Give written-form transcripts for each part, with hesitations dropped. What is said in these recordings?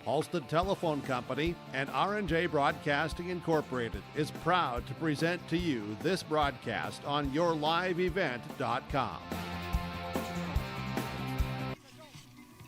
Halstead Telephone Company and R&J Broadcasting Incorporated is proud to present to you this broadcast on yourliveevent.com.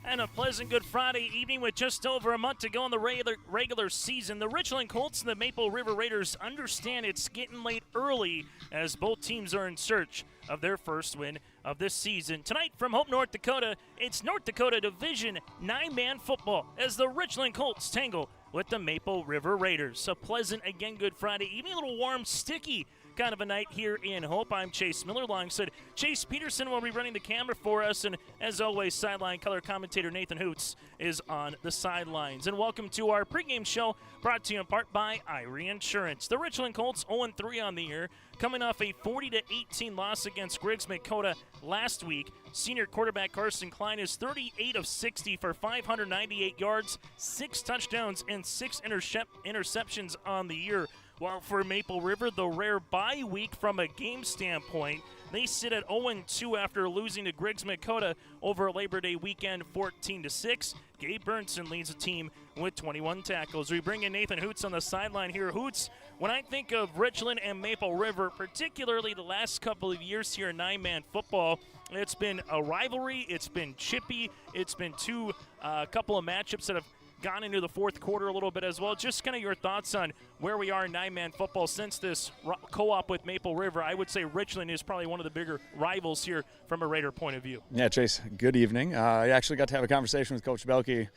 And a pleasant Good Friday evening with just over a month to go in the regular season. The Richland Colts and the Maple River Raiders understand it's getting late early as both teams are in search of their first win of this season. Tonight from Hope, North Dakota, it's North Dakota Division 9-man football as the Richland Colts tangle with the Maple River Raiders. A pleasant, again, Good Friday evening, a little warm, sticky kind of a night here in Hope. I'm Chase Miller. Alongside Chase Peterson will be running the camera for us, and as always, sideline color commentator Nathan Hoots is on the sidelines. And welcome to our pregame show, brought to you in part by Irie Insurance. The Richland Colts 0-3 on the year, coming off a 40-18 loss against Griggs Dakota last week. Senior quarterback Carson Klein is 38 of 60 for 598 yards, 6 touchdowns, and 6 interceptions on the year. While for Maple River, the rare bye week from a game standpoint, they sit at 0-2 after losing to Griggs Dakota over Labor Day weekend 14-6. Gabe Burnson leads the team with 21 tackles. We bring in Nathan Hoots on the sideline here. Hoots, when I think of Richland and Maple River, particularly the last couple of years here in 9-man football, it's been a rivalry, it's been chippy, it's been a couple of matchups that have gone into the fourth quarter a little bit as well. Just kind of your thoughts on where we are in 9-man football since this co-op with Maple River. I would say Richland is probably one of the bigger rivals here from a Raider point of view. Yeah, Chase, good evening. I actually got to have a conversation with Coach Belke.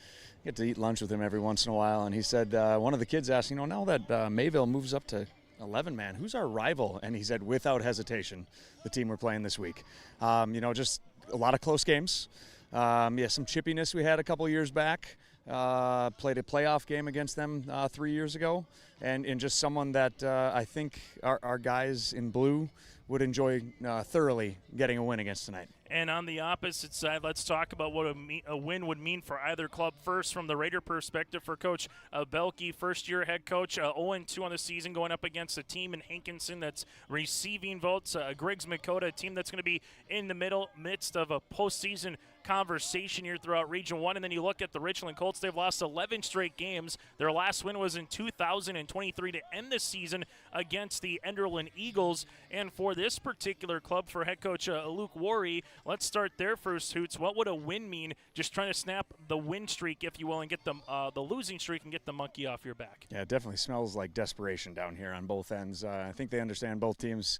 Get to eat lunch with him every once in a while, and he said one of the kids asked, now that Mayville moves up to 11-man, who's our rival? And he said, without hesitation, the team we're playing this week. Just a lot of close games. Some chippiness we had a couple years back. Played a playoff game against them 3 years ago, and just someone that I think our guys in blue would enjoy thoroughly getting a win against tonight. And on the opposite side, let's talk about what a win would mean for either club. First, from the Raider perspective, for Coach Belke, first-year head coach, 0-2 on the season, going up against a team in Hankinson that's receiving votes. Griggs Dakota, a team that's going to be in the midst of a postseason conversation here throughout Region 1. And then you look at the Richland Colts. They've lost 11 straight games. Their last win was in 2023 to end the season against the Enderlin Eagles. And for this particular club, for head coach Luke Worry, let's start there first, Hoots. What would a win mean? Just trying to snap the win streak, if you will, and get the losing streak and get the monkey off your back. Yeah, it definitely smells like desperation down here on both ends. I think they understand, both teams,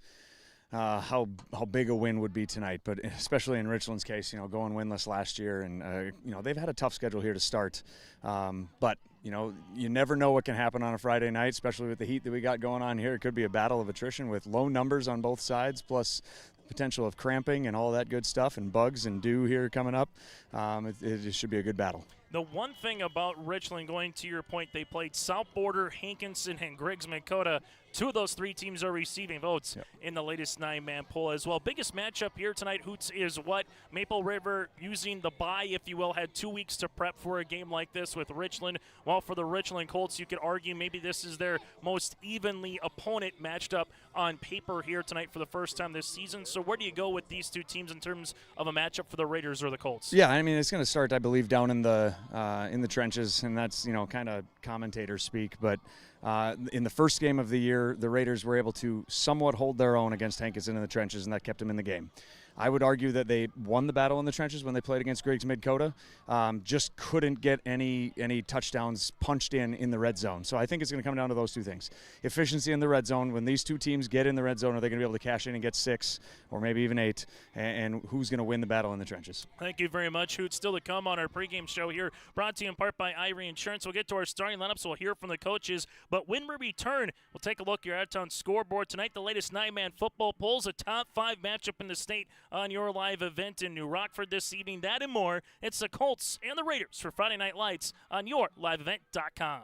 how big a win would be tonight, but especially in Richland's case, going winless last year, and they've had a tough schedule here to start. But you never know what can happen on a Friday night, especially with the heat that we got going on here. It could be a battle of attrition with low numbers on both sides, plus potential of cramping and all that good stuff, and bugs and dew here coming up. It should be a good battle. The one thing about Richland, going to your point, they played South Border, Hankinson, and Griggs Dakota. 2 of those 3 teams are receiving votes in the latest 9-man poll as well. Biggest matchup here tonight, Hoots, is what Maple River, using the bye, if you will, had 2 weeks to prep for a game like this with Richland. While for the Richland Colts, you could argue maybe this is their most evenly opponent matched up on paper here tonight for the first time this season. So where do you go with these 2 teams in terms of a matchup for the Raiders or the Colts? Yeah, it's going to start, I believe, down in the trenches, and that's kind of commentator speak. But in the first game of the year, the Raiders were able to somewhat hold their own against Hankinson in the trenches, and that kept them in the game. I would argue that they won the battle in the trenches when they played against Griggs Dakota. Just couldn't get any touchdowns punched in the red zone. So I think it's going to come down to those 2 things. Efficiency in the red zone. When these 2 teams get in the red zone, are they going to be able to cash in and get 6 or maybe even 8? And who's going to win the battle in the trenches? Thank you very much, Hoots. Still to come on our pregame show here, brought to you in part by Irie Insurance. We'll get to our starting lineups. We'll hear from the coaches. But when we return, we'll take a look at your out-of-town scoreboard tonight. The latest 9-man football polls, a top 5 matchup in the state on your live event in New Rockford this evening. That and more. It's the Colts and the Raiders for Friday Night Lights on yourliveevent.com.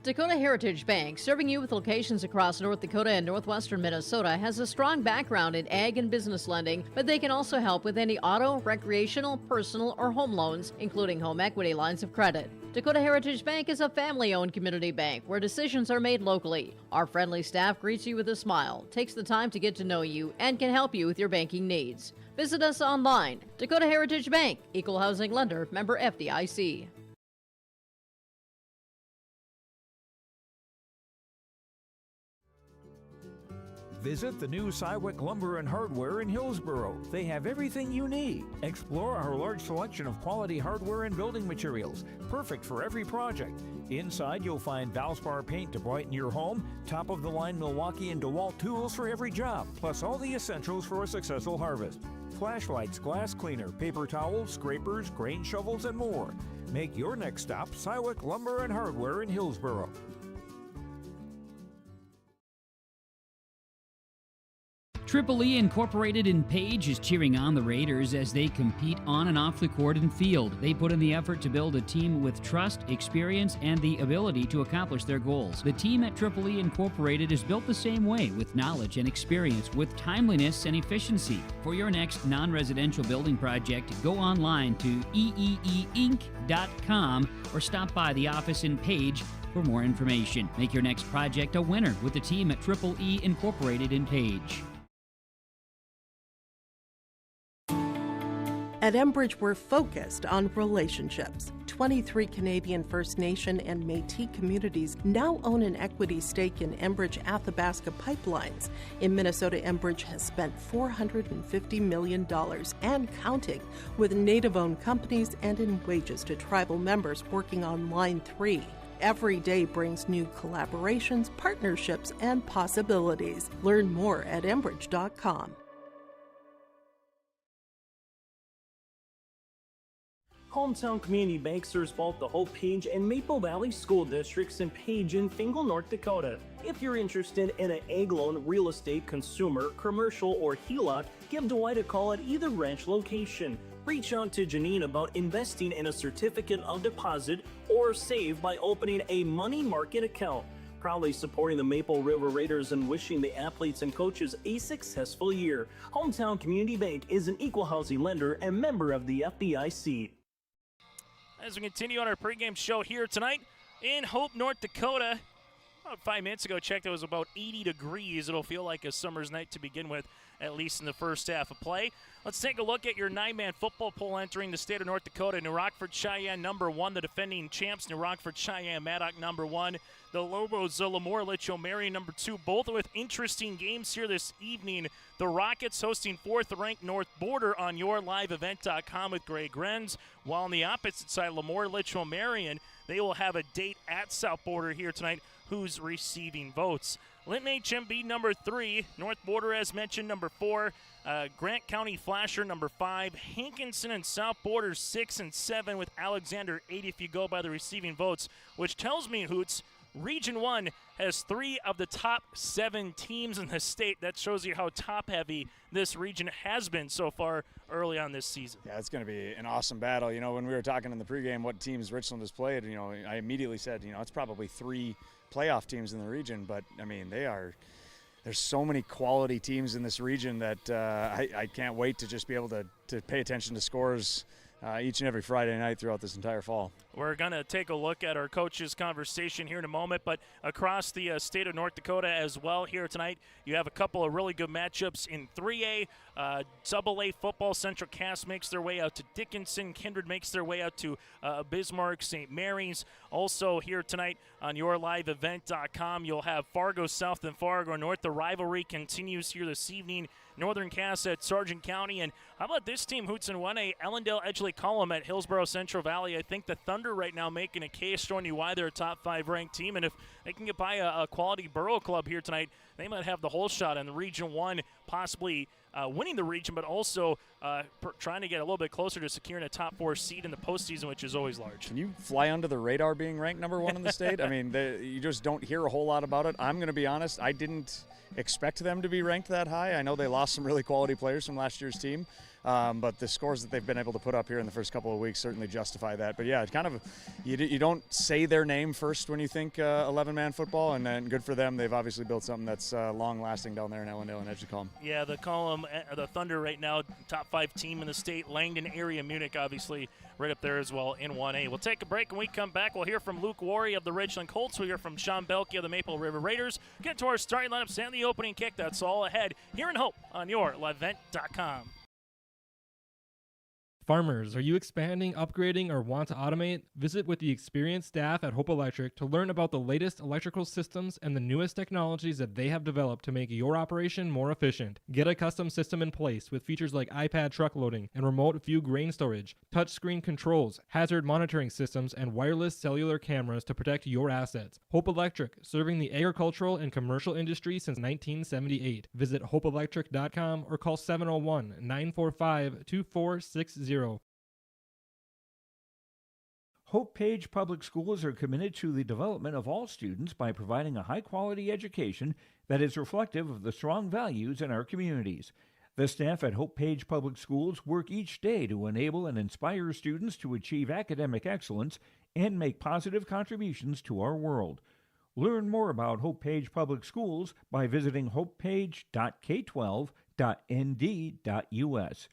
Dakota Heritage Bank, serving you with locations across North Dakota and northwestern Minnesota, has a strong background in ag and business lending, but they can also help with any auto, recreational, personal, or home loans, including home equity lines of credit. Dakota Heritage Bank is a family-owned community bank where decisions are made locally. Our friendly staff greets you with a smile, takes the time to get to know you, and can help you with your banking needs. Visit us online. Dakota Heritage Bank, Equal Housing Lender, member FDIC. Visit the new Cywick Lumber and Hardware in Hillsboro. They have everything you need. Explore our large selection of quality hardware and building materials, perfect for every project. Inside, you'll find Valspar paint to brighten your home, top-of-the-line Milwaukee and DeWalt tools for every job, plus all the essentials for a successful harvest. Flashlights, glass cleaner, paper towels, scrapers, grain shovels, and more. Make your next stop Cywick Lumber and Hardware in Hillsboro. Triple E Incorporated in Page is cheering on the Raiders as they compete on and off the court and field. They put in the effort to build a team with trust, experience, and the ability to accomplish their goals. The team at Triple E Incorporated is built the same way, with knowledge and experience, with timeliness and efficiency. For your next non-residential building project, go online to eeeinc.com or stop by the office in Page for more information. Make your next project a winner with the team at Triple E Incorporated in Page. At Enbridge, we're focused on relationships. 23 Canadian First Nation and Métis communities now own an equity stake in Enbridge Athabasca Pipelines. In Minnesota, Enbridge has spent $450 million and counting with Native-owned companies and in wages to tribal members working on Line 3. Every day brings new collaborations, partnerships, and possibilities. Learn more at Enbridge.com. Hometown Community Bank serves both the Hope Page and Maple Valley School Districts in Page and Fingal, North Dakota. If you're interested in an ag loan, real estate, consumer, commercial, or HELOC, give Dwight a call at either branch location. Reach out to Janine about investing in a certificate of deposit or save by opening a money market account. Proudly supporting the Maple River Raiders and wishing the athletes and coaches a successful year. Hometown Community Bank is an equal housing lender and member of the FDIC. As we continue on our pregame show here tonight in Hope, North Dakota. About 5 minutes ago, checked, it was about 80 degrees. It'll feel like a summer's night to begin with, at least in the first half of play. Let's take a look at your 9-man football poll entering the state of North Dakota. New Rockford Cheyenne number 1, the defending champs. New Rockford Cheyenne Maddock number 1. The Lobos, Lemoore Litchfield Marion number 2, both with interesting games here this evening. The Rockets hosting 4th-ranked North Border on yourliveevent.com with Greg Grenz, while on the opposite side, Lemoore Litchfield Marion, they will have a date at South Border here tonight. Who's receiving votes? Linton HMB number 3, North Border as mentioned number 4, Grant County Flasher number 5, Hankinson and South Border 6 and 7 with Alexander 8 if you go by the receiving votes, which tells me, Hoots, Region 1 has 3 of the top 7 teams in the state. That shows you how top-heavy this region has been so far early on this season. Yeah, it's going to be an awesome battle. You know, when we were talking in the pregame what teams Richland has played, you know, I immediately said, you know, it's probably 3 playoff teams in the region, but, I mean, there's so many quality teams in this region that I can't wait to just be able to pay attention to scores each and every Friday night throughout this entire fall. We're going to take a look at our coaches' conversation here in a moment, but across the state of North Dakota as well here tonight, you have a couple of really good matchups in 3A. AA football, Central Cass makes their way out to Dickinson. Kindred makes their way out to Bismarck, St. Mary's. Also here tonight on yourliveevent.com, you'll have Fargo South and Fargo North. The rivalry continues here this evening. Northern Cass at Sargent County. And how about this team, Hoots and 1A, Ellendale Edgeley Column at Hillsboro Central Valley. I think the Thunder right now making a case showing you why they're a top 5 ranked team. And if they can get by a quality Borough club here tonight, they might have the whole shot in the Region 1, possibly winning the region, but also trying to get a little bit closer to securing a top 4 seed in the postseason, which is always large. Can you fly under the radar being ranked number 1 in the state? I mean, you just don't hear a whole lot about it. I'm going to be honest, I didn't expect them to be ranked that high. I know they lost some really quality players from last year's team, but the scores that they've been able to put up here in the first couple of weeks certainly justify that. But yeah, it's kind of you don't say their name first when you think 11-man football, and then good for them. They've obviously built something that's long-lasting down there in Ellendale and Edgecombe. Yeah, the column, the Thunder right now, top 5 team in the state. Langdon area, Munich, obviously, right up there as well in 1A. We'll take a break. When we come back, we'll hear from Luke Worry of the Richland Colts. We'll hear from Sean Belke of the Maple River Raiders. Get to our starting lineups and the opening kick. That's all ahead here in Hope on your livevent.com. Farmers, are you expanding, upgrading, or want to automate? Visit with the experienced staff at Hope Electric to learn about the latest electrical systems and the newest technologies that they have developed to make your operation more efficient. Get a custom system in place with features like iPad truck loading and remote view grain storage, touchscreen controls, hazard monitoring systems, and wireless cellular cameras to protect your assets. Hope Electric, serving the agricultural and commercial industry since 1978. Visit hopeelectric.com or call 701-945-2460. Hope Page Public Schools are committed to the development of all students by providing a high-quality education that is reflective of the strong values in our communities. The staff at Hope Page Public Schools work each day to enable and inspire students to achieve academic excellence and make positive contributions to our world. Learn more about Hope Page Public Schools by visiting hopepage.k12.nd.us.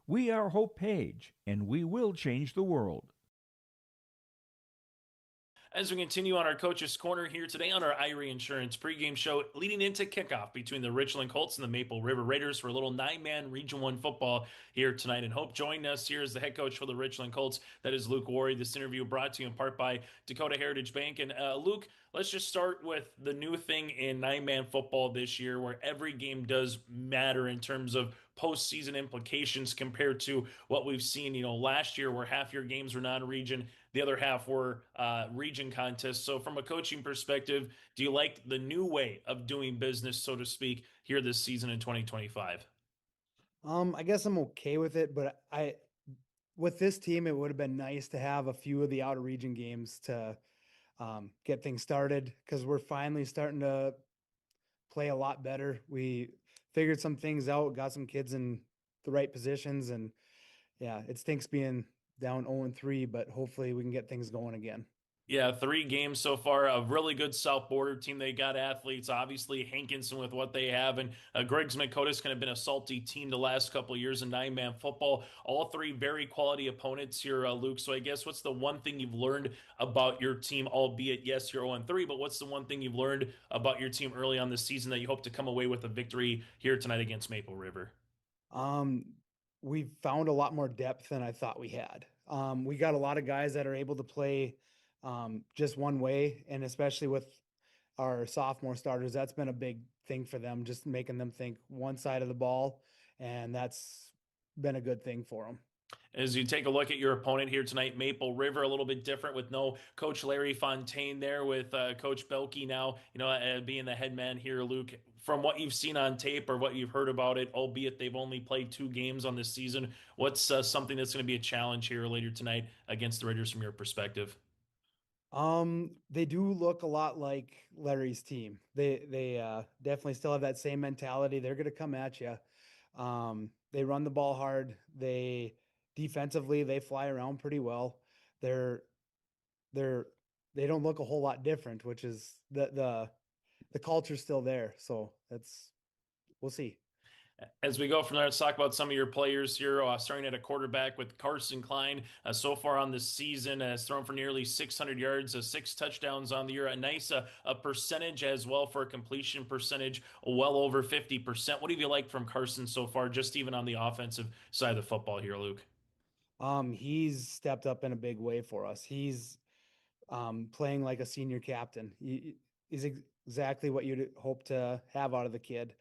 We are Hope Page, and we will change the world. As we continue on our Coach's Corner here today on our Irie Insurance pregame show, leading into kickoff between the Richland Colts and the Maple River Raiders for a little 9-man Region 1 football here tonight. And Hope joining us here is the head coach for the Richland Colts. That is Luke Worry. This interview brought to you in part by Dakota Heritage Bank. And Luke, let's just start with the new thing in 9-man football this year, where every game does matter in terms of postseason implications compared to what we've seen, last year where half your games were non-region, the other half were region contests. So from a coaching perspective, do you like the new way of doing business, so to speak, here this season in 2025? I guess I'm okay with it, but with this team, it would have been nice to have a few of the outer region games to get things started, because we're finally starting to play a lot better. We figured some things out, got some kids in the right positions, and yeah, it stinks being down 0-3, but hopefully we can get things going again. Yeah, 3 games so far. A really good South Border team. They got athletes, obviously Hankinson with what they have, and Greg's Makota's kind of been a salty team the last couple of years in 9-man football. All 3 very quality opponents here, Luke. So I guess what's the one thing you've learned about your team, albeit, yes, you're 0-3, but what's the one thing you've learned about your team early on this season that you hope to come away with a victory here tonight against Maple River? We found a lot more depth than I thought we had. We got a lot of guys that are able to play just one way, and especially with our sophomore starters, that's been a big thing for them, just making them think one side of the ball, and that's been a good thing for them. As you take a look at your opponent here tonight, Maple River, a little bit different with no Coach Larry Fontaine there, with Coach Belke now, being the head man here, Luke. From what you've seen on tape or what you've heard about it, albeit they've only played 2 games on this season, what's something that's going to be a challenge here later tonight against the Raiders from your perspective? They do look a lot like Larry's team. They definitely still have that same mentality. They're going to come at you. They run the ball hard. Defensively, they fly around pretty well. They don't look a whole lot different, which is the culture's still there. So we'll see. As we go from there, let's talk about some of your players here, starting at a quarterback with Carson Klein. So far on the season, has thrown for nearly 600 yards, 6 touchdowns on the year, a nice a percentage as well for a completion percentage, well over 50%. What have you liked from Carson so far, just even on the offensive side of the football here, Luke? He's stepped up in a big way for us. He's playing like a senior captain. He's exactly what you'd hope to have out of the kid.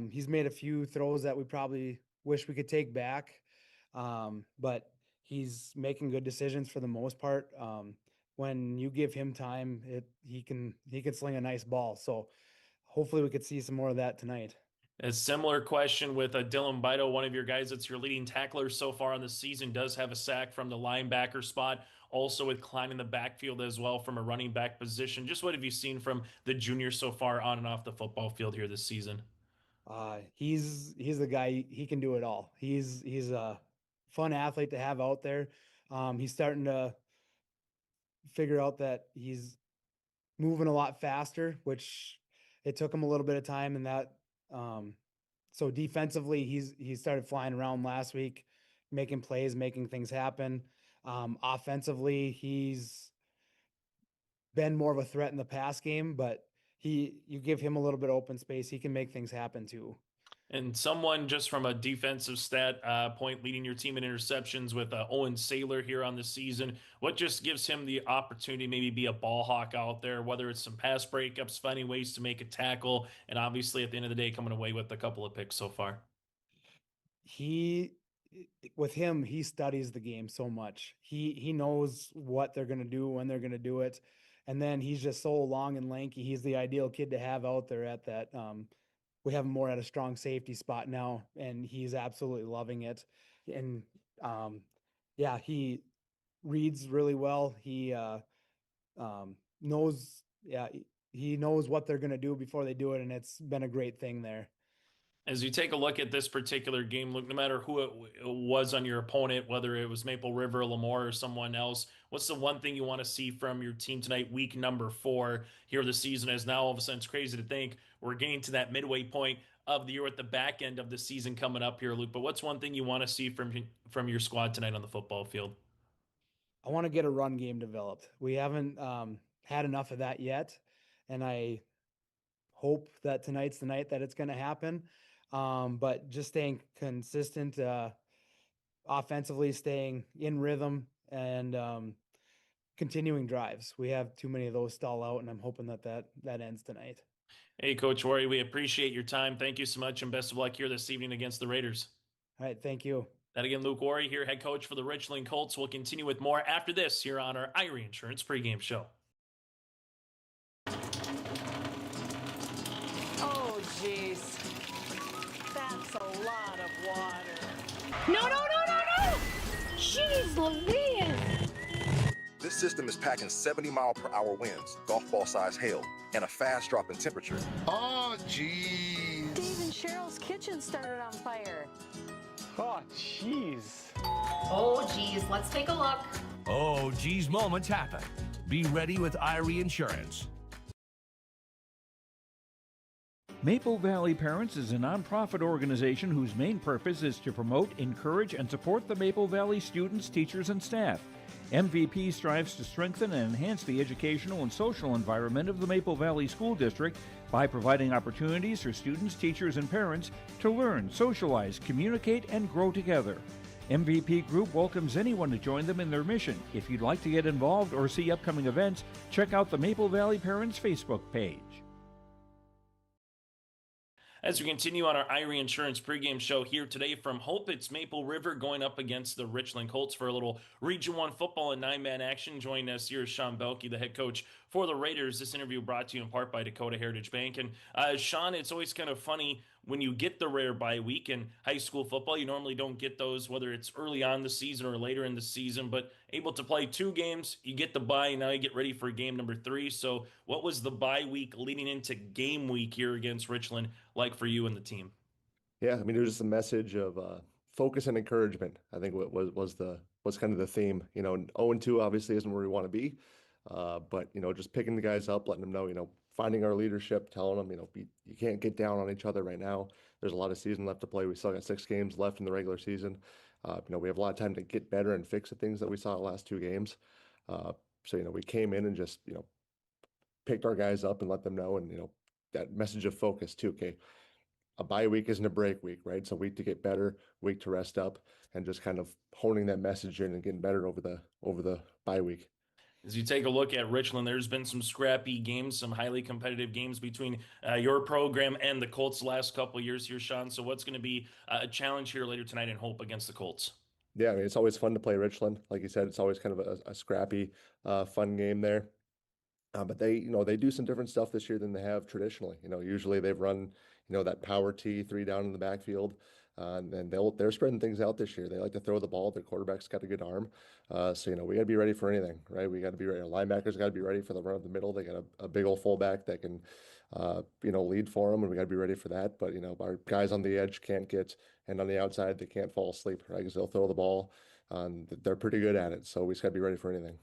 He's made a few throws that we probably wish we could take back, but he's making good decisions for the most part. When you give him time, he can sling a nice ball. So hopefully we could see some more of that tonight. A similar question with Dylan Bido, one of your guys that's your leading tackler so far on the season, does have a sack from the linebacker spot, also with Klein in the backfield as well from a running back position. Just what have you seen from the junior so far on and off the football field here this season? He's the guy. He can do it all. He's a fun athlete to have out there. He's starting to figure out that he's moving a lot faster, which it took him a little bit of time. And that, so defensively, he started flying around last week, making plays, making things happen. Offensively, he's been more of a threat in the pass game, but you give him a little bit of open space, he can make things happen too. And someone just from a defensive stat point leading your team in interceptions with Owen Saylor here on the season. What just gives him the opportunity maybe be a ball hawk out there, whether it's some pass breakups, finding ways to make a tackle, and obviously at the end of the day coming away with a couple of picks so far? With him, he studies the game so much. He knows what they're going to do, when they're going to do it. And then he's just so long and lanky. He's the ideal kid to have out there at that. We have him more at a strong safety spot now, and he's absolutely loving it. And yeah, he reads really well. He knows, yeah, he knows what they're going to do before they do it. And it's been a great thing there. As you take a look at this particular game, look, no matter who it was on your opponent, whether it was Maple River, Lemoore, or someone else, what's the one thing you want to see from your team tonight, week number 4 here of the season? As now all of a sudden it's crazy to think we're getting to that midway point of the year at the back end of the season coming up here, Luke. But what's one thing you want to see from your squad tonight on the football field? I want to get a run game developed. We haven't had enough of that yet, and I hope that tonight's the night that it's going to happen. But just staying consistent, offensively, staying in rhythm, and continuing drives. We have too many of those stall out, and I'm hoping that ends tonight. Hey, Coach Worry, we appreciate your time. Thank you so much, and best of luck here this evening against the Raiders. All right, thank you. That again, Luke Worry here, head coach for the Richland Colts. We'll continue with more after this here on our Irie Insurance pregame show. Oh, jeez. That's a lot of water. No! Jeez Louise! This system is packing 70-mile-per-hour winds, golf ball-sized hail, and a fast drop in temperature. Oh, jeez. Dave and Cheryl's kitchen started on fire. Oh, jeez. Oh, geez, let's take a look. Oh, geez, moments happen. Be ready with Irie Insurance. Maple Valley Parents is a nonprofit organization whose main purpose is to promote, encourage, and support the Maple Valley students, teachers, and staff. MVP strives to strengthen and enhance the educational and social environment of the Maple Valley School District by providing opportunities for students, teachers, and parents to learn, socialize, communicate, and grow together. MVP Group welcomes anyone to join them in their mission. If you'd like to get involved or see upcoming events, check out the Maple Valley Parents Facebook page. As we continue on our Irie Insurance pregame show here today from Hope, it's Maple River going up against the Richland Colts for a little Region 1 football and 9-man action. Joining us here is Sean Belke, the head coach for the Raiders. This interview brought to you in part by Dakota Heritage Bank. And Sean, it's always kind of funny when you get the rare bye week in high school football. You normally don't get those, whether it's early on the season or later in the season, but able to play 2 games, you get the bye, now you get ready for game number 3. So what was the bye week leading into game week here against Richland like for you and the team? Yeah, I mean, it was just a message of focus and encouragement. I think what was kind of the theme. 0-2 obviously isn't where we want to be, but just picking the guys up, letting them know, finding our leadership, telling them, you can't get down on each other right now. There's a lot of season left to play. We still got 6 games left in the regular season. We have a lot of time to get better and fix the things that we saw the last 2 games. So we came in and just picked our guys up and let them know, and that message of focus too. Okay, a bye week isn't a break week, right? It's a week to get better, week to rest up, and just kind of honing that message in and getting better over the bye week. As you take a look at Richland, there's been some scrappy games, some highly competitive games between your program and the Colts the last couple of years here, Sean. So what's going to be a challenge here later tonight in Hope against the Colts? Yeah, I mean, it's always fun to play Richland. Like you said, it's always kind of a scrappy, fun game there. But they do some different stuff this year than they have traditionally. Usually they've run, that power T, 3 down in the backfield. And they're spreading things out this year. They like to throw the ball. Their quarterback's got a good arm. So, we got to be ready for anything, right? We got to be ready. Our linebackers got to be ready for the run of the middle. They got a big old fullback that can, lead for them, and we got to be ready for that. But, our guys on the edge can't get, and on the outside, they can't fall asleep, right? Because they'll throw the ball. They're pretty good at it. So we just got to be ready for anything.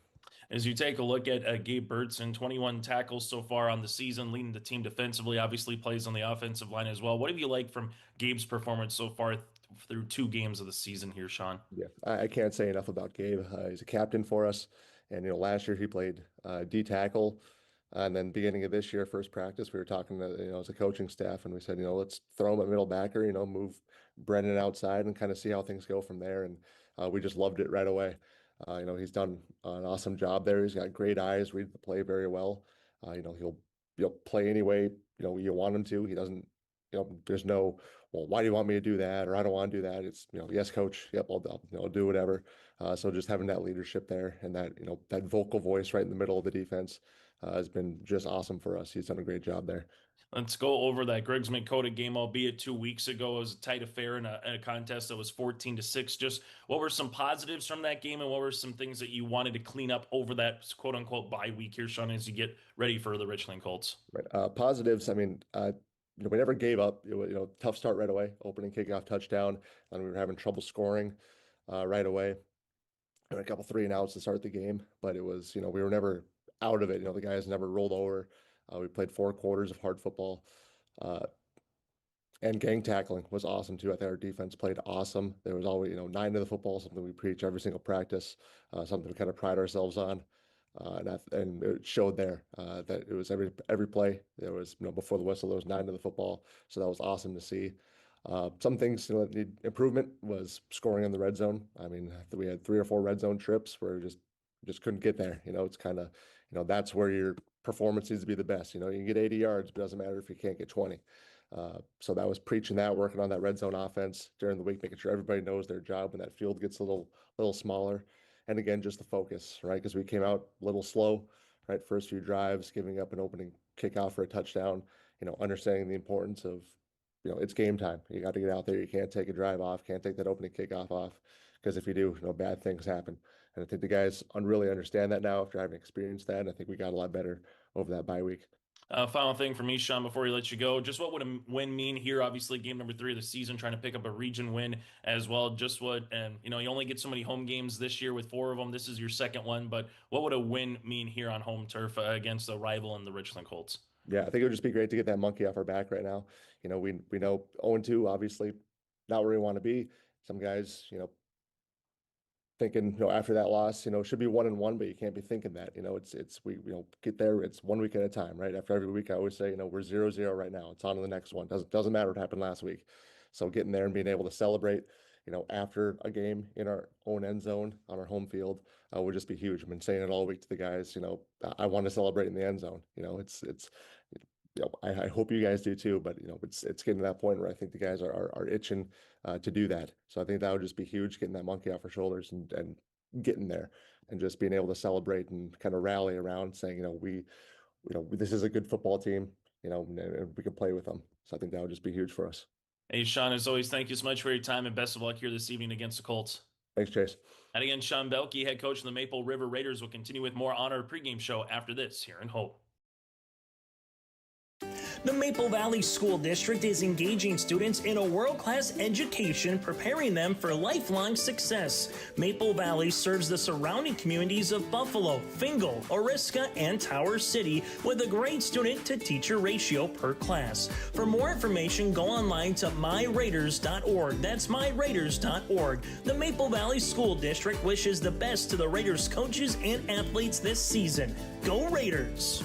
As you take a look at Gabe Burtson, 21 tackles so far on the season, leading the team defensively, obviously plays on the offensive line as well. What have you liked from Gabe's performance so far through 2 games of the season here, Sean? Yeah, I can't say enough about Gabe. He's a captain for us. And, last year he played D tackle. And then beginning of this year, first practice, we were talking to, as a coaching staff, and we said, let's throw him at middle backer, move Brennan outside and kind of see how things go from there. And we just loved it right away. He's done an awesome job there. He's got great eyes, read the play very well. He'll play any way, you want him to. He doesn't, there's no, well, why do you want me to do that? Or I don't want to do that. It's, yes, coach. Yep, I'll do whatever. So just having that leadership there and that, that vocal voice right in the middle of the defense has been just awesome for us. He's done a great job there. Let's go over that Griggs-Dakota game, albeit 2 weeks ago. It was a tight affair in a contest that was 14-6. Just what were some positives from that game, and what were some things that you wanted to clean up over that quote-unquote bye week here, Sean, as you get ready for the Richland Colts? Right. Positives, we never gave up. It was, tough start right away, opening kickoff touchdown, and we were having trouble scoring right away. And a couple 3-and-outs to start the game, but it was, we were never out of it. The guys never rolled over. We played 4 quarters of hard football, and gang tackling was awesome too. I think our defense played awesome. There was always, 9 to the football, something we preach every single practice, something we kind of pride ourselves on, and it showed there that it was every play. There was, before the whistle, there was 9 to the football, so that was awesome to see. Some things that need improvement was scoring in the red zone. We had 3 or 4 red zone trips where we just couldn't get there. It's kind of, that's where your performance needs to be the best. You can get 80 yards, but it doesn't matter if you can't get 20. So that was preaching that, working on that red zone offense during the week, making sure everybody knows their job when that field gets a little smaller. And again, just the focus, right? Because we came out a little slow, right? First few drives, giving up an opening kickoff for a touchdown, understanding the importance of, it's game time. You got to get out there. You can't take a drive off, can't take that opening kickoff off, because if you do, bad things happen. And I think the guys really understand that now after having experienced that. And I think we got a lot better over that bye week. Final thing for me, Sean, before we let you go, just what would a win mean here? Obviously, game number 3 of the season, trying to pick up a region win as well. Just what, and you only get so many home games this year with 4 of them. This is your second one, but what would a win mean here on home turf against a rival in the Richland Colts? Yeah, I think it would just be great to get that monkey off our back right now. We know 0-2, obviously, not where we want to be. Some guys, thinking, after that loss, should be 1-1, but you can't be thinking that, we get there. It's 1 week at a time, right? After every week, I always say, we're 0-0 right now. It's on to the next one. Doesn't matter what happened last week. So getting there and being able to celebrate, after a game in our own end zone on our home field would just be huge. I've been saying it all week to the guys, I want to celebrate in the end zone. I hope you guys do too, but it's getting to that point where I think the guys are itching to do that. So I think that would just be huge, getting that monkey off our shoulders and getting there and just being able to celebrate and kind of rally around saying, this is a good football team, and we can play with them. So I think that would just be huge for us. Hey, Sean, as always, thank you so much for your time and best of luck here this evening against the Colts. Thanks, Chase. And again, Sean Belke, head coach of the Maple River Raiders, will continue with more on our pregame show after this here in Hope. The Maple Valley School District is engaging students in a world-class education, preparing them for lifelong success. Maple Valley serves the surrounding communities of Buffalo, Fingal, Oriska, and Tower City with a great student-to-teacher ratio per class. For more information, go online to myraiders.org. That's myraiders.org. The Maple Valley School District wishes the best to the Raiders coaches and athletes this season. Go Raiders!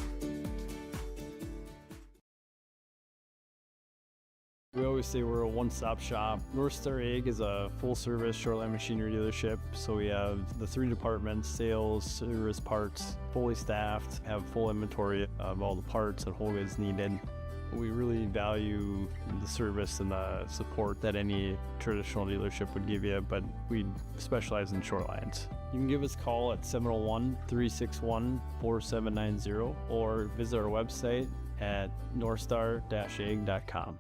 We always say we're a one-stop shop. North Star Ag is a full-service shoreline machinery dealership. So we have the 3 departments: sales, service, parts, fully staffed, have full inventory of all the parts and whole goods needed. We really value the service and the support that any traditional dealership would give you, but we specialize in shorelines. You can give us a call at 701-361-4790 or visit our website at northstar-ag.com.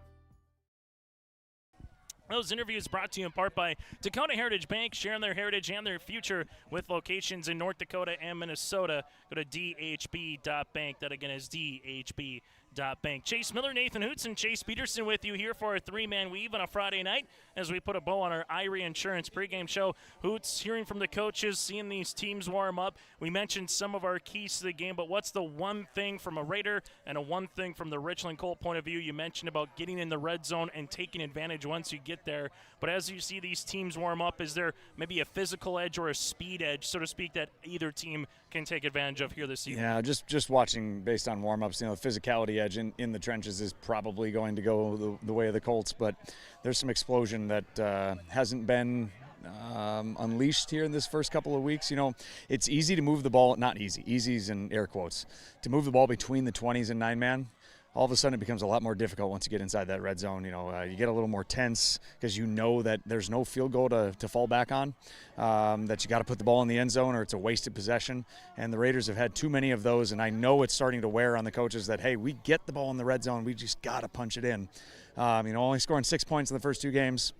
Those interviews brought to you in part by Dakota Heritage Bank, sharing their heritage and their future with locations in North Dakota and Minnesota. Go to dhb.bank. That again is dhb.bank. Chase Miller, Nathan Hoots, and Chase Peterson with you here for a three-man weave on a Friday night as we put a bow on our Irie Insurance pregame show. Hoots, hearing from the coaches, seeing these teams warm up. We mentioned some of our keys to the game, but what's the one thing from a Raider and a one thing from the Richland Colt point of view? You mentioned about getting in the red zone and taking advantage once you get there. But as you see these teams warm up, is there maybe a physical edge or a speed edge, so to speak, that either team can take advantage of here this season? Yeah, just watching based on warm-ups, the physicality edge in the trenches is probably going to go the way of the Colts, but there's some explosion that hasn't been unleashed here in this first couple of weeks. It's easy to move the ball, not easy, easy's in air quotes, to move the ball between the 20s and 9-man. All of a sudden it becomes a lot more difficult once you get inside that red zone. You get a little more tense because that there's no field goal to fall back on, that you got to put the ball in the end zone or it's a wasted possession. And the Raiders have had too many of those, and I know it's starting to wear on the coaches that, hey, we get the ball in the red zone, we just got to punch it in. Only scoring 6 points in the first two games,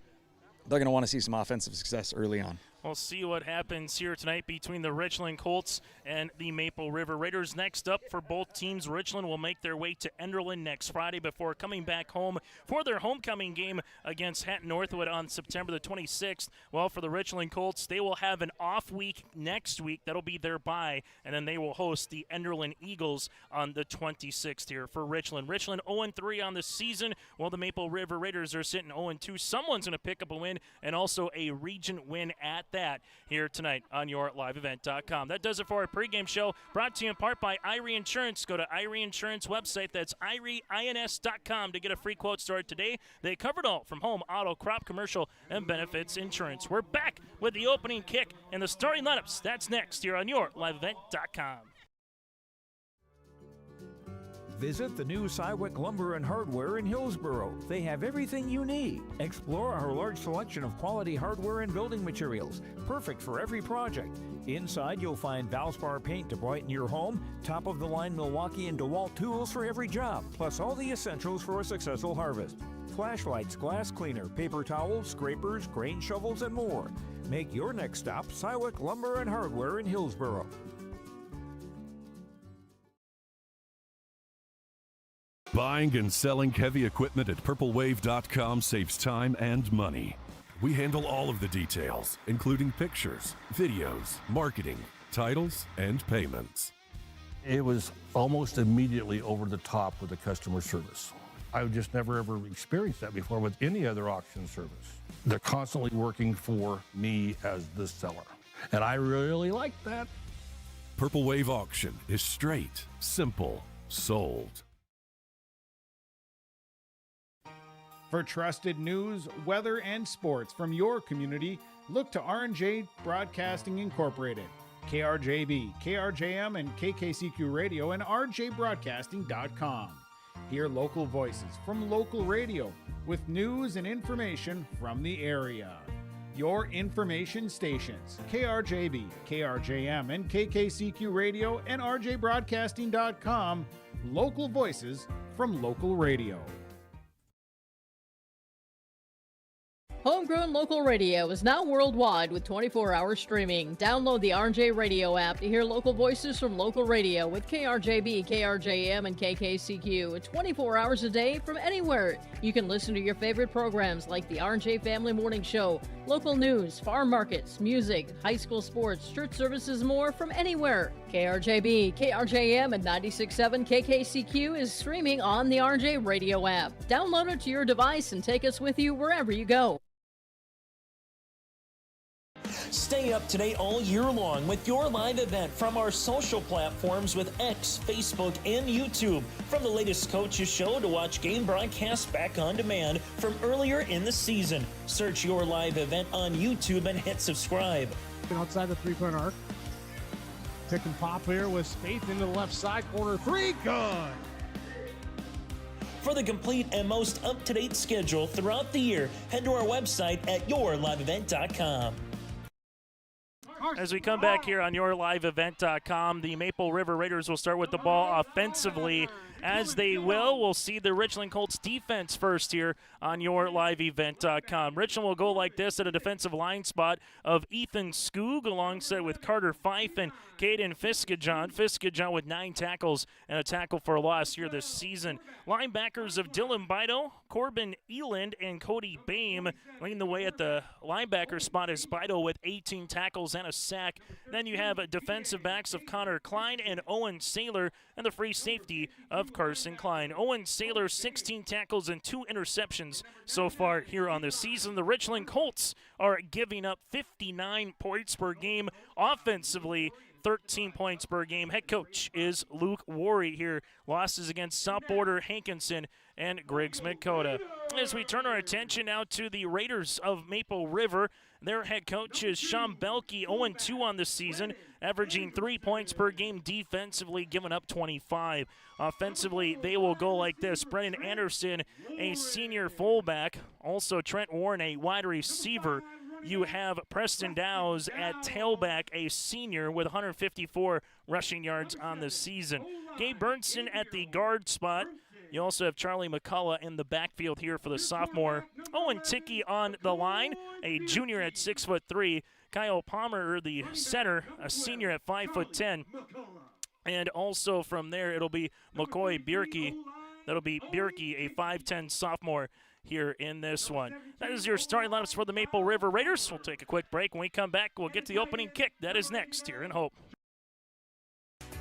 they're going to want to see some offensive success early on. We'll see what happens here tonight between the Richland Colts and the Maple River Raiders. Next up for both teams, Richland will make their way to Enderlin next Friday before coming back home for their homecoming game against Hatton Northwood on September the 26th. Well, for the Richland Colts, they will have an off week next week. That'll be their bye, and then they will host the Enderlin Eagles on the 26th here for Richland. Richland 0-3 on the season, while the Maple River Raiders are sitting 0-2. Someone's going to pick up a win and also a region win at that here tonight on yourliveevent.com. That does it for our pregame show, brought to you in part by Irie Insurance. Go to Irie Insurance website. That's IrieINS.com to get a free quote started today. They covered all from home, auto, crop, commercial, and benefits insurance. We're back with the opening kick and the starting lineups. That's next here on yourliveevent.com. Visit the new Cywick Lumber and Hardware in Hillsboro. They have everything you need. Explore our large selection of quality hardware and building materials, perfect for every project. Inside, you'll find Valspar paint to brighten your home, top-of-the-line Milwaukee and DeWalt tools for every job, plus all the essentials for a successful harvest. Flashlights, glass cleaner, paper towels, scrapers, grain shovels, and more. Make your next stop Cywick Lumber and Hardware in Hillsboro. Buying and selling heavy equipment at purplewave.com saves time and money. We handle all of the details, including pictures, videos, marketing, titles, and payments. It was almost immediately over the top with the customer service. I've just never ever experienced that before with any other auction service. They're constantly working for me as the seller, and I really like that. Purple Wave Auction is straight, simple, sold. For trusted news, weather, and sports from your community, look to R&J Broadcasting Incorporated, KRJB, KRJM, and KKCQ Radio, and rjbroadcasting.com. Hear local voices from local radio with news and information from the area. Your information stations, KRJB, KRJM, and KKCQ Radio, and rjbroadcasting.com. Local voices from local radio. Homegrown local radio is now worldwide with 24-hour streaming. Download the RJ Radio app to hear local voices from local radio with KRJB, KRJM, and KKCQ 24 hours a day from anywhere. You can listen to your favorite programs like the RJ Family Morning Show, local news, farm markets, music, high school sports, church services, more from anywhere. KRJB, KRJM, and 96.7 KKCQ is streaming on the RJ Radio app. Download it to your device and take us with you wherever you go. Stay up to date all year long with your live event from our social platforms with X, Facebook, and YouTube. From the latest coaches show to watch game broadcasts back on demand from earlier in the season. Search your live event on YouTube and hit subscribe. Outside the three-point arc. Pick and pop here with Spaeth into the left side corner. Three, good. For the complete and most up-to-date schedule throughout the year, head to our website at yourliveevent.com. As we come back here on YourLiveEvent.com, the Maple River Raiders will start with the ball offensively. As they will, we'll see the Richland Colts defense first here on YourLiveEvent.com. Richland will go like this at a defensive line spot of Ethan Skoog alongside with Carter Fife and Caden Fiskajon. Fiskajon with 9 tackles and a tackle for a loss here this season. Linebackers of Dylan Bido, Corbin Eland, and Cody Bame. Leading the way at the linebacker spot is Bido with 18 tackles and a sack. Then you have defensive backs of Connor Klein and Owen Saylor, and the free safety of Carson Klein. Owen Saylor, 16 tackles and 2 interceptions so far here on the season. The Richland Colts are giving up 59 points per game offensively. 13 points per game. Head coach is Luke Worry here. Losses against South Border, Hankinson, and Griggs Dakota. As we turn our attention now to the Raiders of Maple River, their head coach is Sean Belke, 0-2 on the season, averaging 3 points per game defensively, giving up 25. Offensively, they will go like this. Brennan Anderson, a senior fullback. Also Trent Warren, a wide receiver. You have Preston Dowes at tailback, a senior with 154 rushing yards on the season. Gabe Burnson at the guard spot. You also have Charlie McCullough in the backfield here for the sophomore. Owen Tickey on the line, a junior at 6'3". Kyle Palmer, the center, a senior at 5'10". And also from there, it'll be McCoy Bierke. That'll be Bierke, a 5'10" sophomore here in this one. That is your starting lineups for the Maple River Raiders. We'll take a quick break. When we come back, we'll get to the opening kick. That is next here in Hope.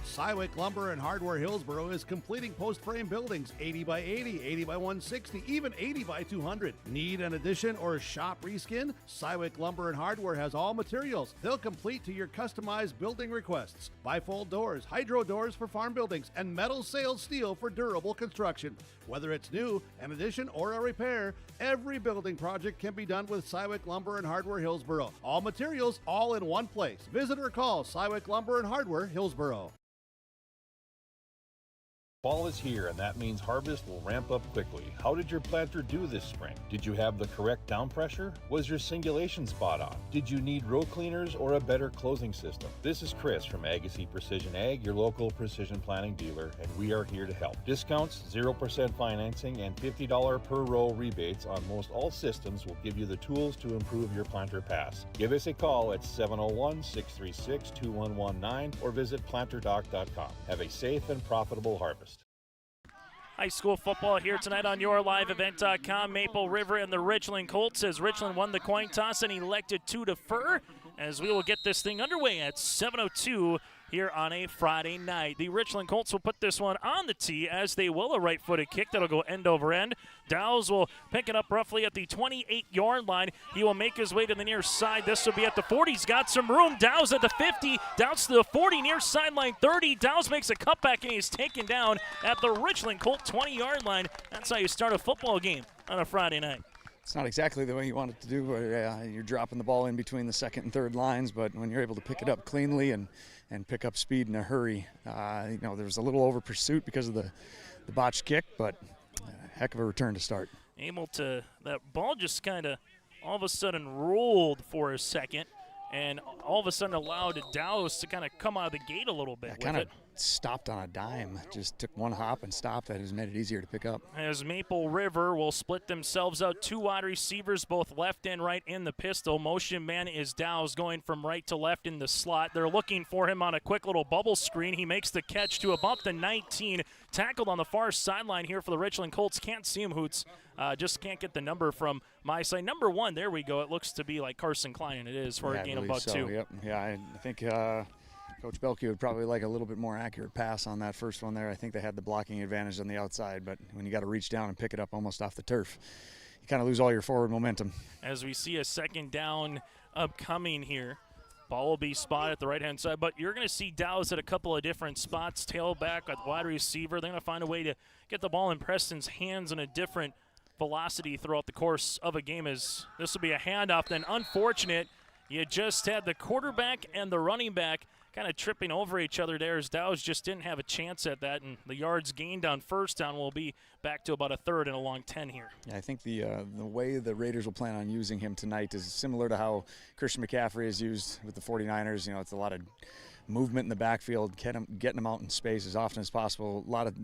Cywick Lumber and Hardware Hillsboro is completing post-frame buildings 80 by 80, 80 by 160, even 80 by 200. Need an addition or shop reskin? Cywick Lumber and Hardware has all materials. They'll complete to your customized building requests. Bifold doors, hydro doors for farm buildings, and metal sail steel for durable construction. Whether it's new, an addition, or a repair, every building project can be done with Cywick Lumber and Hardware Hillsboro. All materials, all in one place. Visit or call Cywick Lumber and Hardware Hillsboro. Fall is here, and that means harvest will ramp up quickly. How did your planter do this spring? Did you have the correct down pressure? Was your singulation spot on? Did you need row cleaners or a better closing system? This is Chris from Agassiz Precision Ag, your local precision planting dealer, and we are here to help. Discounts, 0% financing, and $50 per row rebates on most all systems will give you the tools to improve your planter pass. Give us a call at 701-636-2119 or visit planterdoc.com. Have a safe and profitable harvest. High school football here tonight on YourLiveEvent.com. Maple River and the Richland Colts, as Richland won the coin toss and elected to defer, as we will get this thing underway at 7:02 here on a Friday night. The Richland Colts will put this one on the tee, as they will. A right-footed kick that'll go end over end. Dowes will pick it up roughly at the 28-yard line. He will make his way to the near side. This will be at the 40. He's got some room. Dowes at the 50. Dowes to the 40, near sideline 30. Dowes makes a cutback, and he's taken down at the Richland Colt 20-yard line. That's how you start a football game on a Friday night. It's not exactly the way you want it to do. You're dropping the ball in between the second and third lines, but when you're able to pick it up cleanly and pick up speed in a hurry, there was a little over pursuit because of the botched kick, but heck of a return to start. Able to, that ball just kind of all of a sudden rolled for a second, and all of a sudden allowed Dowes to kind of come out of the gate a little bit with kind it. of stopped on a dime, just took one hop and stopped. That has made it easier to pick up. As Maple River will split themselves out, 2 wide receivers, both left and right in the pistol. Motion man is Dowes, going from right to left in the slot. They're looking for him on a quick little bubble screen. He makes the catch to about the 19. Tackled on the far sideline here for the Richland Colts. Can't see him, Hoots. Just can't get the number from my side. Number 1, there we go. It looks to be like Carson Klein, and it is for a gain of about 2. Yep. Yeah, I think Coach Belke would probably like a little bit more accurate pass on that first one there. I think they had the blocking advantage on the outside, but when you got to reach down and pick it up almost off the turf, you kind of lose all your forward momentum. As we see a second down upcoming here. Ball will be spotted at the right-hand side, but you're going to see Dowes at a couple of different spots, tailback with wide receiver. They're going to find a way to get the ball in Preston's hands in a different velocity throughout the course of a game. As this will be a handoff, then unfortunate. You just had the quarterback and the running back kind of tripping over each other there as Dow's just didn't have a chance at that, and the yards gained on first down will be back to about a third and a long 10 here. Yeah, I think the way the Raiders will plan on using him tonight is similar to how Christian McCaffrey is used with the 49ers. You know, it's a lot of movement in the backfield, getting them out in space as often as possible. A lot of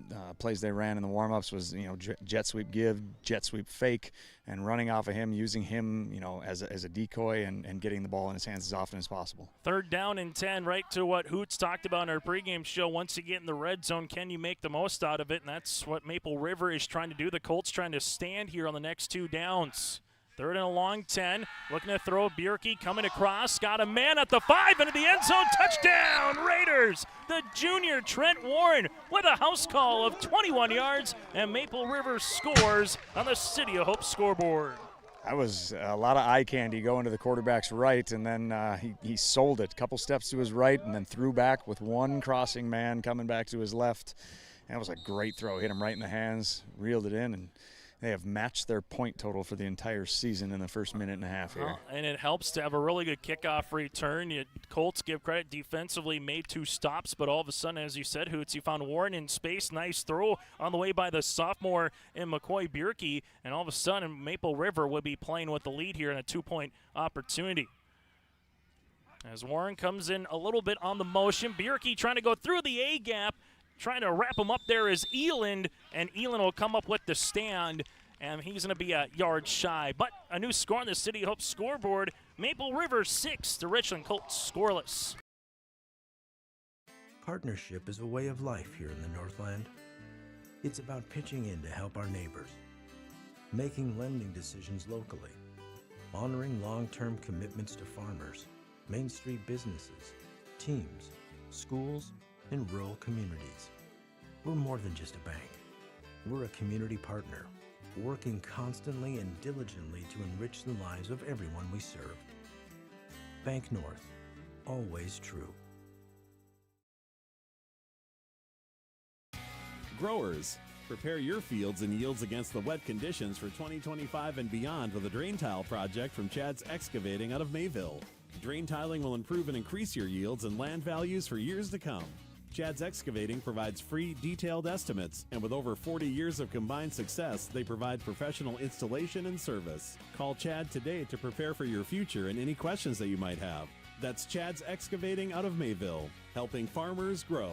plays they ran in the warm-ups was, you know, jet sweep give, jet sweep fake, and running off of him, using him, you know, as a decoy and getting the ball in his hands as often as possible. Third down and 10, right to what Hoots talked about in our pregame show. Once you get in the red zone, can you make the most out of it? And that's what Maple River is trying to do. The Colts trying to stand here on the next 2 downs. Third and a long 10, looking to throw. Bjerke coming across, got a man at the 5, into the end zone, touchdown Raiders! The junior Trent Warren with a house call of 21 yards, and Maple River scores on the City of Hope scoreboard. That was a lot of eye candy going to the quarterback's right, and then he sold it. A couple steps to his right, and then threw back with one crossing man coming back to his left. That was a great throw. Hit him right in the hands, reeled it in, and they have matched their point total for the entire season in the first minute and a half here. And it helps to have a really good kickoff return. Colts give credit defensively, made 2 stops, but all of a sudden, as you said, Hoots, you found Warren in space. Nice throw on the way by the sophomore in McCoy Bjerke, and all of a sudden, Maple River would be playing with the lead here in a 2-point opportunity. As Warren comes in a little bit on the motion, Bjerke trying to go through the A gap. Trying to wrap him up there is Eland, and Eland will come up with the stand, and he's going to be a yard shy. But a new score on the City Hope scoreboard, Maple River 6, the Richland Colts scoreless. Partnership is a way of life here in the Northland. It's about pitching in to help our neighbors, making lending decisions locally, honoring long-term commitments to farmers, Main Street businesses, teams, schools, and rural communities. We're more than just a bank. We're a community partner, working constantly and diligently to enrich the lives of everyone we serve. Bank North, always true. Growers, prepare your fields and yields against the wet conditions for 2025 and beyond with a drain tile project from Chad's Excavating out of Mayville. Drain tiling will improve and increase your yields and land values for years to come. Chad's Excavating provides free, detailed estimates, and with over 40 years of combined success, they provide professional installation and service. Call Chad today to prepare for your future and any questions that you might have. That's Chad's Excavating out of Mayville, helping farmers grow.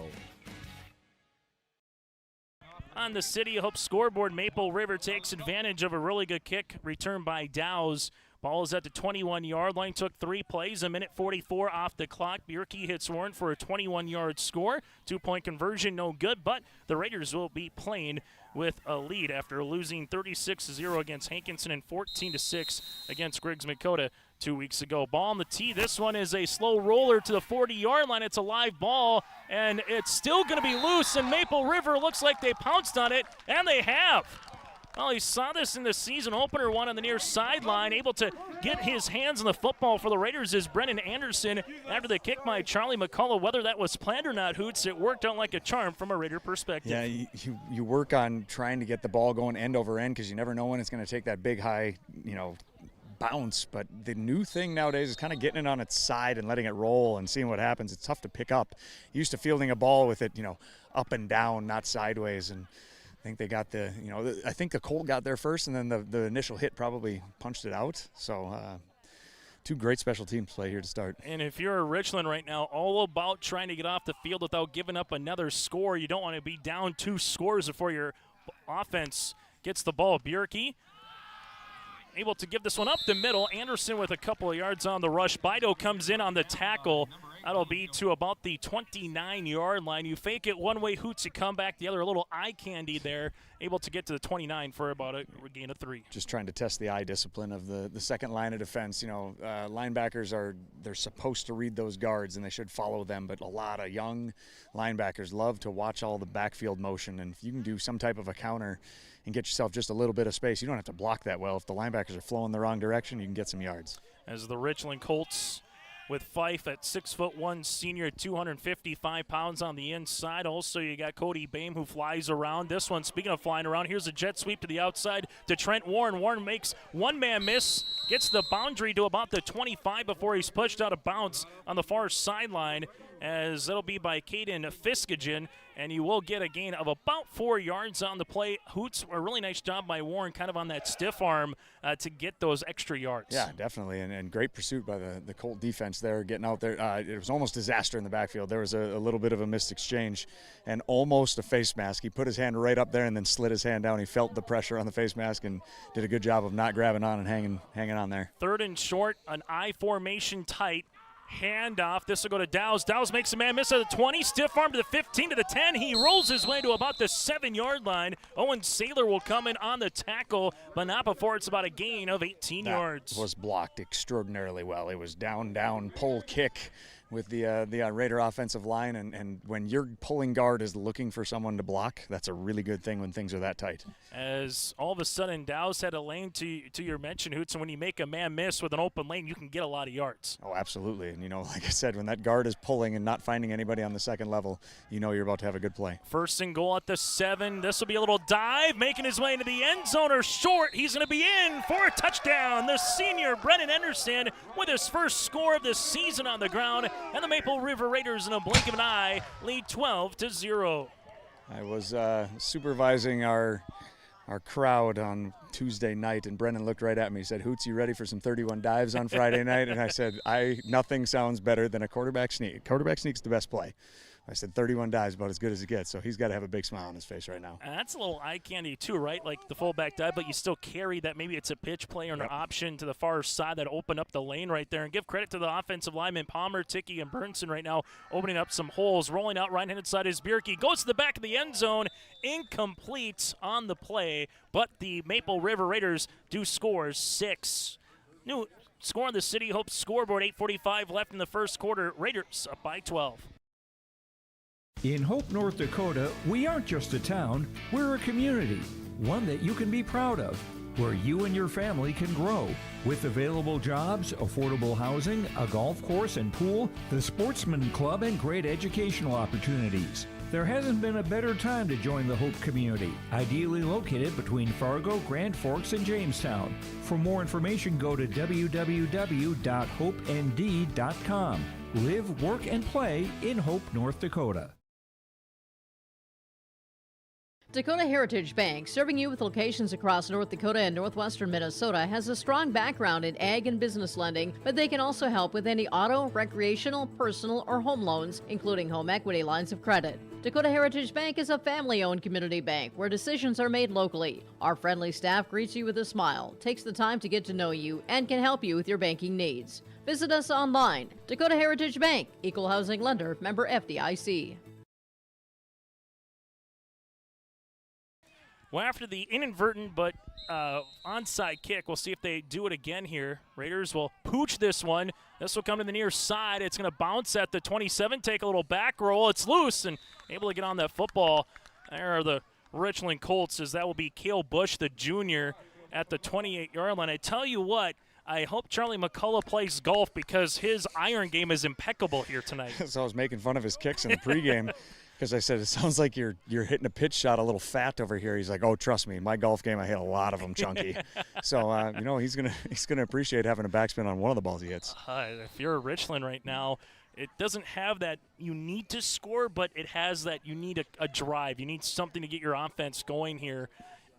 On the City of Hope scoreboard, Maple River takes advantage of a really good kick returned by Dow's. Ball is at the 21-yard line. Took 3 plays, a minute 44 off the clock. Bjerke hits Warren for a 21-yard score. 2-point conversion, no good, but the Raiders will be playing with a lead after losing 36-0 against Hankinson and 14-6 against Griggs Dakota 2 weeks ago. Ball on the tee. This one is a slow roller to the 40-yard line. It's a live ball, and it's still going to be loose, and Maple River looks like they pounced on it, and they have. Well, he saw this in the season opener, one on the near sideline. Able to get his hands on the football for the Raiders is Brennan Anderson after the kick by Charlie McCullough. Whether that was planned or not, Hoots, it worked out like a charm from a Raider perspective. Yeah, you work on trying to get the ball going end over end because you never know when it's going to take that big high, bounce. But the new thing nowadays is kind of getting it on its side and letting it roll and seeing what happens. It's tough to pick up. Used to fielding a ball with it, up and down, not sideways. And I think they got I think the Colt got there first, and then the initial hit probably punched it out. So 2 great special teams play here to start. And if you're a Richland right now, all about trying to get off the field without giving up another score. You don't want to be down 2 scores before your offense gets the ball. Bjerke able to give this one up the middle. Anderson with a couple of yards on the rush. Bido comes in on the tackle. That'll be to about the 29-yard line. You fake it one way, Hoots, you come back the other. A little eye candy there. Able to get to the 29 for about a gain of 3. Just trying to test the eye discipline of the second line of defense. Linebackers they're supposed to read those guards, and they should follow them. But a lot of young linebackers love to watch all the backfield motion. And if you can do some type of a counter and get yourself just a little bit of space, you don't have to block that well. If the linebackers are flowing the wrong direction, you can get some yards. As the Richland Colts with Fife at 6'1", senior, 255 pounds on the inside. Also, you got Cody Bame who flies around. This one, speaking of flying around, here's a jet sweep to the outside to Trent Warren. Warren makes one-man miss, gets the boundary to about the 25 before he's pushed out of bounds on the far sideline. as that'll be by Caden Fiskagen, and you will get a gain of about 4 yards on the play. Hoots, a really nice job by Warren, kind of on that stiff arm to get those extra yards. Yeah, definitely, and great pursuit by the Colt defense there, getting out there. It was almost disaster in the backfield. There was a little bit of a missed exchange and almost a face mask. He put his hand right up there and then slid his hand down. He felt the pressure on the face mask and did a good job of not grabbing on and hanging on there. 3rd and short, an I formation tight. Handoff. This will go to Dowse. Dowse makes a man miss at the 20. Stiff arm to the 15 to the 10. He rolls his way to about the 7-yard line. Owen Saylor will come in on the tackle, but not before it's about a gain of 18 yards. Was blocked extraordinarily well. It was down, pull, kick with the Raider offensive line, and when your pulling guard is looking for someone to block, that's a really good thing when things are that tight. As all of a sudden Dowse had a lane to your mention, Hoots, and when you make a man miss with an open lane, you can get a lot of yards. Oh, absolutely. And, like I said, when that guard is pulling and not finding anybody on the second level, you're about to have a good play. 1st and goal at the 7. This will be a little dive, making his way into the end zone or short. He's going to be in for a touchdown. The senior Brennan Henderson with his first score of the season on the ground, and the Maple River Raiders in a blink of an eye lead 12-0. I was supervising our crowd on Tuesday night, and Brennan looked right at me. He said, "Hoots, you ready for some 31 dives on Friday night?" And I said, nothing sounds better than a quarterback sneak. Quarterback sneak's the best play. I said 31 dives, about as good as it gets, so he's got to have a big smile on his face right now. That's a little eye candy too, right? Like the fullback dive, but you still carry that. Maybe it's a pitch play or an option to the far side that opened up the lane right there. And give credit to the offensive linemen, Palmer, Ticky, and Burnson right now, opening up some holes. Rolling out right-handed side is Bierke. Goes to the back of the end zone. Incomplete on the play, but the Maple River Raiders do score 6. New score on the City Hope scoreboard, 8:45 left in the first quarter. Raiders up by 12. In Hope, North Dakota, we aren't just a town, we're a community, one that you can be proud of, where you and your family can grow. With available jobs, affordable housing, a golf course and pool, the Sportsman Club, and great educational opportunities. There hasn't been a better time to join the Hope community, ideally located between Fargo, Grand Forks, and Jamestown. For more information, go to www.hopend.com. Live, work, and play in Hope, North Dakota. Dakota Heritage Bank, serving you with locations across North Dakota and northwestern Minnesota, has a strong background in ag and business lending, but they can also help with any auto, recreational, personal, or home loans, including home equity lines of credit. Dakota Heritage Bank is a family-owned community bank where decisions are made locally. Our friendly staff greets you with a smile, takes the time to get to know you, and can help you with your banking needs. Visit us online. Dakota Heritage Bank, Equal Housing Lender, member FDIC. Well, after the inadvertent but onside kick, we'll see if they do it again here. Raiders will pooch this one. This will come to the near side. It's going to bounce at the 27, take a little back roll. It's loose and able to get on that football. There are the Richland Colts, as that will be Cale Bush, the junior, at the 28-yard line. I tell you what, I hope Charlie McCullough plays golf because his iron game is impeccable here tonight. So I was making fun of his kicks in the pregame. Because I said, it sounds like you're hitting a pitch shot a little fat over here. He's like, oh, trust me, my golf game, I hit a lot of them chunky. So, he's gonna appreciate having a backspin on one of the balls he hits. If you're Richland right now, it doesn't have that you need to score, but it has that you need a drive. You need something to get your offense going here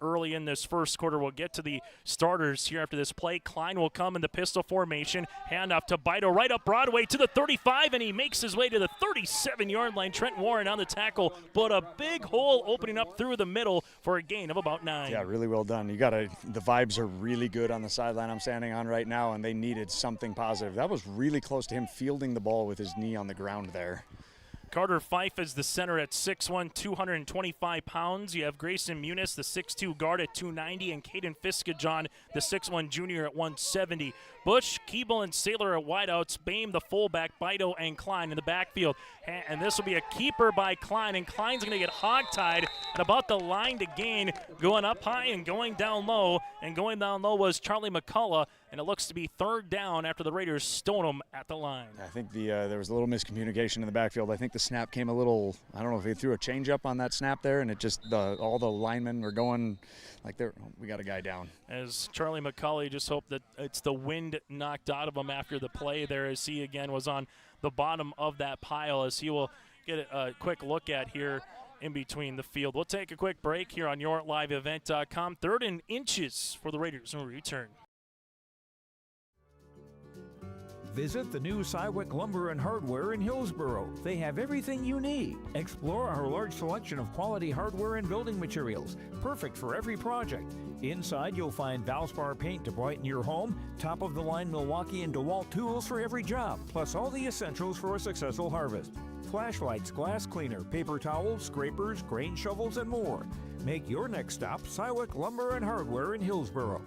early in this first quarter. We'll get to the starters here after this play. Klein will come in the pistol formation. Handoff to Bido right up Broadway to the 35, and he makes his way to the 37-yard line. Trent Warren on the tackle, but a big hole opening up through the middle for a gain of about 9. Yeah, really well done. The vibes are really good on the sideline I'm standing on right now, and they needed something positive. That was really close to him fielding the ball with his knee on the ground there. Carter Fife is the center at 6'1", 225 pounds. You have Grayson Muniz, the 6'2 guard at 290, and Caden Fiskajon, the 6'1 junior at 170. Bush, Keeble, and Saylor at wideouts. Bame, the fullback, Bido, and Klein in the backfield. And this will be a keeper by Klein, and Klein's going to get hogtied at about the line to gain, going up high and going down low. And going down low was Charlie McCullough, and it looks to be 3rd down after the Raiders stone him at the line. I think there was a little miscommunication in the backfield. I think the snap came a little, I don't know if he threw a changeup on that snap there, and it just, all the linemen were going like we got a guy down. As Charlie McCullough just hoped that it's the wind knocked out of him after the play there, as he again was on the bottom of that pile, as he will get a quick look at here in between the field. We'll take a quick break here on YourLiveEvent.com. 3rd and inches for the Raiders when we return. Visit the new Cywick Lumber and Hardware in Hillsboro. They have everything you need. Explore our large selection of quality hardware and building materials, perfect for every project. Inside, you'll find Valspar paint to brighten your home, top-of-the-line Milwaukee and DeWalt tools for every job, plus all the essentials for a successful harvest. Flashlights, glass cleaner, paper towels, scrapers, grain shovels, and more. Make your next stop Cywick Lumber and Hardware in Hillsboro.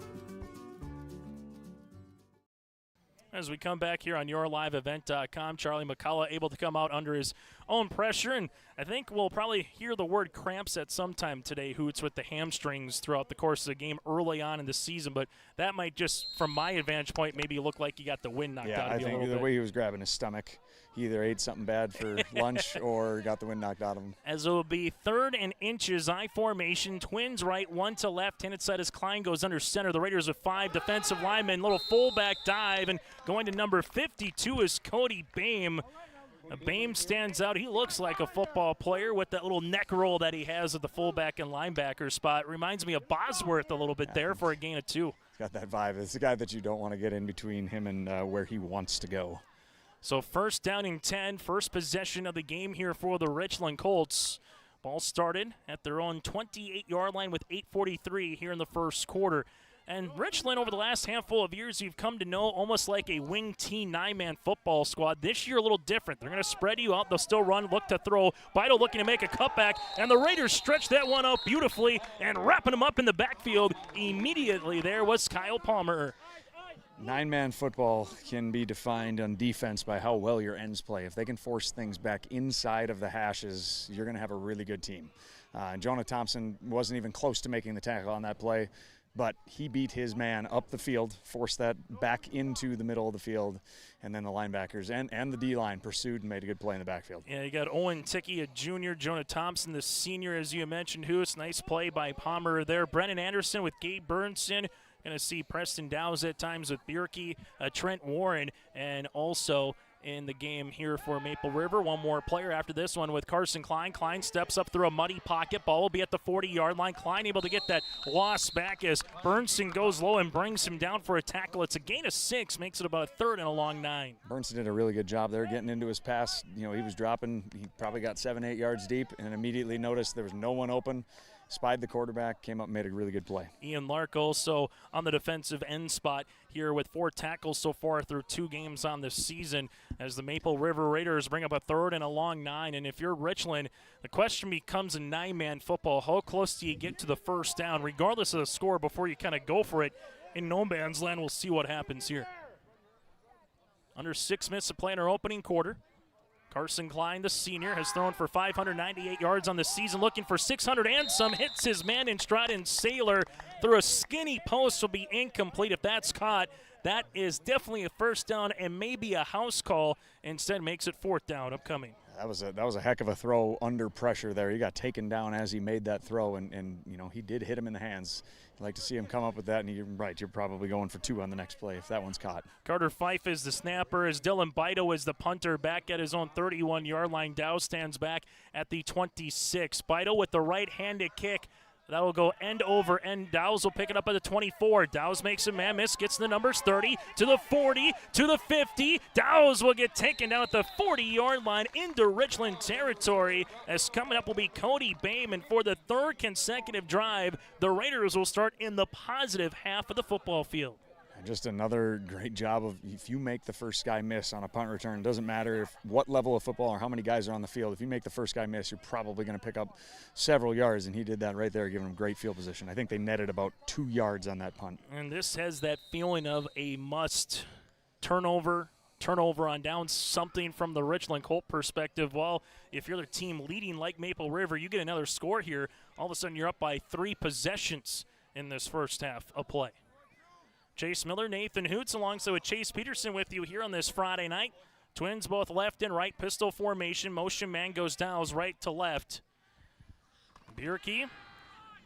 As we come back here on YourLiveEvent.com, Charlie McCullough able to come out under his own pressure, and I think we'll probably hear the word cramps at some time today, Hoots, with the hamstrings throughout the course of the game early on in the season, but that might just, from my advantage point, maybe look like he got the wind knocked out of him a little bit. Yeah, I think the way he was grabbing his stomach, he either ate something bad for lunch or got the wind knocked out of him. As it will be 3rd and inches, I formation, Twins right, 1 to left, handed side as Klein goes under center. The Raiders with 5 defensive linemen, little fullback dive, and going to number 52 is Cody Boehm. Boehm stands out. He looks like a football player with that little neck roll that he has at the fullback and linebacker spot. Reminds me of Bosworth a little bit there for a gain of 2. He's got that vibe. It's the guy that you don't want to get in between him and where he wants to go. So 1st down and 10, first possession of the game here for the Richland Colts. Ball started at their own 28-yard line with 8:43 here in the first quarter. And Richland, over the last handful of years, you've come to know almost like a wing T 9-man football squad. This year, a little different. They're going to spread you out. They'll still run, look to throw. Beidle looking to make a cutback, and the Raiders stretch that one out beautifully and wrapping them up in the backfield. Immediately there was Kyle Palmer. 9-man football can be defined on defense by how well your ends play. If they can force things back inside of the hashes, you're going to have a really good team. Jonah Thompson wasn't even close to making the tackle on that play, but he beat his man up the field, forced that back into the middle of the field, and then the linebackers and the D-line pursued and made a good play in the backfield. Yeah, you got Owen Tickey, a junior, Jonah Thompson, the senior, as you mentioned, Hoos. Nice play by Palmer there. Brennan Anderson with Gabe Burnson. Going to see Preston Dowse at times with Bierke, Trent Warren, and also in the game here for Maple River. One more player after this one with Carson Klein. Klein steps up through a muddy pocket. Ball will be at the 40-yard line. Klein able to get that loss back as Burnson goes low and brings him down for a tackle. It's a gain of 6, makes it about a 3rd and a long 9. Burnson did a really good job there getting into his pass. You know, he was dropping. He probably got 7-8 yards deep and immediately noticed there was no one open. Spied the quarterback, came up and made a really good play. Ian Lark also on the defensive end spot here with 4 tackles so far through 2 games on the season as the Maple River Raiders bring up a 3rd and a long 9. And if you're Richland, the question becomes a 9-man football. How close do you get to the first down, regardless of the score, before you kind of go for it? In no man's land, we'll see what happens here. Under 6 minutes to play in our opening quarter. Carson Klein, the senior, has thrown for 598 yards on the season, looking for 600 and some. Hits his man in stride, and Saylor through a skinny post will be incomplete. If that's caught, that is definitely a first down and maybe a house call. Instead, makes it 4th down upcoming. That was a heck of a throw under pressure there. He got taken down as he made that throw, and you know, he did hit him in the hands. You'd like to see him come up with that, and you're right, you're probably going for 2 on the next play if that one's caught. Carter Fife is the snapper, as Dylan Beidle is the punter, back at his own 31-yard line. Dow stands back at the 26. Beidle with the right-handed kick. That will go end over end. Dowse will pick it up at the 24. Dowse makes a man miss, gets the numbers 30 to the 40 to the 50. Dowse will get taken down at the 40-yard line into Richland territory. As coming up will be Cody Boehm, and for the 3rd consecutive drive, the Raiders will start in the positive half of the football field. Just another great job of, if you make the first guy miss on a punt return, doesn't matter what level of football or how many guys are on the field, if you make the first guy miss, you're probably going to pick up several yards, and he did that right there, giving him great field position. I think they netted about 2 yards on that punt. And this has that feeling of a must turnover on downs, something from the Richland Colt perspective. Well, if you're the team leading like Maple River, you get another score here, all of a sudden you're up by 3 possessions in this first half of play. Chase Miller, Nathan Hoots, alongside with Chase Peterson with you here on this Friday night. Twins both left and right, pistol formation. Motion man goes Dowse right to left. Bierke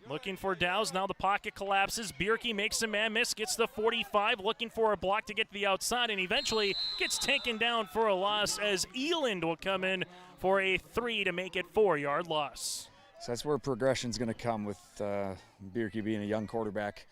Looking for Dow's. Now the pocket collapses. Bierke makes a man miss, gets the 45, looking for a block to get to the outside, and eventually gets taken down for a loss as Eland will come in for a 3 to make it 4-yard loss. So that's where progression's going to come with Bierke being a young quarterback.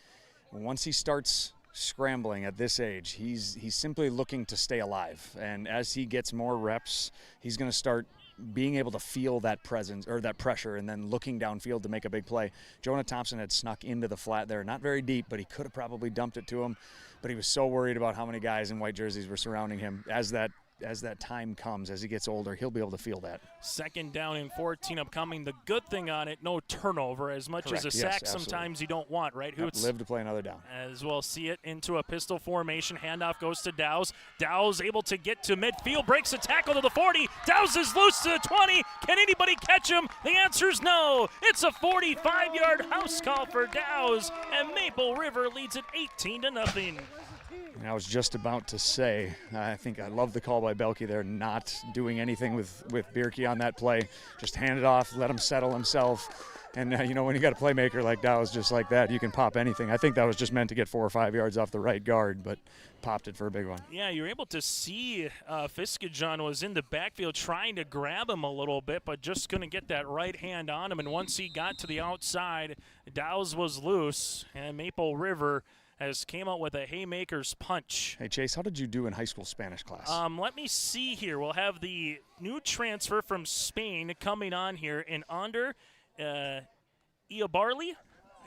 Once he starts scrambling at this age, he's simply looking to stay alive. And as he gets more reps, he's going to start being able to feel that presence or that pressure and then looking downfield to make a big play. Jonah Thompson had snuck into the flat there, not very deep, but he could have probably dumped it to him. But he was so worried about how many guys in white jerseys were surrounding him. As that time comes, as he gets older, he'll be able to feel that. 2nd down and 14 upcoming. The good thing on it, no turnover, as much Correct. as a Yes, sack sometimes you don't want, right? Hoots? Live to play another down. As well, see it into a pistol formation. Handoff goes to Dow's. Dow's able to get to midfield, breaks a tackle to the 40. Dow's is loose to the 20. Can anybody catch him? The answer is no. It's a 45-yard house call for Dow's, and Maple River leads it 18-0. And I was just about to say, I think I love the call by Belke there, not doing anything with Bierke on that play. Just hand it off, let him settle himself. And, when you got a playmaker like Dow's just like that, you can pop anything. I think that was just meant to get 4 or 5 yards off the right guard, but popped it for a big one. Yeah, you're able to see Fiskajon was in the backfield trying to grab him a little bit, but just going to get that right hand on him. And once he got to the outside, Dow's was loose, and Maple River has came out with a haymaker's punch. Hey, Chase, how did you do in high school Spanish class? Let me see here. We'll have the new transfer from Spain coming on here in under Iabarli,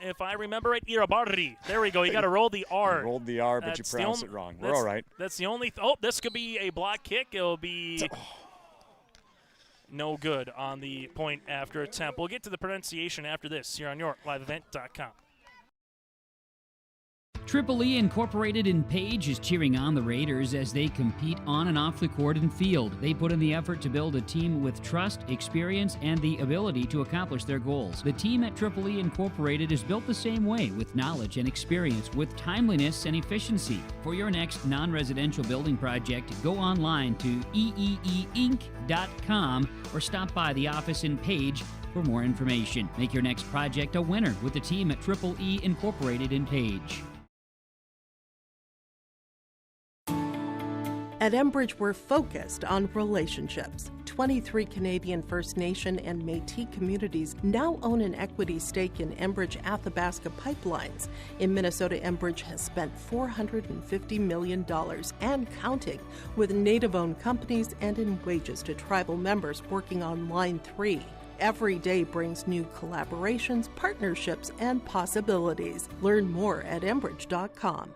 if I remember right. Irabarri. There we go. You got to roll the R. You rolled the R, but you pronounced it wrong. We're all right. That's the only this could be a block kick. It'll be no good on the point after attempt. We'll get to the pronunciation after this here on YourLiveEvent.com. Triple E Incorporated in Page is cheering on the Raiders as they compete on and off the court and field. They put in the effort to build a team with trust, experience, and the ability to accomplish their goals. The team at Triple E Incorporated is built the same way, with knowledge and experience, with timeliness and efficiency. For your next non-residential building project, go online to eeeinc.com or stop by the office in Page for more information. Make your next project a winner with the team at Triple E Incorporated in Page. At Enbridge, we're focused on relationships. 23 Canadian First Nation and Métis communities now own an equity stake in Enbridge Athabasca Pipelines. In Minnesota, Enbridge has spent $450 million and counting with Native-owned companies and in wages to tribal members working on Line 3. Every day brings new collaborations, partnerships, and possibilities. Learn more at Enbridge.com.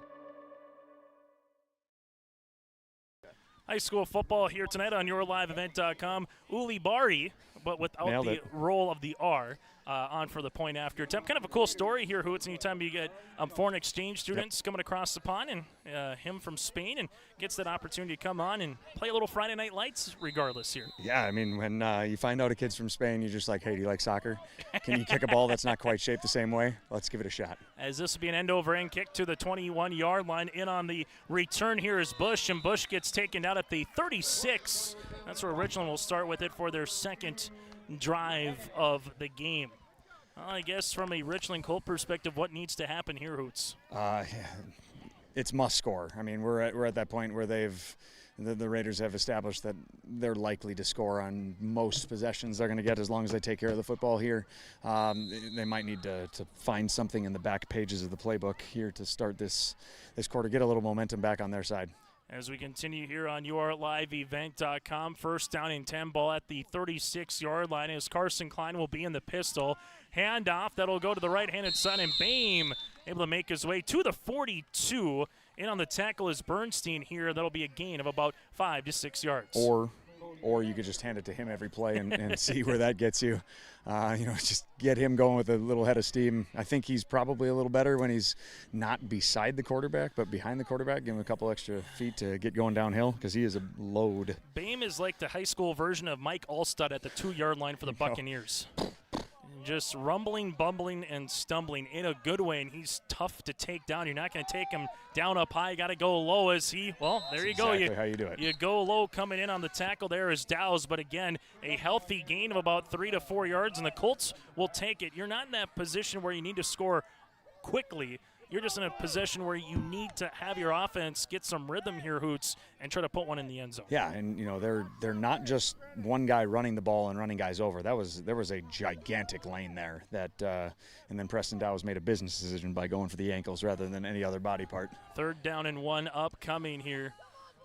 High school football here tonight on YourLiveEvent.com. Uli Bari, but without the roll of the R, on for the point after attempt. Kind of a cool story here, Hoots. Anytime you get foreign exchange students coming across the pond, and him from Spain, and gets that opportunity to come on and play a little Friday Night Lights regardless here. Yeah, I mean, when you find out a kid's from Spain, you're just like, hey, do you like soccer? Can you kick a ball that's not quite shaped the same way? Let's give it a shot. As this will be an end-over-end kick to the 21-yard line. In on the return here is Bush, and Bush gets taken out at the 36. That's where Richland will start with it for their second drive of the game. Well, I guess from a Richland Colt perspective, what needs to happen here, Hoots? It's must score. I mean, we're at that point where the Raiders have established that they're likely to score on most possessions they're going to get as long as they take care of the football here. They might need to find something in the back pages of the playbook here to start this quarter, get a little momentum back on their side. As we continue here on YourLiveEvent.com, 1st down and 10, ball at the 36-yard line as Carson Klein will be in the pistol. Handoff, that'll go to the right-handed side, and Bame able to make his way to the 42. In on the tackle is Bernstein here. That'll be a gain of about 5 to 6 yards. Or you could just hand it to him every play and see where that gets you. Just get him going with a little head of steam. I think he's probably a little better when he's not beside the quarterback, but behind the quarterback. Give him a couple extra feet to get going downhill because he is a load. Bame is like the high school version of Mike Allstott at the 2-yard line for the Buccaneers. just rumbling, bumbling, and stumbling in a good way, and he's tough to take down. You're not going to take him down up high. You got to go low as he, well, there you go. Exactly how you do it. You go low coming in on the tackle there is Dow's, but again, a healthy gain of about 3 to 4 yards, and the Colts will take it. You're not in that position where you need to score quickly. You're just in a position where you need to have your offense get some rhythm here, Hoots, and try to put one in the end zone. Yeah, and they're not just one guy running the ball and running guys over. There was a gigantic lane there that, and then Preston Dow's made a business decision by going for the ankles rather than any other body part. 3rd down and 1 upcoming here.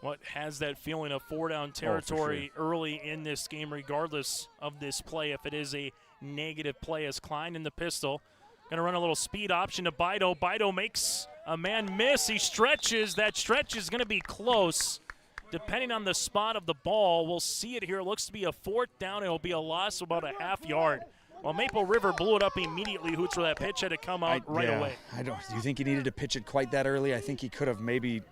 What has that feeling of 4-down territory early in this game, regardless of this play, if it is a negative play, as Klein in the pistol. Going to run a little speed option to Bido. Bido makes a man miss. He stretches. That stretch is going to be close. Depending on the spot of the ball, we'll see it here. It looks to be a 4th down. It'll be a loss of about a half yard. Well, Maple River blew it up immediately, Hoots, where that pitch had to come out right away. Do you think he needed to pitch it quite that early? I think he could have maybe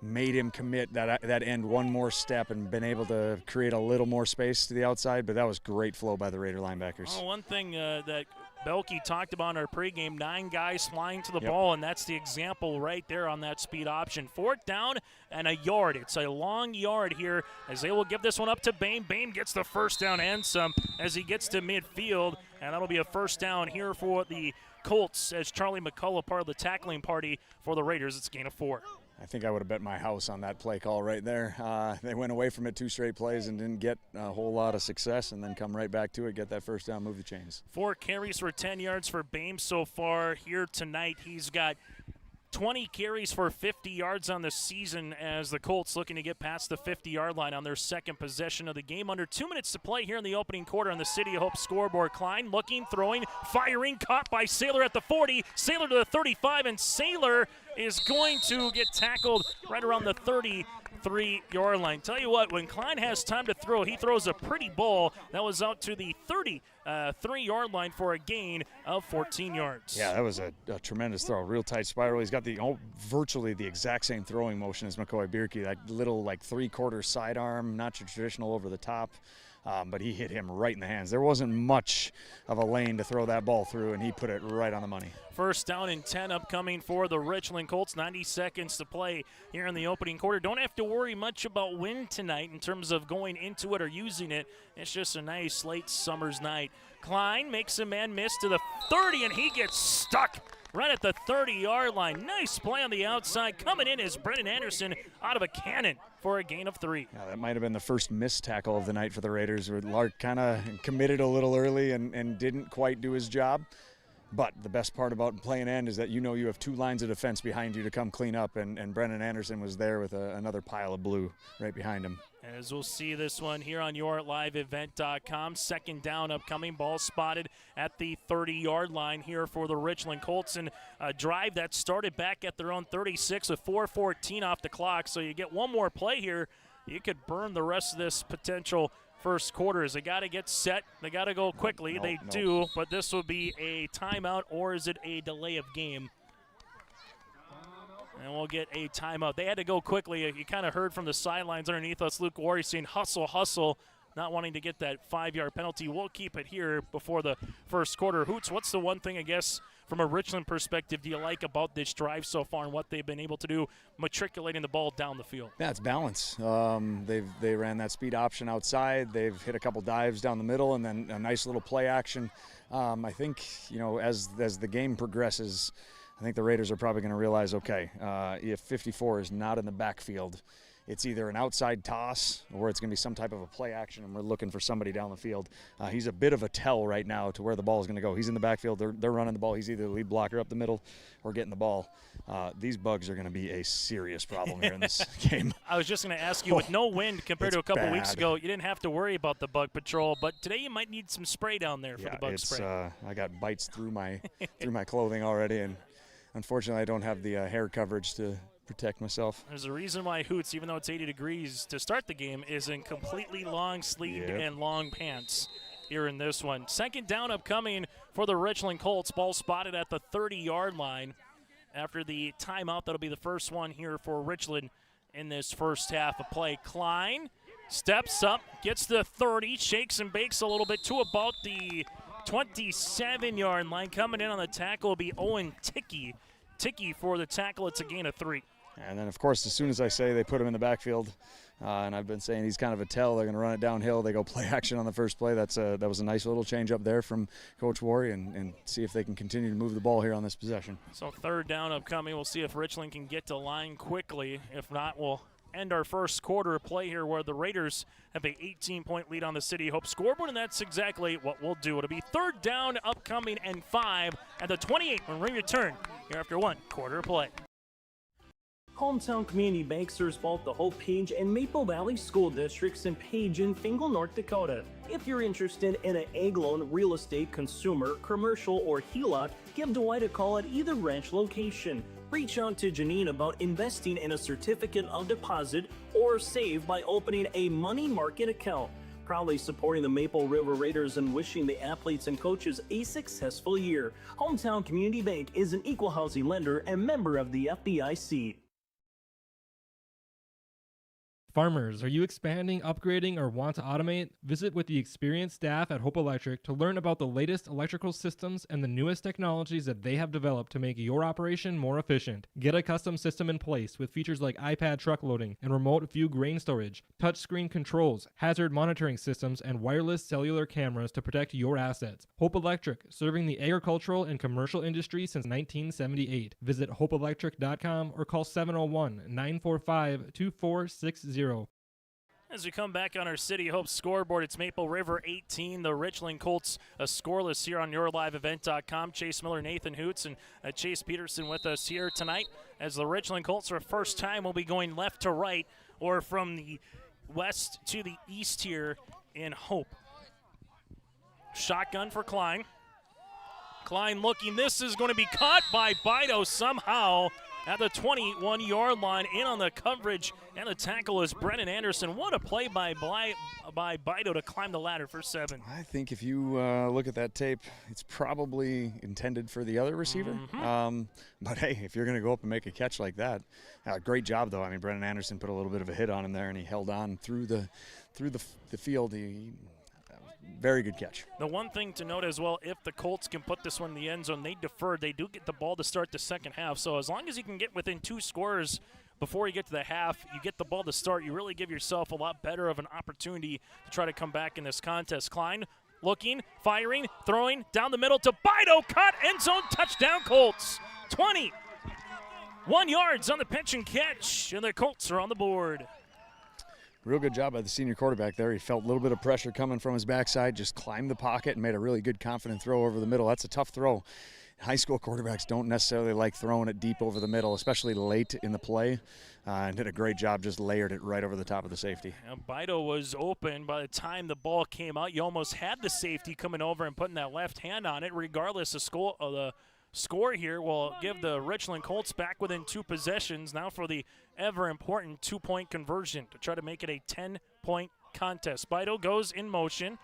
made him commit that end one more step and been able to create a little more space to the outside, but that was great flow by the Raider linebackers. One thing that Belke talked about in our pregame, 9 guys flying to the ball, and that's the example right there on that speed option. 4th down and a yard. It's a long yard here as they will give this one up to Bame. Bame gets the 1st down and some as he gets to midfield, and that'll be a 1st down here for the Colts as Charlie McCullough, part of the tackling party for the Raiders. It's a gain of 4. I think I would have bet my house on that play call right there. They went away from it 2 straight plays and didn't get a whole lot of success, and then come right back to it, get that 1st down, move the chains. 4 carries for 10 yards for Bame so far here tonight. He's got 20 carries for 50 yards on the season as the Colts looking to get past the 50-yard line on their 2nd possession of the game. Under 2 minutes to play here in the opening quarter on the City of Hope scoreboard. Klein looking, throwing, firing, caught by Saylor at the 40, Saylor to the 35, and Saylor is going to get tackled right around the 33-yard line. Tell you what, when Klein has time to throw, he throws a pretty ball that was out to the 33-yard line for a gain of 14 yards. Yeah, that was a tremendous throw. Real tight spiral. He's got virtually the exact same throwing motion as McCoy Bierke. That little 3/4 sidearm, not your traditional over the top. But he hit him right in the hands. There wasn't much of a lane to throw that ball through, and he put it right on the money. 1st down and 10 upcoming for the Richland Colts. 90 seconds to play here in the opening quarter. Don't have to worry much about wind tonight in terms of going into it or using it. It's just a nice late summer's night. Klein makes a man miss to the 30, and he gets stuck right at the 30-yard line. Nice play on the outside. Coming in is Brennan Anderson out of a cannon for a gain of 3. Yeah, that might have been the first missed tackle of the night for the Raiders, where Lark kind of committed a little early and didn't quite do his job. But the best part about playing end is that you have 2 lines of defense behind you to come clean up, and Brennan Anderson was there with another pile of blue right behind him. As we'll see this one here on yourliveevent.com. 2nd down upcoming, ball spotted at the 30-yard line here for the Richland Colts, and a drive that started back at their own 36 with 4:14 off the clock. So you get one more play here, you could burn the rest of this potential first quarter. As they got to get set, they got to go quickly. They do, but this will be a timeout, or is it a delay of game? And we'll get a timeout. They had to go quickly. You kind of heard from the sidelines underneath us, Luke Warry saying hustle, hustle, not wanting to get that 5-yard penalty. We'll keep it here before the first quarter. Hoots, what's the one thing, I guess, from a Richland perspective, do you like about this drive so far and what they've been able to do matriculating the ball down the field? Yeah, it's balance. They ran that speed option outside. They've hit a couple dives down the middle and then a nice little play action. I think, as the game progresses, I think the Raiders are probably going to realize, okay, if 54 is not in the backfield, it's either an outside toss or it's going to be some type of a play action, and we're looking for somebody down the field. He's a bit of a tell right now to where the ball is going to go. He's in the backfield. They're running the ball. He's either the lead blocker up the middle or getting the ball. These bugs are going to be a serious problem here in this game. I was just going to ask you, with no wind compared to a couple weeks ago, you didn't have to worry about the bug patrol, but today you might need some spray down there for the bug spray. I got bites through my clothing already, and unfortunately I don't have the hair coverage to protect myself. There's a reason why Hoots, even though it's 80 degrees to start the game, is in completely long-sleeved and long pants here in this one. 2nd down upcoming for the Richland Colts. Ball spotted at the 30-yard line. After the timeout, that'll be the first one here for Richland in this first half of play. Klein steps up, gets the 30, shakes and bakes a little bit to about the 27-yard line. Coming in on the tackle will be Owen Ticky. Ticky for the tackle. It's a gain of 3. And then, of course, as soon as I say they put him in the backfield, and I've been saying he's kind of a tell, they're going to run it downhill. They go play action on the first play. That was a nice little change up there from Coach Worry, and see if they can continue to move the ball here on this possession. So 3rd down upcoming. We'll see if Richland can get to line quickly. If not, we'll end our first quarter play here where the Raiders have a 18-point lead on the City Hope scoreboard, and that's exactly what we'll do. It'll be 3rd down upcoming and 5 at the 28 when we return here after 1 quarter play. Hometown Community Bank serves both the Hope Page and Maple Valley School Districts in Page and Fingal, North Dakota. If you're interested in an ag loan, real estate, consumer, commercial, or HELOC, give Dwight a call at either branch location. Reach out to Janine about investing in a certificate of deposit or save by opening a money market account. Proudly supporting the Maple River Raiders and wishing the athletes and coaches a successful year. Hometown Community Bank is an equal housing lender and member of the FDIC. Farmers, are you expanding, upgrading, or want to automate? Visit with the experienced staff at Hope Electric to learn about the latest electrical systems and the newest technologies that they have developed to make your operation more efficient. Get a custom system in place with features like iPad truck loading and remote view grain storage, touchscreen controls, hazard monitoring systems, and wireless cellular cameras to protect your assets. Hope Electric, serving the agricultural and commercial industry since 1978. Visit hopeelectric.com or call 701-945-2460. As we come back on our City Hope scoreboard, it's Maple River 18, the Richland Colts scoreless here on YourLiveEvent.com. Chase Miller, Nathan Hoots, and Chase Peterson with us here tonight as the Richland Colts for the first time will be going left to right or from the west to the east here in Hope. Shotgun for Klein. Klein looking. This is going to be caught by Bido somehow at the 21-yard line, in on the coverage, and the tackle is Brennan Anderson. What a play by Bido to climb the ladder for 7. I think if you look at that tape, it's probably intended for the other receiver. But hey, if you're going to go up and make a catch like that, great job though. I mean, Brennan Anderson put a little bit of a hit on him there, and he held on through the field. Very good catch. The one thing to note as well, if the Colts can put this one in the end zone, they defer. They do get the ball to start the second half. So as long as you can get within 2 scores before you get to the half, you get the ball to start, you really give yourself a lot better of an opportunity to try to come back in this contest. Klein looking, firing, throwing, down the middle to Bido, caught, end zone, touchdown Colts. 21 yards on the pitch and catch, and the Colts are on the board. Real good job by the senior quarterback there. He felt a little bit of pressure coming from his backside, just climbed the pocket and made a really good, confident throw over the middle. That's a tough throw. High school quarterbacks don't necessarily like throwing it deep over the middle, especially late in the play, and did a great job, just layered it right over the top of the safety. And Bido was open by the time the ball came out. You almost had the safety coming over and putting that left hand on it. Regardless of the score here will give the Richland Colts back within 2 possessions now for the ever-important 2-point conversion to try to make it a 10-point contest. Bido goes in motion,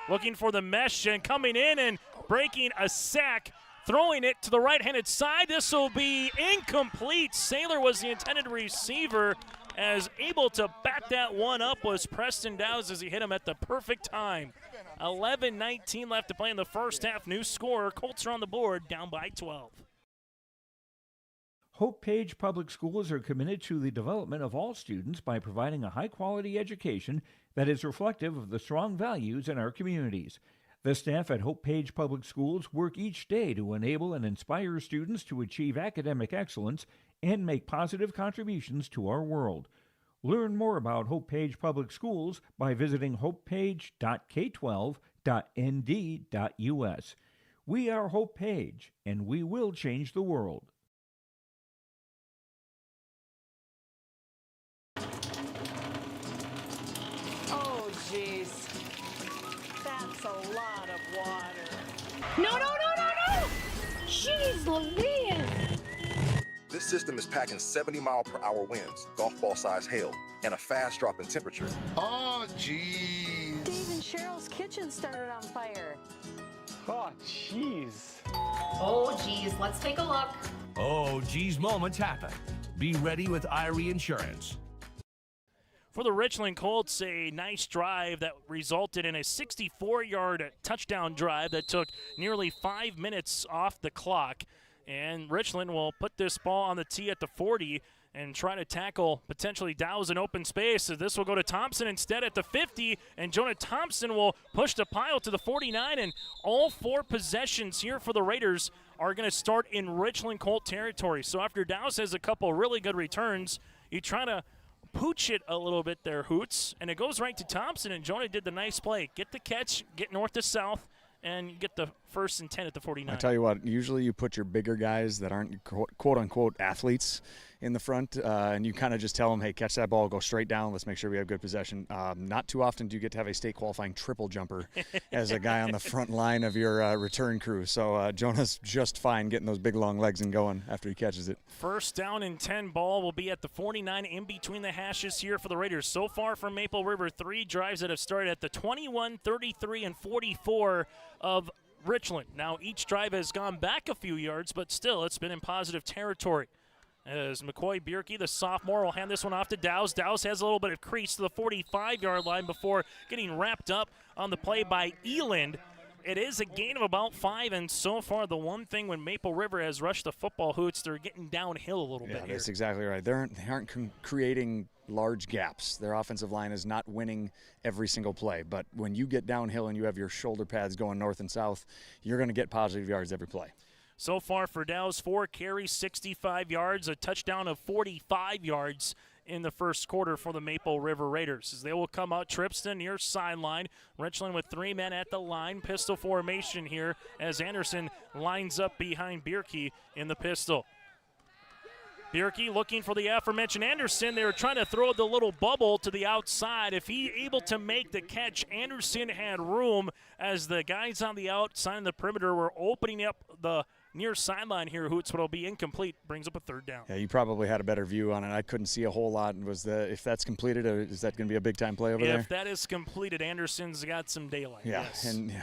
looking for the mesh and coming in and breaking a sack, throwing it to the right-handed side. This will be incomplete. Saylor was the intended receiver, as able to back that one up was Preston Dowds as he hit him at the perfect time. 11:19 left to play in the first half. New score. Colts are on the board, down by 12. Hope Page Public Schools are committed to the development of all students by providing a high-quality education that is reflective of the strong values in our communities. The staff at Hope Page Public Schools work each day to enable and inspire students to achieve academic excellence and make positive contributions to our world. Learn more about Hope Page Public Schools by visiting hopepage.k12.nd.us. We are Hope Page, and we will change the world. Oh, jeez. That's a lot of water. No! Jeez Louise! This system is packing 70-mile-per-hour winds, golf ball-sized hail, and a fast drop in temperature. Oh, jeez. Dave and Cheryl's kitchen started on fire. Oh, jeez. Oh, jeez. Let's take a look. Oh, geez, moments happen. Be ready with Irie Insurance. For the Richland Colts, a nice drive that resulted in a 64-yard touchdown drive that took nearly 5 minutes off the clock. And Richland will put this ball on the tee at the 40 and try to tackle potentially Dow's in open space. So this will go to Thompson instead at the 50, and Jonah Thompson will push the pile to the 49, and all 4 possessions here for the Raiders are going to start in Richland Colt territory. So after Dow's has a couple really good returns, you try to pooch it a little bit there, Hoots, and it goes right to Thompson, and Jonah did the nice play. Get the catch, get north to south, and get the 1st and 10 at the 49. I tell you what, usually you put your bigger guys that aren't quote-unquote athletes in the front, and you kind of just tell them, hey, catch that ball, go straight down, let's make sure we have good possession. Not too often do you get to have a state qualifying triple jumper as a guy on the front line of your return crew. So Jonah's just fine getting those big long legs and going after he catches it. 1st down and 10 ball will be at the 49 in between the hashes here for the Raiders. So far from Maple River, 3 drives that have started at the 21, 33, and 44 of Richland. Now each drive has gone back a few yards, but still it's been in positive territory. As McCoy Bierke, the sophomore, will hand this one off to Dow's. Dow's has a little bit of crease to the 45-yard line before getting wrapped up on the play by Eland. It is a gain of about 5, and so far the one thing when Maple River has rushed the football, Hoots, they're getting downhill a little bit here. That's exactly right. They aren't creating large gaps. Their offensive line is not winning every single play, but when you get downhill and you have your shoulder pads going north and south, you're going to get positive yards every play. So far for Dow's, 4 carries, 65 yards, a touchdown of 45 yards in the first quarter for the Maple River Raiders. As they will come out, trips to near sideline. Richland with 3 men at the line. Pistol formation here as Anderson lines up behind Bierke in the pistol. Bierke looking for the aforementioned Anderson. They were trying to throw the little bubble to the outside. If he able to make the catch, Anderson had room as the guys on the outside of the perimeter were opening up the near sideline here, Hoots, but it'll be incomplete. Brings up a 3rd down. Yeah, you probably had a better view on it. I couldn't see a whole lot. If that's completed, is that going to be a big-time play over there? If that is completed, Anderson's got some daylight. Yeah, yes. And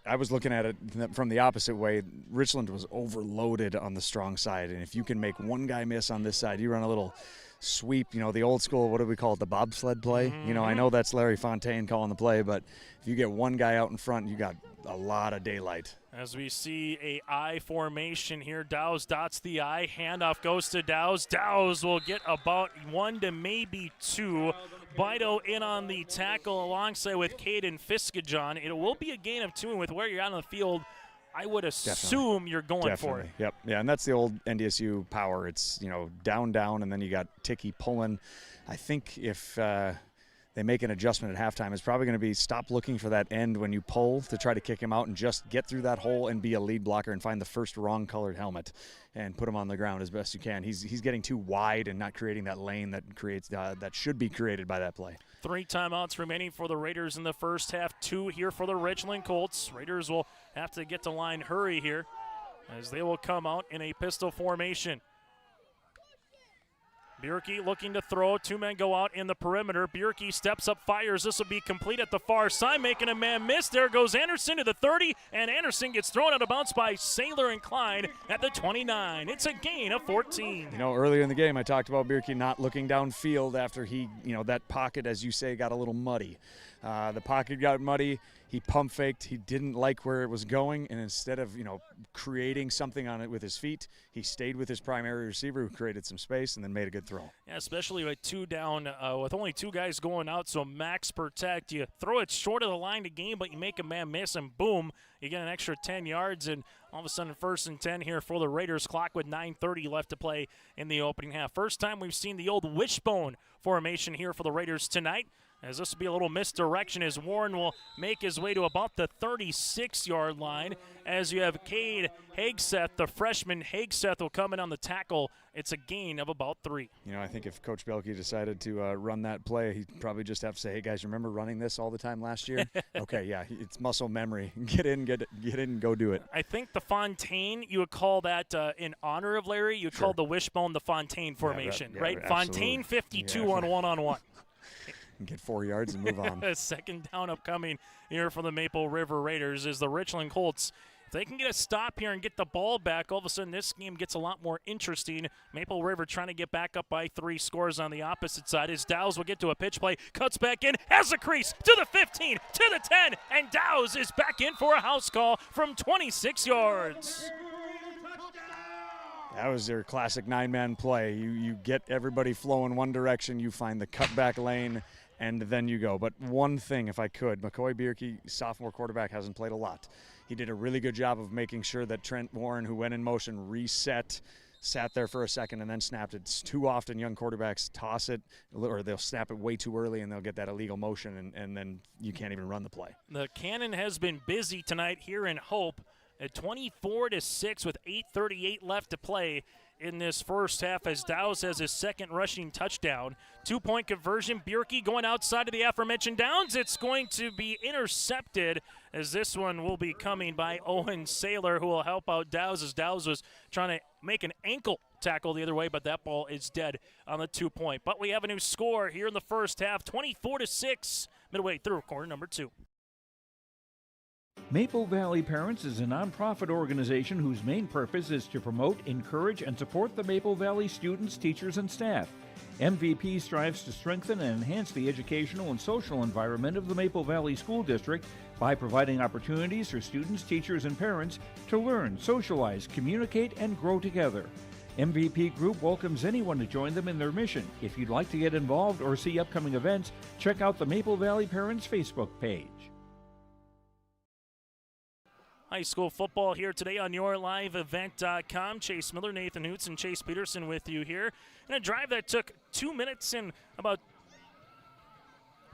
I was looking at it from the opposite way. Richland was overloaded on the strong side, and if you can make one guy miss on this side, you run a little sweep, the old school, what do we call it, the bobsled play? Mm-hmm. I know that's Larry Fontaine calling the play, but if you get one guy out in front, you got a lot of daylight. As we see a I formation here, Dow's dots the I, handoff goes to Dow's. Dow's will get about 1 to maybe 2. Bido in on the tackle alongside with Caden Fiskajon. It will be a gain of 2, and with where you're out on the field, I would assume you're going for it. Yep. Yeah, and that's the old NDSU power. It's, down, and then you got Ticky pulling. I think if they make an adjustment at halftime, it's probably going to be stop looking for that end when you pull to try to kick him out and just get through that hole and be a lead blocker and find the first wrong-colored helmet and put him on the ground as best you can. He's getting too wide and not creating that lane that creates that should be created by that play. 3 timeouts remaining for the Raiders in the first half, 2 here for the Richland Colts. Raiders will have to get to line hurry here as they will come out in a pistol formation. Bierke looking to throw. 2 men go out in the perimeter. Bierke steps up, fires. This will be complete at the far side, making a man miss. There goes Anderson to the 30, and Anderson gets thrown out of bounds by Saylor and Klein at the 29. It's a gain of 14. Earlier in the game, I talked about Bierke not looking downfield after he, that pocket, as you say, got a little muddy. The pocket got muddy. He pump faked. He didn't like where it was going, and instead of creating something on it with his feet, he stayed with his primary receiver, who created some space and then made a good throw. Yeah, especially with 2 down, with only 2 guys going out, so max protect. You throw it short of the line to gain, but you make a man miss, and boom, you get an extra 10 yards, and all of a sudden 1st and 10 here for the Raiders. Clock with 9:30 left to play in the opening half. First time we've seen the old wishbone formation here for the Raiders tonight, as this will be a little misdirection as Warren will make his way to about the 36-yard line, as you have Cade Hagseth, the freshman Hagseth, will come in on the tackle. It's a gain of about 3. I think if Coach Belke decided to run that play, he'd probably just have to say, hey, guys, remember running this all the time last year? Okay, yeah, it's muscle memory. Get in, and go do it. I think the Fontaine, you would call that in honor of Larry, you would call the wishbone the Fontaine formation, right? Fontaine 52 on one-on-one. Get 4 yards and move on. 2nd down upcoming here for the Maple River Raiders as the Richland Colts If they can get a stop here and get the ball back, all of a sudden this game gets a lot more interesting. Maple River trying to get back up by 3 scores on the opposite side as Dow's will get to a pitch play, cuts back in, has a crease to the 15, to the 10, and Dow's is back in for a house call from 26 yards. That was their classic 9-man play. You get everybody flowing one direction, you find the cutback lane, and then you go. But one thing, if I could, McCoy Bierke, sophomore quarterback, hasn't played a lot. He did a really good job of making sure that Trent Warren, who went in motion, reset, sat there for a second, and then snapped it. It's too often young quarterbacks toss it, or they'll snap it way too early, and they'll get that illegal motion, and then you can't even run the play. The cannon has been busy tonight here in Hope at 24-6 with 8:38 left to play in this first half as Dow's has his second rushing touchdown. 2-point conversion. Bierke going outside of the aforementioned downs. It's going to be intercepted as this one will be coming by Owen Saylor, who will help out Dow's as Dow's was trying to make an ankle tackle the other way, but that ball is dead on the 2-point. But we have a new score here in the first half, 24-6, midway through quarter number 2. Maple Valley Parents is a nonprofit organization whose main purpose is to promote, encourage, and support the Maple Valley students, teachers, and staff. MVP strives to strengthen and enhance the educational and social environment of the Maple Valley School District by providing opportunities for students, teachers, and parents to learn, socialize, communicate, and grow together. MVP Group welcomes anyone to join them in their mission. If you'd like to get involved or see upcoming events, check out the Maple Valley Parents Facebook page. High school football here today on YourLiveEvent.com. Chase Miller, Nathan Hoots, and Chase Peterson with you here. In a drive that took 2 minutes and about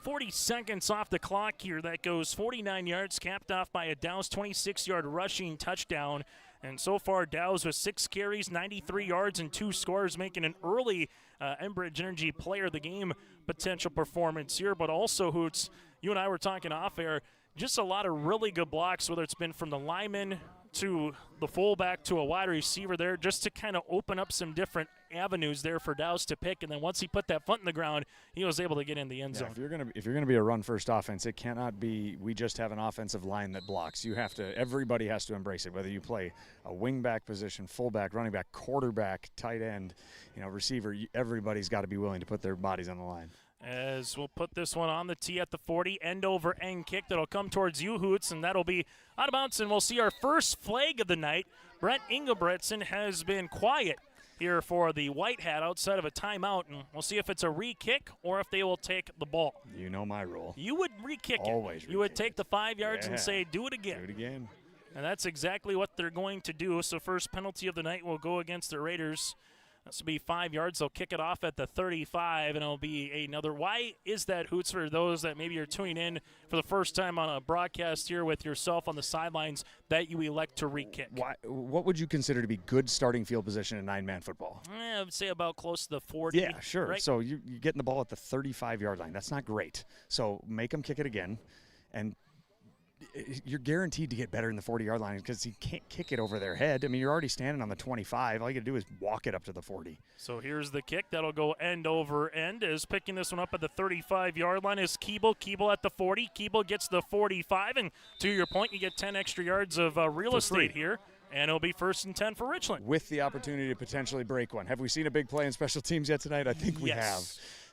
40 seconds off the clock here. That goes 49 yards, capped off by a Dow's 26-yard rushing touchdown. And so far, Dow's with 6 carries, 93 yards, and 2 scores, making an early Enbridge Energy player of the game potential performance here. But also, Hoots, you and I were talking off air, just a lot of really good blocks, whether it's been from the lineman to the fullback to a wide receiver there, just to kind of open up some different avenues there for Dow's to pick. And then once he put that foot in the ground, he was able to get in the end zone. If you're gonna be a run-first offense, it cannot be we just have an offensive line that blocks. You have to. Everybody has to embrace it. Whether you play a wing-back position, fullback, running back, quarterback, tight end, receiver, everybody's got to be willing to put their bodies on the line. As we'll put this one on the tee at the 40, end-over-end kick that'll come towards you, Hoots, and that'll be out of bounds, and we'll see our first flag of the night. Brent Engelbretson has been quiet here for the White Hat outside of a timeout, and we'll see if it's a re-kick or if they will take the ball. You know my rule. You would re-kick it. Always You would take the 5 yards and say, do it again. Do it again. And that's exactly what they're going to do. So first penalty of the night will go against the Raiders. This will be 5 yards. They'll kick it off at the 35, and it'll be another. Why is that, Hoots, for those that maybe are tuning in for the first time on a broadcast here with yourself on the sidelines, that you elect to re-kick? What would you consider to be good starting field position in 9-man football? I would say about close to the 40. Yeah, sure. Right? So you're getting the ball at the 35-yard line. That's not great. So make them kick it again, and you're guaranteed to get better in the 40-yard line because you can't kick it over their head. I mean, you're already standing on the 25. All you got to do is walk it up to the 40. So here's the kick. That'll go end over end. Is picking this one up at the 35-yard line is Keeble. Keeble at the 40. Keeble gets the 45. And to your point, you get 10 extra yards of real estate here. And it'll be 1st and 10 for Richland. With the opportunity to potentially break one. Have we seen a big play in special teams yet tonight? I think we have.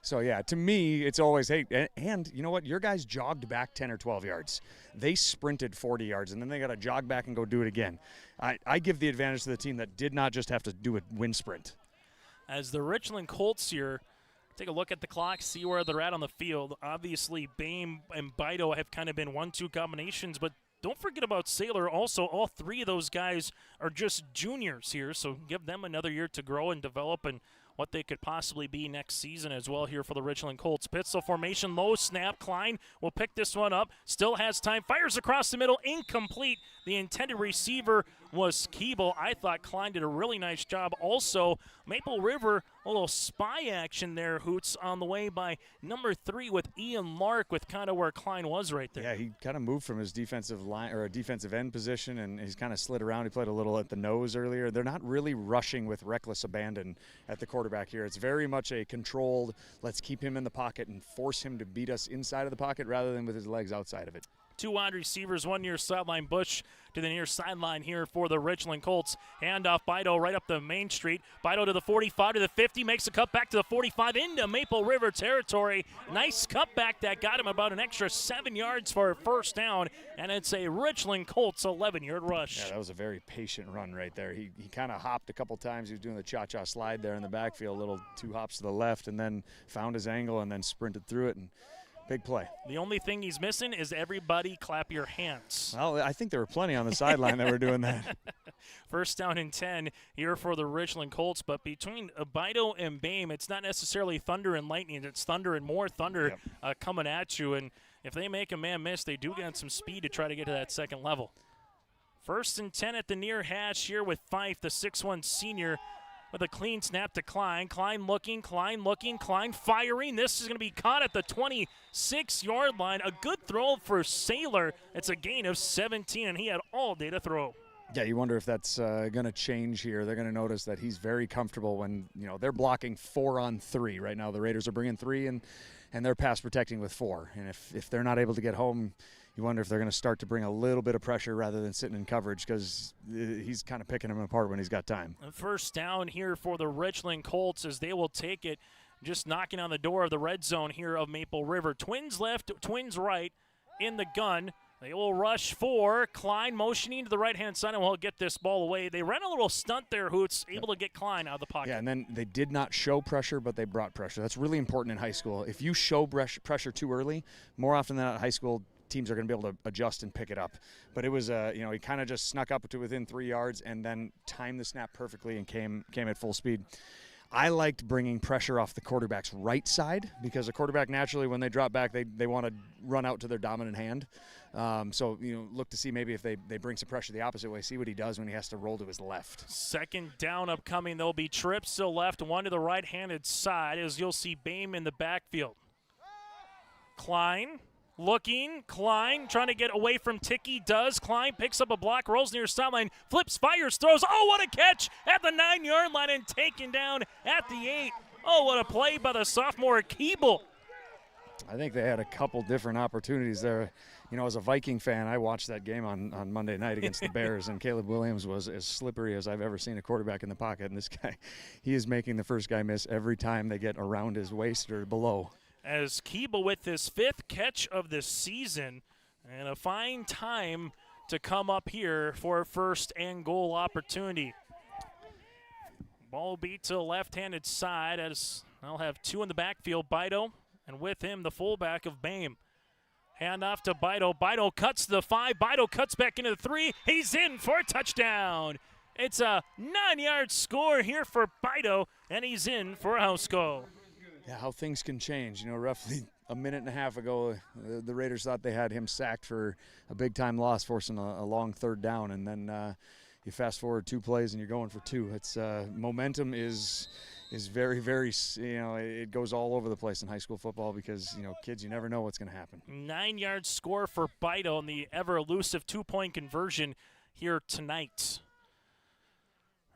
So, yeah, to me, it's always, hey, and you know what? Your guys jogged back 10 or 12 yards. They sprinted 40 yards, and then they got to jog back and go do it again. I give the advantage to the team that did not just have to do a wind sprint. As the Richland Colts here take a look at the clock, see where they're at on the field. Obviously, Bame and Bido have kind of been 1-2 combinations, but don't forget about Saylor. Also, all 3 of those guys are just juniors here, so give them another year to grow and develop and what they could possibly be next season as well here for the Richland Colts. Pistol formation, low snap. Klein will pick this one up. Still has time. Fires across the middle. Incomplete. The intended receiver was Keeble. I thought Klein did a really nice job. Also, Maple River, a little spy action there, Hoots, on the way by number 3 with Ian Lark with kind of where Klein was right there. Yeah, he kind of moved from his defensive line or a defensive end position, and he's kind of slid around. He played a little at the nose earlier. They're not really rushing with reckless abandon at the quarterback here. It's very much a controlled, let's keep him in the pocket and force him to beat us inside of the pocket rather than with his legs outside of it. Two wide receivers, one near sideline. Bush to the near sideline here for the Richland Colts. Handoff Bido right up the main street. Bido to the 45, to the 50, makes a cut back to the 45 into Maple River territory. Nice cutback that got him about an extra 7 yards for a first down, and it's a Richland Colts 11-yard rush. Yeah, that was a very patient run right there. He kind of hopped a couple times. He was doing the cha-cha slide there in the backfield, little 2 hops to the left, and then found his angle and then sprinted through it. And big play. The only thing he's missing is everybody clap your hands. Well, I think there were plenty on the sideline that were doing that. First down and 10 here for the Richland Colts, but between Bido and Bame, it's not necessarily thunder and lightning. It's thunder and more thunder coming at you, and if they make a man miss, they do get some speed to try to get to that second level. First and 10 at the near hash here with Fife, the 6'1 senior, with a clean snap to Klein. Klein looking, Klein firing. This is going to be caught at the 26-yard line. A good throw for Saylor. It's a gain of 17, and he had all day to throw. Yeah, you wonder if that's going to change here. They're going to notice that he's very comfortable when, they're blocking 4 on 3. Right now the Raiders are bringing 3, and they're pass protecting with 4. And if they're not able to get home, you wonder if they're going to start to bring a little bit of pressure rather than sitting in coverage, because he's kind of picking them apart when he's got time. First down here for the Richland Colts as they will take it, just knocking on the door of the red zone here of Maple River. Twins left, twins right in the gun. They will rush 4. Klein motioning to the right-hand side, and will get this ball away. They ran a little stunt there, Hoots, able to get Klein out of the pocket. Yeah, and then they did not show pressure, but they brought pressure. That's really important in high school. If you show pressure too early, more often than not, high school teams are going to be able to adjust and pick it up. But it was, he kind of just snuck up to within 3 yards and then timed the snap perfectly and came at full speed. I liked bringing pressure off the quarterback's right side, because a quarterback naturally, when they drop back, they want to run out to their dominant hand. So, look to see maybe if they bring some pressure the opposite way, see what he does when he has to roll to his left. Second down upcoming. There'll be trips to the left, one to the right-handed side, as you'll see Bame in the backfield. Klein looking, Klein trying to get away from Ticky, does. Klein picks up a block, rolls near sideline, flips, fires, throws. Oh, what a catch at the 9-yard line and taken down at the 8. Oh, what a play by the sophomore Keeble. I think they had a couple different opportunities there. As a Viking fan, I watched that game on Monday night against the Bears, and Caleb Williams was as slippery as I've ever seen a quarterback in the pocket. And this guy, he is making the first guy miss every time they get around his waist or below. As Keeble with his 5th catch of the season, and a fine time to come up here for a first and goal opportunity. Ball beat to the left-handed side, as they'll have 2 in the backfield, Bido, and with him the fullback of Bame. Hand off to Bido. Bido cuts the 5. Bido cuts back into the 3. He's in for a touchdown. It's a 9-yard score here for Bido, and he's in for a house goal. Yeah, how things can change. Roughly a minute and a half ago, the Raiders thought they had him sacked for a big-time loss, forcing a long 3rd down, and then you fast forward 2 plays and you're going for 2. It's momentum is very, very, it goes all over the place in high school football, because kids, you never know what's going to happen. 9-yard score for Bido on the ever-elusive 2-point conversion here tonight,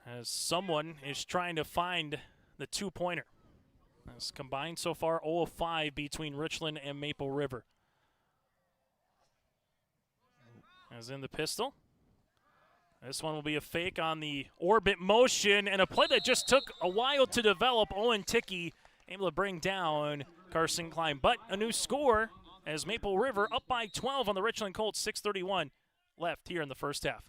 as someone is trying to find the 2-pointer. It's combined so far 0 of 5 between Richland and Maple River. As in the pistol. This one will be a fake on the orbit motion, and a play that just took a while to develop. Owen Ticky able to bring down Carson Klein. But a new score as Maple River up by 12 on the Richland Colts. 6:31 left here in the first half.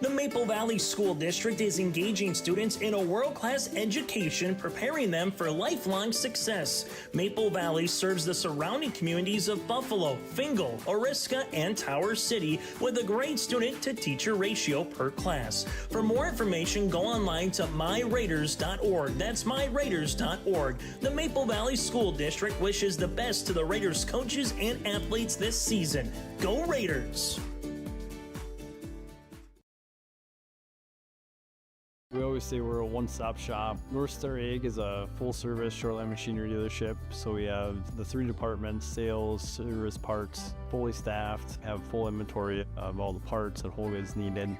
The Maple Valley School District is engaging students in a world-class education, preparing them for lifelong success. Maple Valley serves the surrounding communities of Buffalo, Fingal, Oriska, and Tower City with a great student-to-teacher ratio per class. For more information, go online to myraiders.org. That's myraiders.org. The Maple Valley School District wishes the best to the Raiders coaches and athletes this season. Go Raiders! We always say we're a one-stop shop. North Star Ag is a full-service shoreline machinery dealership, so we have the 3 departments: sales, service, parts, fully staffed, have full inventory of all the parts and whole goods needed.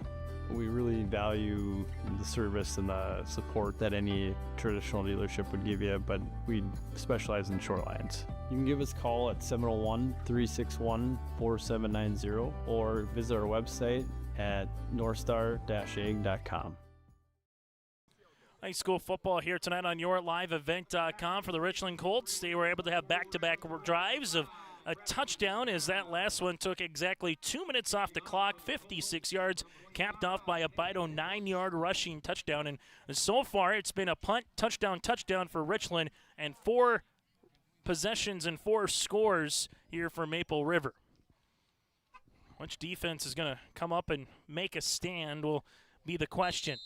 We really value the service and the support that any traditional dealership would give you, but we specialize in short lines. You can give us a call at 701-361-4790 or visit our website at northstar-ag.com. High school football here tonight on yourliveevent.com for the Richland Colts. They were able to have back-to-back drives of a touchdown, as that last one took exactly 2 minutes off the clock, 56 yards, capped off by a Bido 9-yard rushing touchdown. And so far, it's been a punt, touchdown for Richland, and 4 possessions and 4 scores here for Maple River. Which defense is going to come up and make a stand will be the question.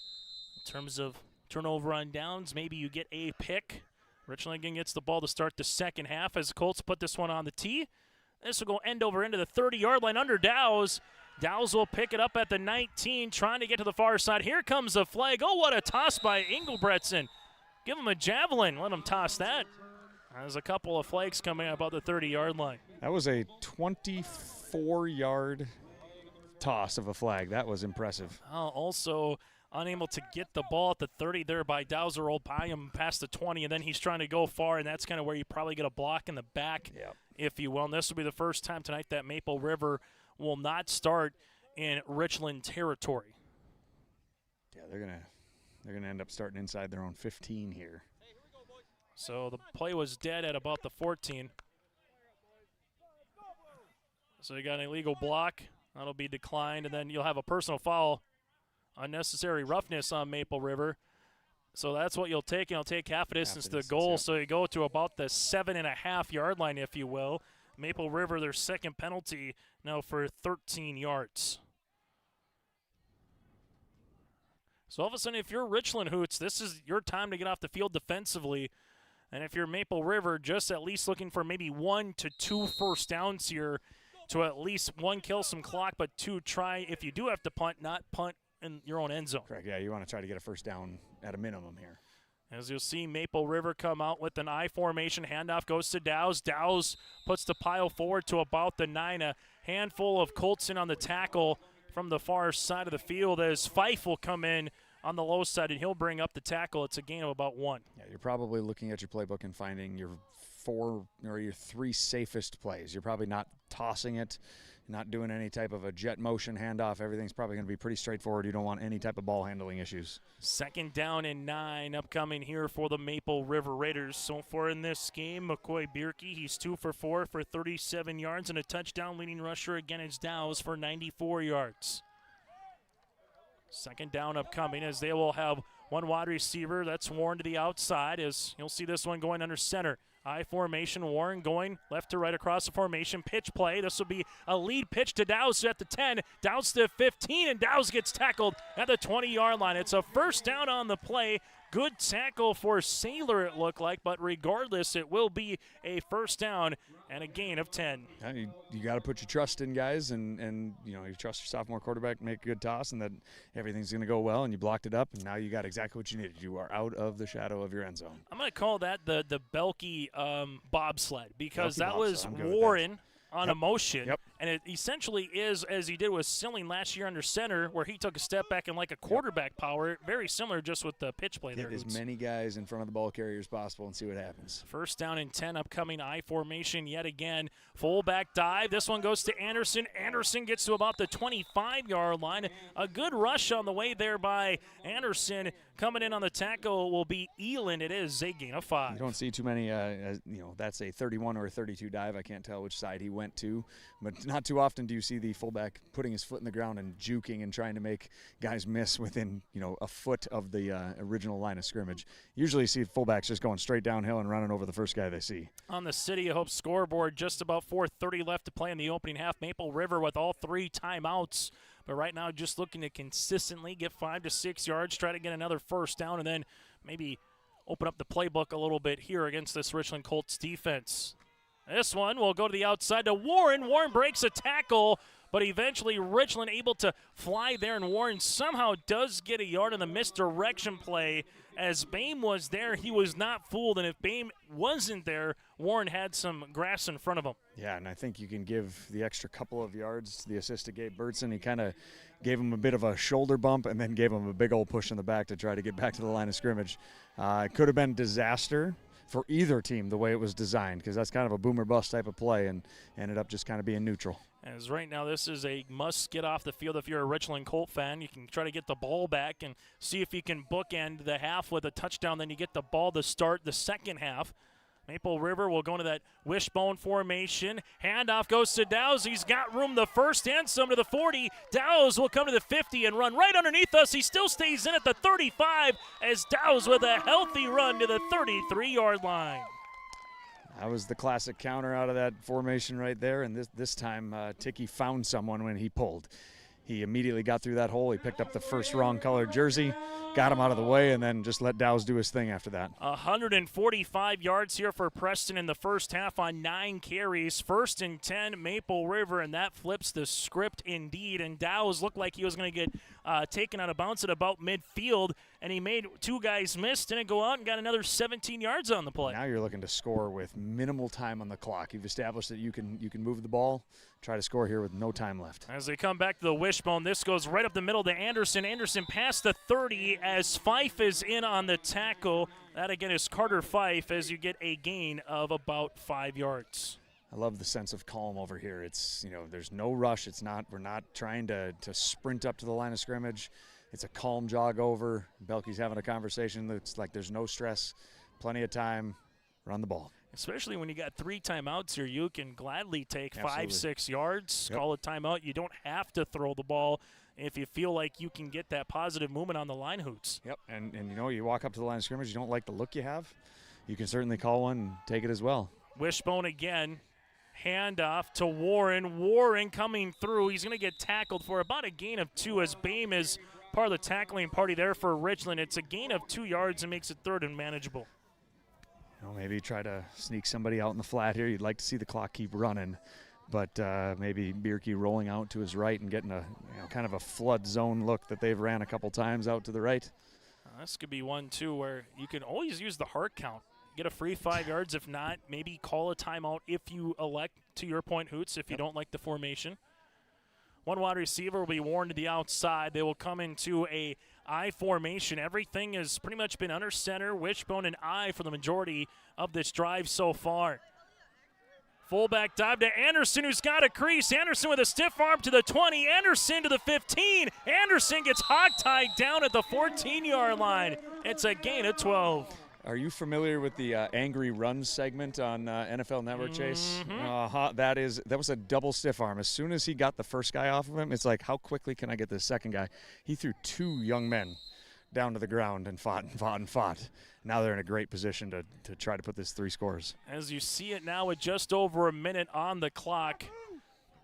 In terms of turnover on downs, maybe you get a pick. Richland again gets the ball to start the second half as the Colts put this one on the tee. This will go end over into the 30-yard line under Dow's. Dow's will pick it up at the 19, trying to get to the far side. Here comes a flag. Oh, what a toss by Engelbretson. Give him a javelin. Let him toss that. There's a couple of flags coming about the 30-yard line. That was a 24-yard toss of a flag. That was impressive. Also unable to get the ball at the 30 there by Dowser, rolled by him past the 20, and then he's trying to go far, and that's kind of where you probably get a block in the back, if you will. And this will be the first time tonight that Maple River will not start in Richland territory. Yeah, they're gonna end up starting inside their own 15 here. So the play was dead at about the 14. So you got an illegal block. That'll be declined, and then you'll have a personal foul. Unnecessary roughness on Maple River. So that's what you'll take. You'll take half a distance to the goal. Yep. So you go to about the 7.5-yard line, if you will. Maple River, their second penalty now for 13 yards. So all of a sudden, if you're Richland Hoots, this is your time to get off the field defensively. And if you're Maple River, just at least looking for maybe 1 to 2 first downs here to at least 1, kill some clock, but 2, try, if you do have to punt, not punt in your own end zone. Correct, yeah, you want to try to get a first down at a minimum here. As you'll see, Maple River come out with an I formation. Handoff goes to Dow's. Dow's puts the pile forward to about the 9. A handful of Colts in on the tackle from the far side of the field as Fife will come in on the low side, and he'll bring up the tackle. It's a gain of about 1. Yeah, you're probably looking at your playbook and finding your 4 or your 3 safest plays. You're probably not tossing it, not doing any type of a jet motion handoff. Everything's probably going to be pretty straightforward. You don't want any type of ball handling issues. 2nd down and 9 upcoming here for the Maple River Raiders. So far in this game, McCoy Bierke, he's 2 for 4 for 37 yards and a touchdown. Leading rusher again is Dow's for 94 yards. 2nd down upcoming as they will have one wide receiver. That's Warren to the outside as you'll see this one going under center. I formation, Warren going left to right across the formation. Pitch play. This will be a lead pitch to Dow's at the 10. Dow's to 15, and Dow's gets tackled at the 20-yard line. It's a first down on the play. Good tackle for Saylor, it looked like, but regardless, it will be a first down and a gain of 10. Yeah, you got to put your trust in guys, and you trust your sophomore quarterback, make a good toss, and that everything's going to go well, and you blocked it up, and now you got exactly what you needed. You are out of the shadow of your end zone. I'm going to call that the Belke bobsled, because Belke that was bobsled. Warren on a motion. Yep. And it essentially is, as he did with Silling last year under center, where he took a step back and like a quarterback power, very similar just with the pitch play there. Get as many guys in front of the ball carrier as possible and see what happens. First down and 10 upcoming I formation yet again. Fullback dive. This one goes to Anderson. Anderson gets to about the 25-yard line. A good rush on the way there by Anderson. Coming in on the tackle will be Eland. It is a gain of 5. You don't see too many, that's a 31 or a 32 dive. I can't tell which side he went to, but not too often do you see the fullback putting his foot in the ground and juking and trying to make guys miss within, a foot of the original line of scrimmage. Usually you see fullbacks just going straight downhill and running over the first guy they see. On the City of Hope scoreboard, just about 4:30 left to play in the opening half. Maple River with all 3 timeouts. But right now, just looking to consistently get 5 to 6 yards, try to get another first down, and then maybe open up the playbook a little bit here against this Richland Colts defense. This one will go to the outside to Warren. Warren breaks a tackle, but eventually Richland able to fly there, and Warren somehow does get a yard on the misdirection play. As Boehm was there, he was not fooled, and if Boehm wasn't there, Warren had some grass in front of him. Yeah, and I think you can give the extra couple of yards to the assist to Gabe Burtson. He kind of gave him a bit of a shoulder bump and then gave him a big old push in the back to try to get back to the line of scrimmage. It could have been disaster for either team the way it was designed, because that's kind of a boomer bust type of play, and ended up just kind of being neutral. As right now, this is a must get off the field if you're a Richland Colt fan. You can try to get the ball back and see if you can bookend the half with a touchdown. Then you get the ball to start the second half. Maple River will go into that wishbone formation. Handoff goes to Dowse. He's got room the first and some to the 40. Dowse will come to the 50 and run right underneath us. He still stays in at the 35 as Dowse with a healthy run to the 33-yard line. That was the classic counter out of that formation right there, and this time Ticky found someone when he pulled. He immediately got through that hole. He picked up the first wrong colored jersey, got him out of the way, and then just let Dowse do his thing after that. 145 yards here for Preston in the first half on 9 carries. 1st and 10, Maple River, and that flips the script indeed. And Dowse looked like he was going to get taken out of bounds at about midfield, and he made 2 guys miss, didn't go out, and got another 17 yards on the play. Now you're looking to score with minimal time on the clock. You've established that you can move the ball, try to score here with no time left. As they come back to the wishbone, this goes right up the middle to Anderson. Anderson past the 30 as Fife is in on the tackle. That again is Carter Fife as you get a gain of about 5 yards. I love the sense of calm over here. It's, there's no rush. We're not trying to sprint up to the line of scrimmage. It's a calm jog over. Belky's having a conversation. It's like there's no stress, plenty of time, run the ball. Especially when you got 3 timeouts here, you can gladly take Absolutely. 5-6 yards, Yep. call a timeout. You don't have to throw the ball if you feel like you can get that positive movement on the line hoots. Yep, and you walk up to the line of scrimmage, you don't like the look you have, you can certainly call one and take it as well. Wishbone again. Handoff to Warren. Warren coming through. He's going to get tackled for about a gain of 2 as Bame is part of the tackling party there for Richland. It's a gain of 2 yards and makes it 3rd and manageable. Maybe try to sneak somebody out in the flat here. You'd like to see the clock keep running, but maybe Bierke rolling out to his right and getting a kind of a flood zone look that they've ran a couple times out to the right. This could be one, too, where you can always use the heart count. Get a free 5 yards. If not, maybe call a timeout if you elect, to your point, Hoots, if you don't like the formation. One wide receiver will be worn to the outside. They will come into a I formation. Everything has pretty much been under center, wishbone, and I for the majority of this drive so far. Fullback dive to Anderson, who's got a crease. Anderson with a stiff arm to the 20. Anderson to the 15. Anderson gets hog-tied down at the 14-yard line. It's a gain of 12. Are you familiar with the Angry Run segment on NFL Network, Chase? Mm-hmm. That was a double stiff arm. As soon as he got the first guy off of him, it's like, how quickly can I get the second guy? He threw 2 young men down to the ground and fought and fought and fought. Now they're in a great position to try to put this 3 scores. As you see it now with just over a minute on the clock.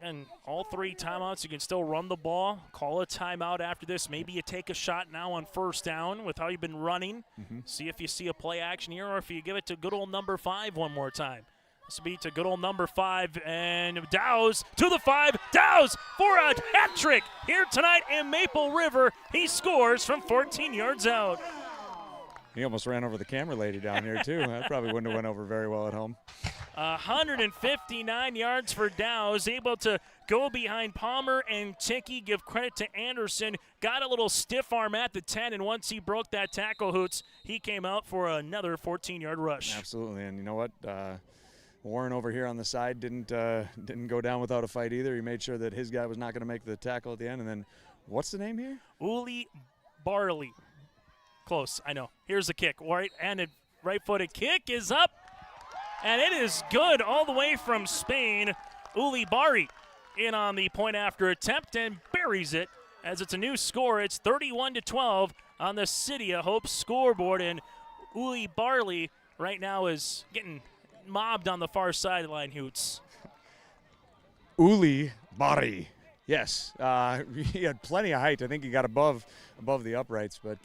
And all 3 timeouts, you can still run the ball, call a timeout after this. Maybe you take a shot now on 1st down with how you've been running. See if you see a play action here, or if you give it to good old number 5 one more time. This will be to good old number 5, and Dowse to the 5. Dowse for a hat trick here tonight in Maple River. He scores from 14 yards out. He almost ran over the camera lady down here, too. That probably wouldn't have went over very well at home. 159 yards for Dowse, able to go behind Palmer and Ticky. Give credit to Anderson. Got a little stiff arm at the 10, and once he broke that tackle, Hoots, he came out for another 14-yard rush. Absolutely, and you know what? Warren over here on the side didn't go down without a fight either. He made sure that his guy was not going to make the tackle at the end. And then, what's the name here? Uli Barley. Close, I know. Here's the kick. Right-handed, right-footed kick is up, and it is good all the way from Spain. Uli Barley in on the point after attempt and buries it as it's a new score. It's 31-12 on the City of Hope scoreboard, and Uli Barley right now is getting mobbed on the far sideline, Hoots. Uli Barley. Yes, he had plenty of height. I think he got above the uprights, but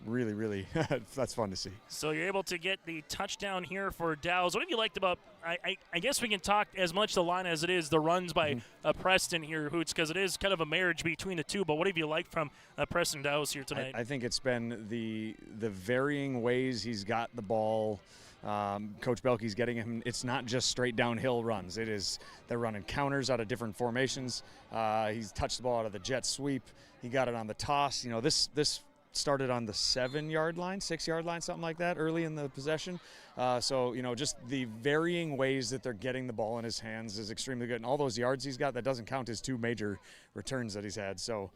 really, that's fun to see. So you're able to get the touchdown here for Dowse. What have you liked about, I guess we can talk as much the line as it is the runs by Preston here, Hoots, because it is kind of a marriage between the two, but what have you liked from Preston Dowse here tonight? I think it's been the varying ways he's got the ball Coach Belkey's getting him. It's not just straight downhill runs. They're running counters out of different formations. He's touched the ball out of the jet sweep. He got it on the toss. This started on the 7-yard line, 6-yard line, something like that, early in the possession. So just the varying ways that they're getting the ball in his hands is extremely good. And all those yards he's got, that doesn't count his 2 major returns that he's had. So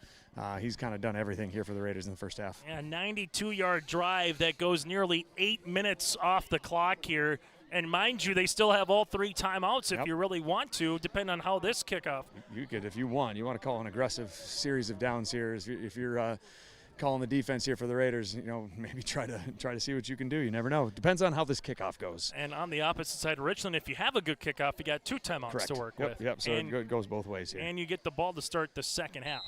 he's kind of done everything here for the Raiders in the first half. Yeah, 92-yard drive that goes nearly 8 minutes off the clock here. And mind you, they still have all 3 timeouts if you really want to, depending on how this kickoff. You could, if you want to call an aggressive series of downs here. If you're calling the defense here for the Raiders, maybe try to see what you can do. You never know. Depends on how this kickoff goes. And on the opposite side of Richland, if you have a good kickoff, you got 2 timeouts to work with. Yep. So it goes both ways here. And you get the ball to start the second half.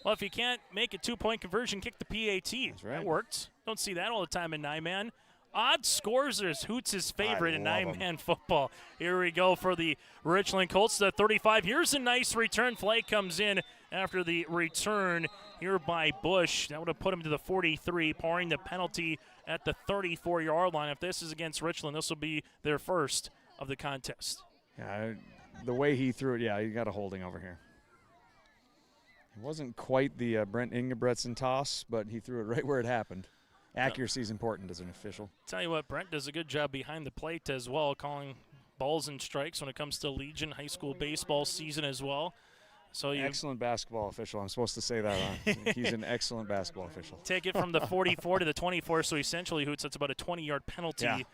Well, if you can't make a 2-point conversion, kick the PAT. That's right. That worked. Don't see that all the time in 9-man. Odd scores is Hoots' favorite in 9-man football. Here we go for the Richland Colts, the 35. Here's a nice return. Flag comes in after the return here by Bush. That would have put him to the 43, pouring the penalty at the 34-yard line. If this is against Richland, this will be their first of the contest. Yeah, the way he threw it, he got a holding over here. It wasn't quite the Brent Ingebretson toss, but he threw it right where it happened. Accuracy is important as an official. Tell you what, Brent does a good job behind the plate as well, calling balls and strikes when it comes to Legion high school baseball season as well. So excellent basketball official. I'm supposed to say that. He's an excellent basketball official. Take it from the 44 to the 24, so essentially, Hoots, that's about a 20-yard penalty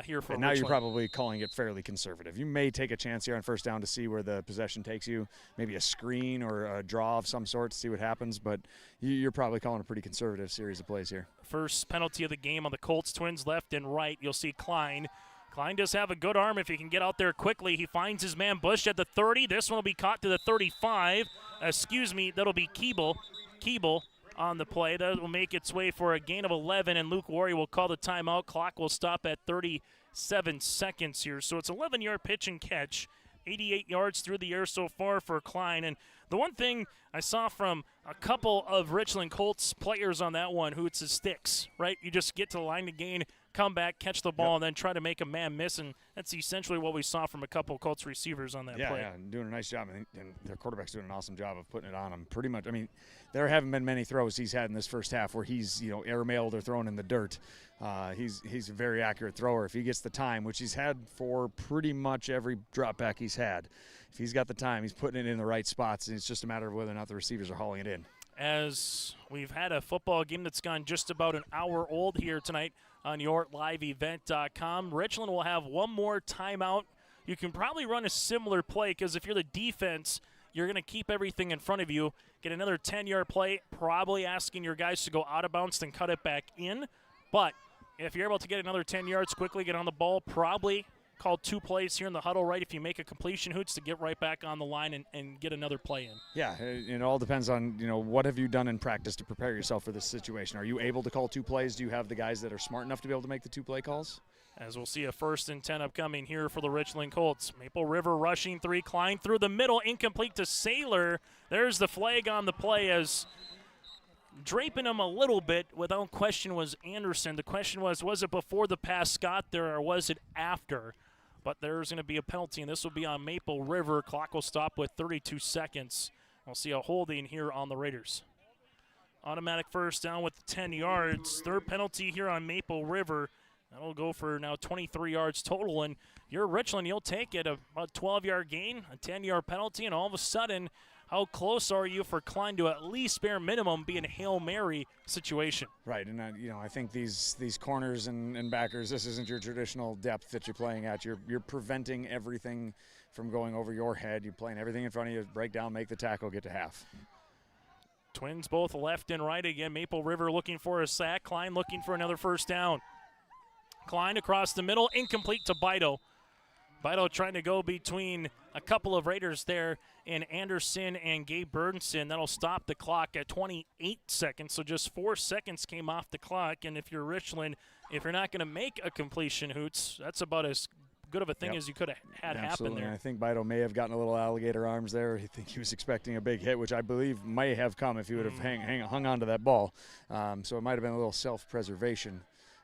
here for And now Richland. you're probably calling it fairly conservative. You may take a chance here on first down to see where the possession takes you, maybe a screen or a draw of some sort to see what happens, but you're probably calling a pretty conservative series of plays here. First penalty of the game on the Colts, twins left and right. You'll see Klein. Klein does have a good arm if he can get out there quickly. He finds his man Bush at the 30. This one will be caught to the 35. That'll be Keeble on the play. That will make its way for a gain of 11, and Luke Warrior will call the timeout. Clock will stop at 37 seconds here. So it's 11-yard pitch and catch. 88 yards through the air so far for Klein. And the one thing I saw from a couple of Richland Colts players on that one, Hoots, is sticks, right? You just get to the line to gain, come back, catch the ball, and then try to make a man miss. And that's essentially what we saw from a couple of Colts receivers on that play. Yeah, doing a nice job. And their quarterback's doing an awesome job of putting it on him. Pretty much, there haven't been many throws he's had in this first half where he's, airmailed or thrown in the dirt. He's a very accurate thrower. If he gets the time, which he's had for pretty much every drop back he's had, if he's got the time, he's putting it in the right spots, and it's just a matter of whether or not the receivers are hauling it in. As we've had a football game that's gone just about an hour old here tonight on YourLiveEvent.com. Richland will have one more timeout. You can probably run a similar play because if you're the defense, you're going to keep everything in front of you. Get another 10-yard play, probably asking your guys to go out of bounds and cut it back in. But if you're able to get another 10 yards quickly, get on the ball, probably call 2 plays here in the huddle, right, if you make a completion, Hoots, to get right back on the line and get another play in. Yeah, it all depends on, what have you done in practice to prepare yourself for this situation. Are you able to call 2 plays? Do you have the guys that are smart enough to be able to make the 2-play calls? As we'll see a 1st and 10 upcoming here for the Richland Colts. Maple River rushing 3, Klein through the middle, incomplete to Saylor. There's the flag on the play as draping him a little bit without question was Anderson. The question was it before the pass got there or was it after? But there's going to be a penalty, and this will be on Maple River. Clock will stop with 32 seconds. We'll see a holding here on the Raiders. Automatic first down with 10 yards. 3rd penalty here on Maple River. That'll go for now 23 yards total. And you're Richland, you'll take it. About 12-yard gain, a 10-yard penalty, and all of a sudden, how close are you for Klein to at least bare minimum be in a Hail Mary situation? Right, and I think these corners and backers, this isn't your traditional depth that you're playing at. You're preventing everything from going over your head. You're playing everything in front of you, break down, make the tackle, get to half. Twins both left and right again. Maple River looking for a sack. Klein looking for another first down. Klein across the middle, incomplete to Bido. Bido trying to go between a couple of Raiders there in Anderson and Gabe Burdenson. That'll stop the clock at 28 seconds, so just 4 seconds came off the clock. And if you're Richland, if you're not going to make a completion, Hoots, that's about as good of a thing as you could have had happen there. I think Bido may have gotten a little alligator arms there. I think he was expecting a big hit, which I believe may have come if he would have hung on to that ball. So it might have been a little self-preservation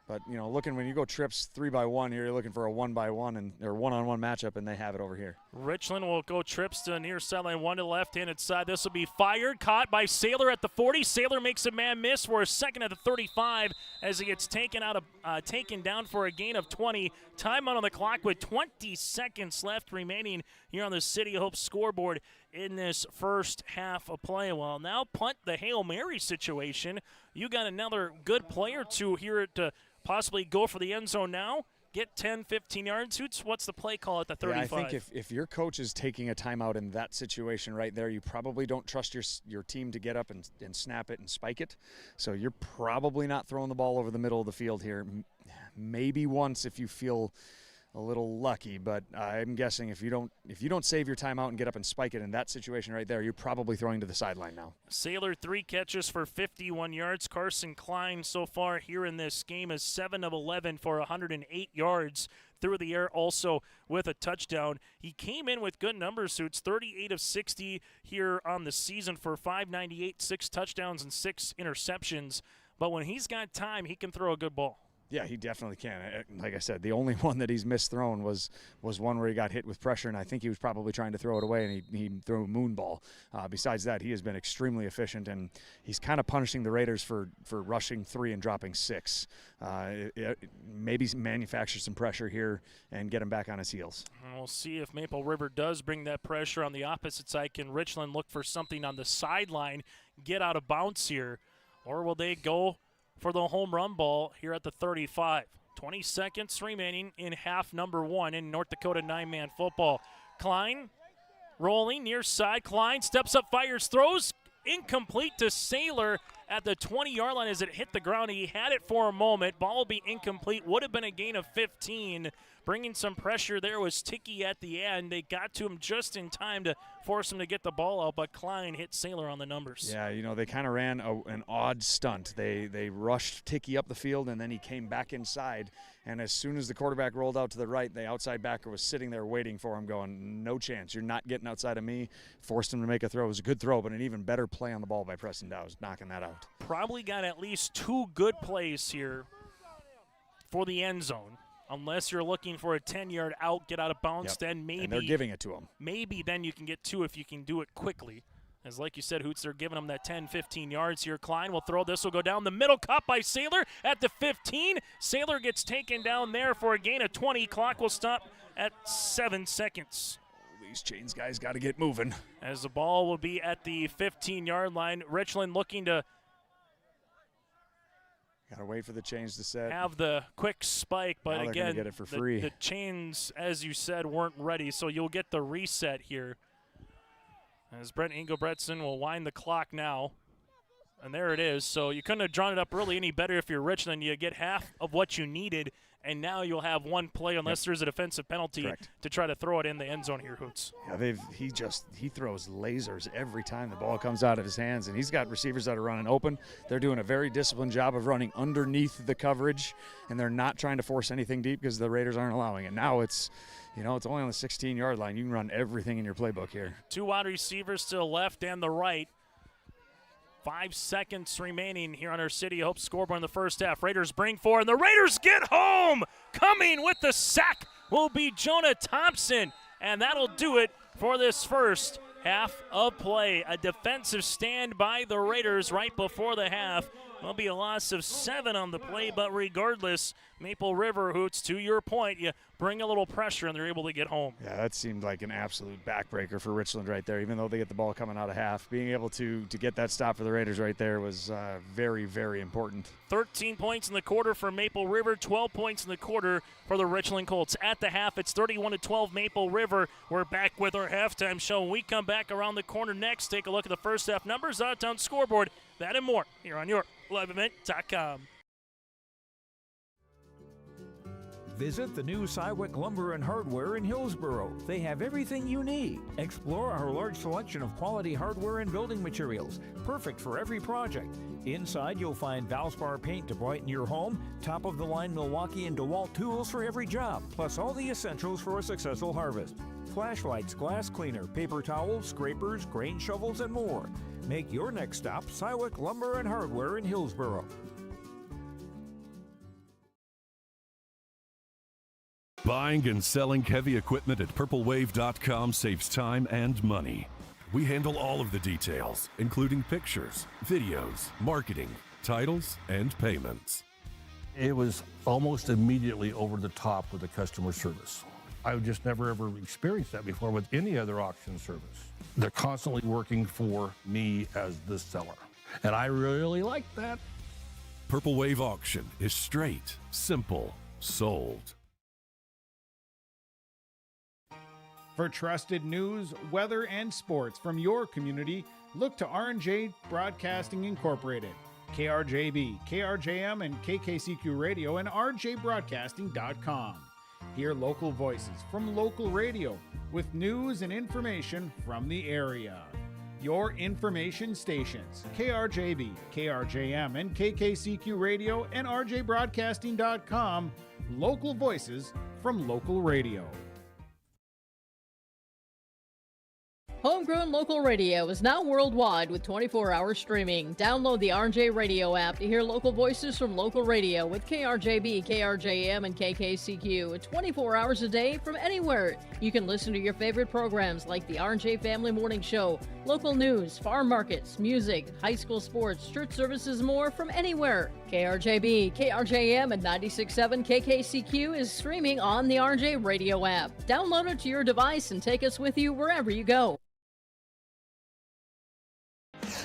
But, when you go trips 3x1 here, you're looking for a 1x1 or one-on-one matchup, and they have it over here. Richland will go trips to the near sideline, one to the left-handed side. This will be fired, caught by Saylor at the 40. Saylor makes a man miss for a second at the 35 as he gets taken down for a gain of 20. Time on the clock with 20 seconds left remaining here on the City of Hope scoreboard in this first half of play. Well, now punt the Hail Mary situation. You got another good player to here to possibly go for the end zone now. Get 10, 15 yards. What's the play call at the 35? Yeah, I think if your coach is taking a timeout in that situation right there, you probably don't trust your team to get up and snap it and spike it. So you're probably not throwing the ball over the middle of the field here. Maybe once if you feel a little lucky, but I'm guessing if you don't save your timeout and get up and spike it in that situation right there, you're probably throwing to the sideline now. Saylor 3 catches for 51 yards. Carson Klein so far here in this game is 7 of 11 for 108 yards through the air, also with a touchdown. He came in with good numbers, Suits, 38 of 60 here on the season for 598, 6 touchdowns and 6 interceptions. But when he's got time, he can throw a good ball. Yeah, he definitely can. Like I said, the only one that he's misthrown was one where he got hit with pressure, and I think he was probably trying to throw it away, and he threw a moon ball. Besides that, he has been extremely efficient, and he's kind of punishing the Raiders for rushing 3 and dropping 6. Maybe manufacture some pressure here and get him back on his heels. We'll see if Maple River does bring that pressure on the opposite side. Can Richland look for something on the sideline, get out of bounds here, or will they go for the home run ball here at the 35. 20 seconds remaining in half number 1 in North Dakota 9-man football. Klein rolling near side. Klein steps up, fires, throws. Incomplete to Saylor at the 20-yard line as it hit the ground. He had it for a moment. Ball will be incomplete. Would have been a gain of 15. Bringing some pressure there was Ticky at the end. They got to him just in time to force him to get the ball out, but Klein hit Saylor on the numbers. Yeah, they kind of ran an odd stunt. They rushed Ticky up the field, and then he came back inside. And as soon as the quarterback rolled out to the right, the outside backer was sitting there waiting for him, going, no chance. You're not getting outside of me. Forced him to make a throw. It was a good throw, but an even better play on the ball by Preston Dow's, knocking that out. Probably got at least 2 good plays here for the end zone. Unless you're looking for a 10-yard out, get out of bounds, then maybe. And they're giving it to him. Maybe then you can get 2 if you can do it quickly. As like you said, Hoots, they're giving him that 10, 15 yards here. Klein will throw. This will go down the middle. Caught by Saylor at the 15. Saylor gets taken down there for a gain of 20. Clock will stop at 7 seconds. These Chains guys got to get moving. As the ball will be at the 15-yard line. Richland looking to got to wait for the Chains to set. Have the quick spike, but now again, get it for free. The Chains, as you said, weren't ready, so you'll get the reset here. As Brent Engelbretson will wind the clock now. And there it is. So you couldn't have drawn it up really any better if you're Richland. You get half of what you needed, and now you'll have one play unless there's a defensive penalty to try to throw it in the end zone here, Hoots. Yeah, he throws lasers every time the ball comes out of his hands, and he's got receivers that are running open. They're doing a very disciplined job of running underneath the coverage, and they're not trying to force anything deep because the Raiders aren't allowing it. Now it's only on the 16-yard line. You can run everything in your playbook here. 2 wide receivers to the left and the right. 5 seconds remaining here on our City Hope scoreboard in the first half. Raiders bring 4, and the Raiders get home. Coming with the sack will be Jonah Thompson, and that'll do it for this first half of play. A defensive stand by the Raiders right before the half. There'll be a loss of 7 on the play, but regardless, Maple River, Hoots, to your point, you bring a little pressure and they're able to get home. Yeah, that seemed like an absolute backbreaker for Richland right there, even though they get the ball coming out of half. Being able to get that stop for the Raiders right there was very, very important. 13 points in the quarter for Maple River, 12 points in the quarter for the Richland Colts. At the half, it's 31-12 Maple River. We're back with our halftime show. When we come back around the corner next, take a look at the first half numbers, out-of-town scoreboard, that and more here on YourLiveEvent.com. Visit the new Cywick Lumber and Hardware in Hillsboro. They have everything you need. Explore our large selection of quality hardware and building materials, perfect for every project. Inside, you'll find Valspar paint to brighten your home, top-of-the-line Milwaukee and DeWalt tools for every job, plus all the essentials for a successful harvest. Flashlights, glass cleaner, paper towels, scrapers, grain shovels, and more. Make your next stop Cywick Lumber and Hardware in Hillsboro. Buying and selling heavy equipment at purplewave.com saves time and money. We handle all of the details, including pictures, videos, marketing, titles, and payments. It was almost immediately over the top with the customer service. I've just never ever experienced that before with any other auction service. They're constantly working for me as the seller, and I really like that. Purple Wave Auction is straight, simple, sold. For trusted news, weather, and sports from your community, look to R&J Broadcasting Incorporated, KRJB, KRJM, and KKCQ Radio, and rjbroadcasting.com. Hear local voices from local radio with news and information from the area. Your information stations, KRJB, KRJM, and KKCQ Radio, and rjbroadcasting.com. Local voices from local radio. Homegrown local radio is now worldwide with 24-hour streaming. Download the RJ Radio app to hear local voices from local radio with KRJB, KRJM, and KKCQ 24 hours a day from anywhere. You can listen to your favorite programs like the RJ Family Morning Show, local news, farm markets, music, high school sports, church services, more from anywhere. KRJB, KRJM, and 96.7 KKCQ is streaming on the RJ Radio app. Download it to your device and take us with you wherever you go.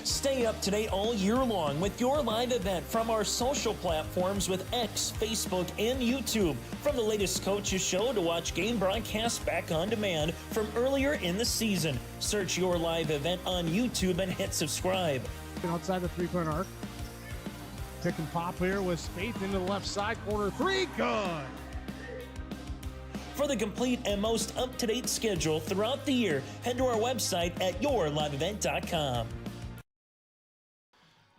Stay up to date all year long with your live event from our social platforms with X, Facebook, and YouTube. From the latest coaches show to watch game broadcasts back on demand from earlier in the season. Search your live event on YouTube and hit subscribe. Outside the three-point arc. Pick and pop here with Spaeth into the left side corner. Three, good. For the complete and most up-to-date schedule throughout the year, head to our website at yourliveevent.com.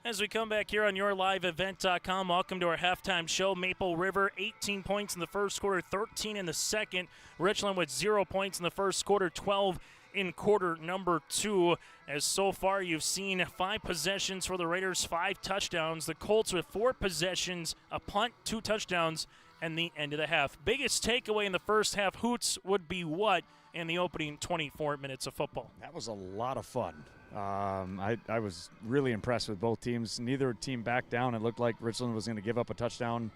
As we come back here on yourliveevent.com, welcome to our halftime show. Maple River, 18 points in the first quarter, 13 in the second. Richland with 0 points in the first quarter, 12 in quarter number 2. As so far you've seen 5 possessions for the Raiders, 5 touchdowns. The Colts with 4 possessions, a punt, 2 touchdowns, and the end of the half. Biggest takeaway in the first half, Hoots, would be what in the opening 24 minutes of football? That was a lot of fun. I was really impressed with both teams. Neither team backed down. It looked like Richland was going to give up a touchdown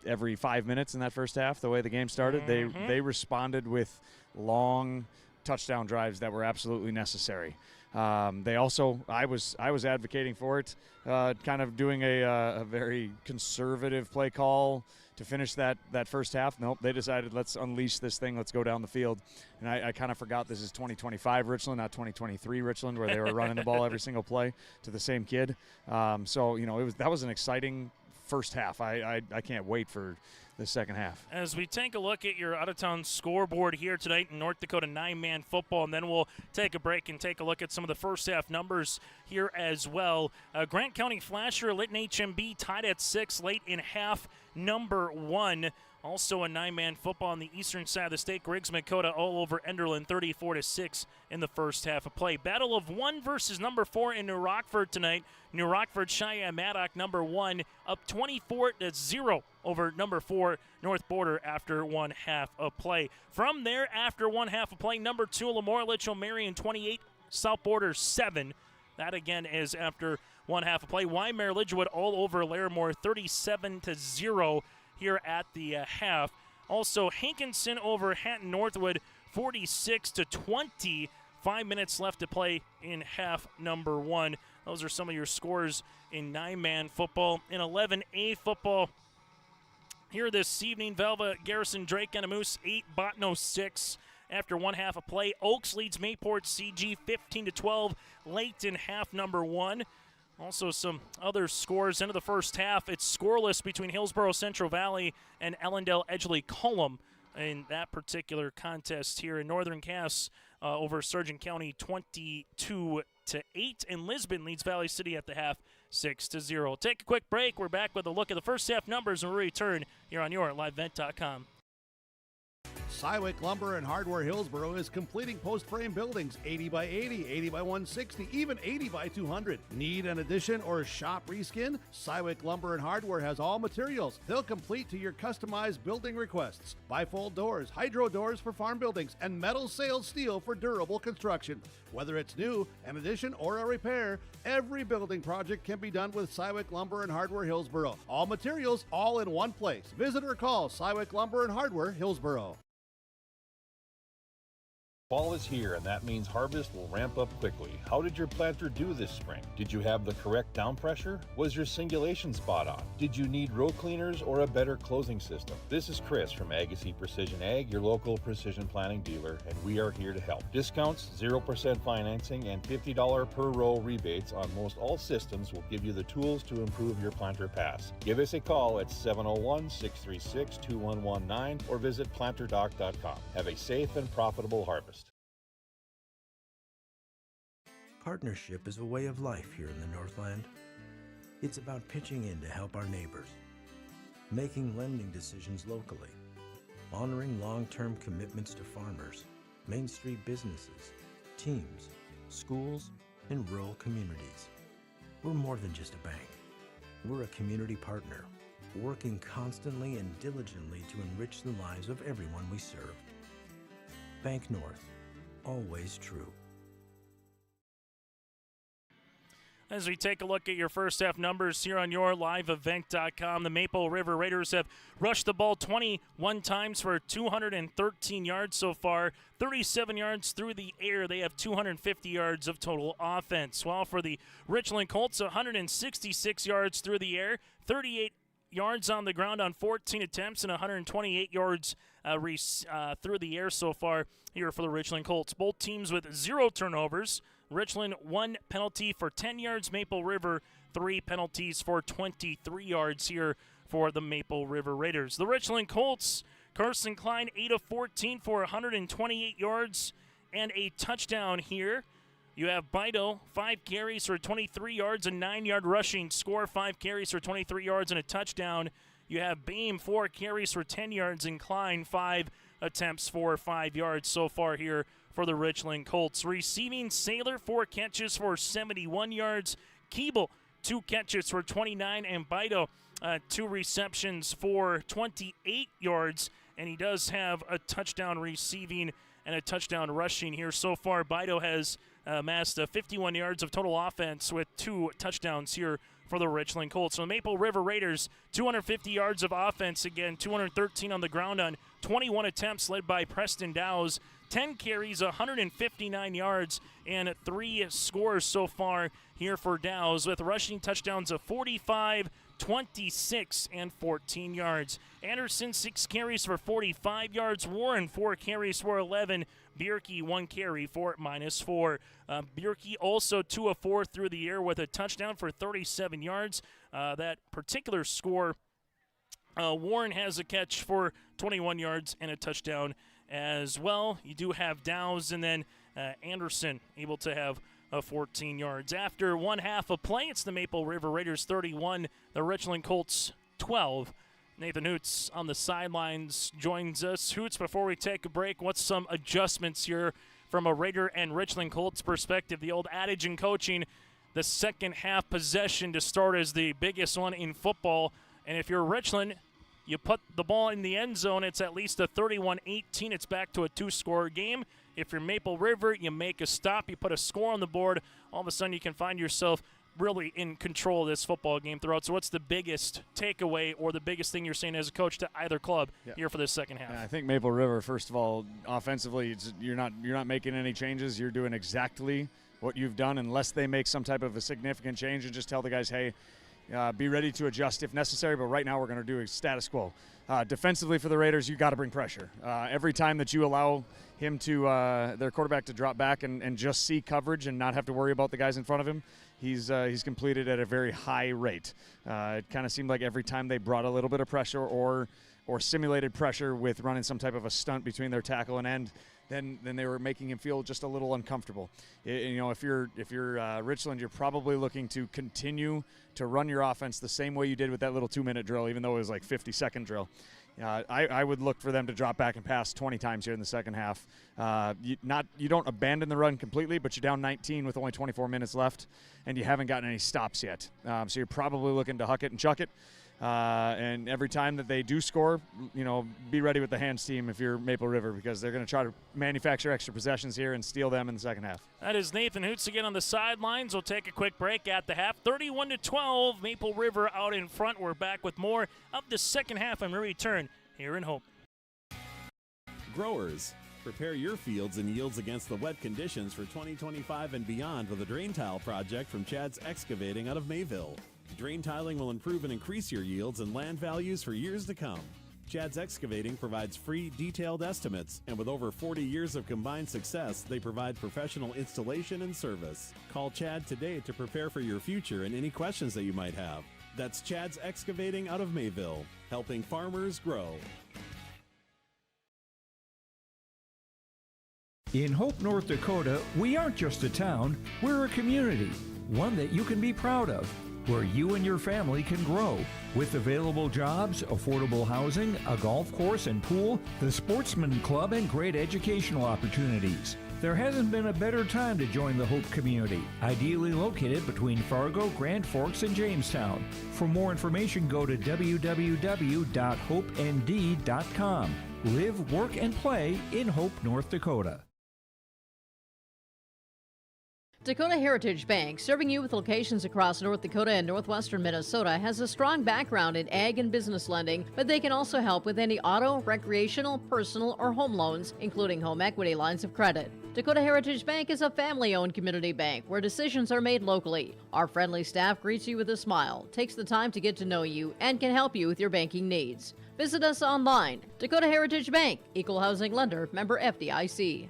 every 5 minutes in that first half, the way the game started. They responded with long touchdown drives that were absolutely necessary. They also, I was advocating for it, kind of doing a very conservative play call to finish that first half. Nope, they decided, let's unleash this thing, let's go down the field. And I kind of forgot this is 2025 Richland, not 2023 Richland, where they were running the ball every single play to the same kid. So, you know, that was an exciting first half. I can't wait for the second half. As we take a look at your out-of-town scoreboard here tonight in North Dakota 9-man football, and then we'll take a break and take a look at some of the first half numbers here as well. Grant County Flasher, Lytton HMB tied at 6 late in half number 1. Also a 9-man football on the eastern side of the state. Griggs Dakota all over Enderlin, 34-6 in the first half of play. Battle of 1 versus number 4 in New Rockford tonight. New Rockford Cheyenne Maddock, number 1, up 24-0 over number 4 North Border after 1 half of play. From there, after 1 half of play, number 2 Lamore Litchell Marion 28, South Border 7. That again is after 1 half of play. Weimar Lidgewood all over Larimore, 37-0 here at the half. Also, Hankinson over Hatton Northwood, 46-20. 5 minutes left to play in half number 1. Those are some of your scores in 9-man football. In 11A football, here this evening, Velva Garrison Drake and a Moose 8, Botno 6. After 1 half of play, Oaks leads Mayport CG 15-12 late in half number 1. Also some other scores into the first half. It's scoreless between Hillsborough Central Valley and Ellendale Edgeley Cullum in that particular contest here in Northern Cass over Sargent County 22-8. And Lisbon leads Valley City at the half 6-0. Take a quick break. We're back with a look at the first half numbers and we'll return here on yourliveevent.com. Cywick Lumber and Hardware Hillsboro is completing post-frame buildings 80 by 80, 80 by 160, even 80 by 200. Need an addition or shop reskin? Cywick Lumber and Hardware has all materials. They'll complete to your customized building requests. Bifold doors, hydro doors for farm buildings, and metal sail steel for durable construction. Whether it's new, an addition, or a repair, every building project can be done with Cywick Lumber and Hardware Hillsboro. All materials, all in one place. Visit or call Cywick Lumber and Hardware Hillsboro. Fall is here, and that means harvest will ramp up quickly. How did your planter do this spring? Did you have the correct down pressure? Was your singulation spot on? Did you need row cleaners or a better closing system? This is Chris from Agassiz Precision Ag, your local precision planting dealer, and we are here to help. Discounts, 0% financing, and $50 per row rebates on most all systems will give you the tools to improve your planter pass. Give us a call at 701-636-2119 or visit planterdoc.com. Have a safe and profitable harvest. Partnership is a way of life here in the Northland. It's about pitching in to help our neighbors, making lending decisions locally, honoring long-term commitments to farmers, Main Street businesses, teams, schools, and rural communities. We're more than just a bank. We're a community partner, working constantly and diligently to enrich the lives of everyone we serve. Bank North, always true. As we take a look at your first half numbers here on your liveevent.com, the Maple River Raiders have rushed the ball 21 times for 213 yards so far, 37 yards through the air. They have 250 yards of total offense. While for the Richland Colts, 166 yards through the air, 38 yards on the ground on 14 attempts, and 128 yards through the air so far here for the Richland Colts. Both teams with 0 turnovers. Richland 1 penalty for 10 yards. Maple River 3 penalties for 23 yards here for the Maple River Raiders. The Richland Colts, Carson Klein 8 of 14 for 128 yards and a touchdown here. You have Bido, 5 carries for 23 yards, a 9-yard rushing score, 5 carries for 23 yards and a touchdown. You have Beam, 4 carries for 10 yards, and Klein, 5 attempts for 5 yards so far here for the Richland Colts. Receiving, Saylor, 4 catches for 71 yards. Keeble, 2 catches for 29, and Bido, 2 receptions for 28 yards. And he does have a touchdown receiving and a touchdown rushing here so far. Bido has amassed 51 yards of total offense with 2 touchdowns here for the Richland Colts. So the Maple River Raiders, 250 yards of offense again, 213 on the ground on 21 attempts, led by Preston Dowes. 10 carries, 159 yards, and 3 scores so far here for Dowes, with rushing touchdowns of 45, 26, and 14 yards. Anderson, 6 carries for 45 yards. Warren, 4 carries for 11. Bierke, 1 carry for -4. Bierke also 2 of 4 through the air with a touchdown for 37 yards. That particular score, Warren has a catch for 21 yards and a touchdown as well. You do have Dowes, and then Anderson able to have 14 yards. After one half of play, it's the Maple River Raiders 31, the Richland Colts 12. Nathan Hoots on the sidelines joins us. Hoots, before we take a break, what's some adjustments here from a Raider and Richland Colts perspective? The old adage in coaching, the second half possession to start is the biggest one in football. And if you're Richland, you put the ball in the end zone, it's at least a 31-18. It's back to a 2-score game. If you're Maple River, you make a stop, you put a score on the board, all of a sudden you can find yourself really in control of this football game throughout. So what's the biggest takeaway or the biggest thing you're saying as a coach to either club here for this second half? Yeah, I think Maple River, first of all, offensively, you're not making any changes. You're doing exactly what you've done unless they make some type of a significant change, and just tell the guys, hey, be ready to adjust if necessary, but right now we're going to do a status quo. Defensively for the Raiders, you got to bring pressure. Every time that you allow him to their quarterback to drop back and just see coverage and not have to worry about the guys in front of him, he's completed at a very high rate. It kind of seemed like every time they brought a little bit of pressure or simulated pressure with running some type of a stunt between their tackle and end, then they were making him feel just a little uncomfortable. If you're Richland, you're probably looking to continue to run your offense the same way you did with that little 2-minute drill, even though it was like 50-second drill. I would look for them to drop back and pass 20 times here in the second half. You don't abandon the run completely, but you're down 19 with only 24 minutes left, and you haven't gotten any stops yet. So you're probably looking to huck it and chuck it. And every time that they do score, be ready with the hands team if you're Maple River, because they're going to try to manufacture extra possessions here and steal them in the second half. That is Nathan Hoots again on the sidelines. We'll take a quick break at the half. 31-12, Maple River out in front. We're back with more of the second half and we return here in Hope. Growers, prepare your fields and yields against the wet conditions for 2025 and beyond with a drain tile project from Chad's Excavating out of Mayville. Drain tiling will improve and increase your yields and land values for years to come. Chad's Excavating provides free, detailed estimates, and with over 40 years of combined success, they provide professional installation and service. Call Chad today to prepare for your future and any questions that you might have. That's Chad's Excavating out of Mayville, helping farmers grow. In Hope, North Dakota, we aren't just a town, we're a community, one that you can be proud of, where you and your family can grow. With available jobs, affordable housing, a golf course and pool, the Sportsman Club, and great educational opportunities. There hasn't been a better time to join the Hope community, ideally located between Fargo, Grand Forks, and Jamestown. For more information, go to www.hopend.com. Live, work, and play in Hope, North Dakota. Dakota Heritage Bank, serving you with locations across North Dakota and northwestern Minnesota, has a strong background in ag and business lending, but they can also help with any auto, recreational, personal, or home loans, including home equity lines of credit. Dakota Heritage Bank is a family-owned community bank where decisions are made locally. Our friendly staff greets you with a smile, takes the time to get to know you, and can help you with your banking needs. Visit us online. Dakota Heritage Bank, Equal Housing Lender, member FDIC.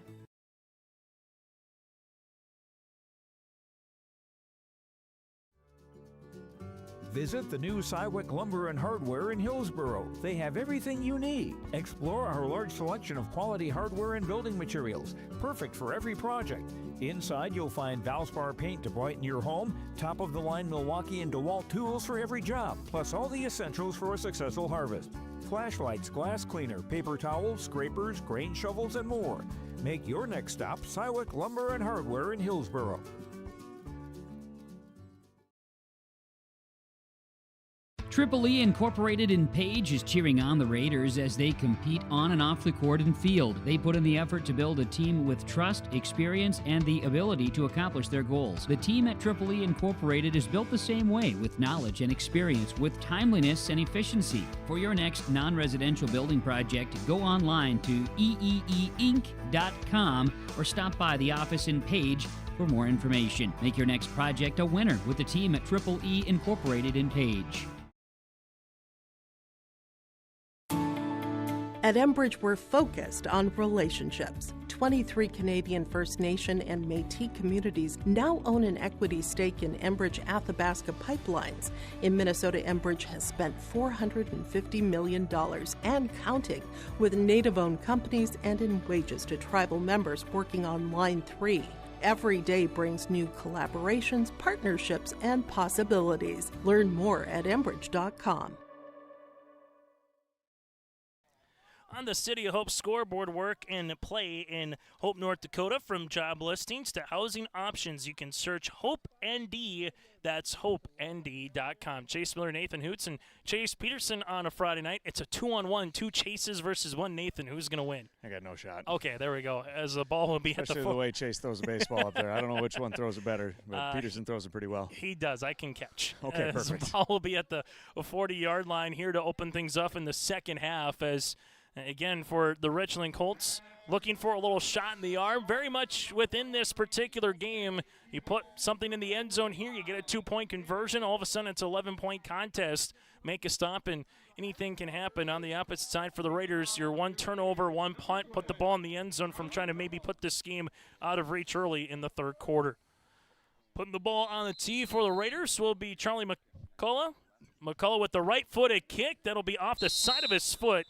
Visit the new Cywick Lumber and Hardware in Hillsboro. They have everything you need. Explore our large selection of quality hardware and building materials, perfect for every project. Inside, you'll find Valspar paint to brighten your home, top-of-the-line Milwaukee and DeWalt tools for every job, plus all the essentials for a successful harvest. Flashlights, glass cleaner, paper towels, scrapers, grain shovels, and more. Make your next stop Cywick Lumber and Hardware in Hillsboro. Triple E Incorporated in Page is cheering on the Raiders as they compete on and off the court and field. They put in the effort to build a team with trust, experience, and the ability to accomplish their goals. The team at Triple E Incorporated is built the same way, with knowledge and experience, with timeliness and efficiency. For your next non-residential building project, go online to eeeinc.com or stop by the office in Page for more information. Make your next project a winner with the team at Triple E Incorporated in Page. At Enbridge, we're focused on relationships. 23 Canadian First Nation and Métis communities now own an equity stake in Enbridge Athabasca Pipelines. In Minnesota, Enbridge has spent $450 million and counting, with Native-owned companies and in wages to tribal members working on Line 3. Every day brings new collaborations, partnerships, and possibilities. Learn more at Enbridge.com. On the City of Hope scoreboard, work and play in Hope, North Dakota. From job listings to housing options, you can search Hope ND. That's HopeND.com. Chase Miller, Nathan Hoots, and Chase Peterson on a Friday night. It's a 2-on-1, two Chases versus one Nathan. Who's going to win? I got no shot. Okay, there we go. As the ball will be especially at the the way Chase throws a baseball up there. I don't know which one throws it better, but Peterson throws it pretty well. He does. I can catch. Okay, perfect. The ball will be at the 40-yard line here to open things up in the second half as – again, for the Richland Colts, looking for a little shot in the arm. Very much within this particular game, you put something in the end zone here, you get a 2-point conversion. All of a sudden, it's an 11-point contest. Make a stop, and anything can happen. On the opposite side for the Raiders, your one turnover, one punt, put the ball in the end zone from trying to maybe put this game out of reach early in the third quarter. Putting the ball on the tee for the Raiders will be Charlie McCullough. McCullough with the right-footed kick. That'll be off the side of his foot.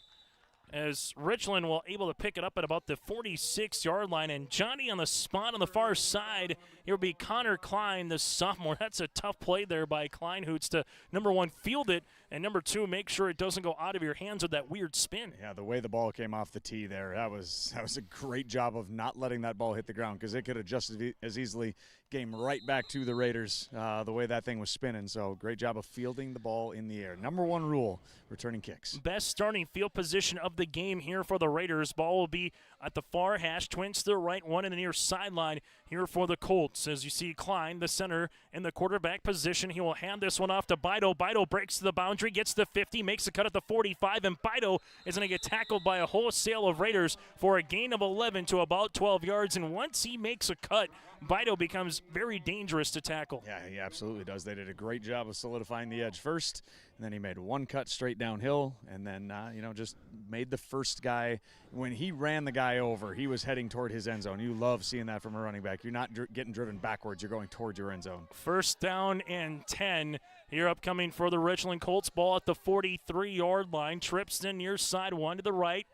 as Richland will able to pick it up at about the 46-yard line. And Johnny on the spot on the far side. Here will be Connor Klein, the sophomore. That's a tough play there by Klein Hoots to, number one, field it, and number two, make sure it doesn't go out of your hands with that weird spin. Yeah, the way the ball came off the tee there, that was a great job of not letting that ball hit the ground, because it could have just as easily came right back to the Raiders the way that thing was spinning. So great job of fielding the ball in the air. Number one rule, returning kicks. Best starting field position of the game here for the Raiders. Ball will be at the far hash, twins to the right, one in the near sideline here for the Colts. As you see Klein, the center, in the quarterback position. He will hand this one off to Bido. Bido breaks to the boundary, gets to 50, makes a cut at the 45, and Bido is going to get tackled by a wholesale of Raiders for a gain of 11 to about 12 yards. And once he makes a cut, Bido becomes very dangerous to tackle. Yeah, he absolutely does. They did a great job of solidifying the edge first, and then he made one cut straight downhill, and then, just made the first guy. When he ran the guy over, he was heading toward his end zone. You love seeing that from a running back. You're not getting driven backwards. You're going towards your end zone. First down and 10 here upcoming for the Richland Colts. Ball at the 43-yard line. Tripston near side, one to the right,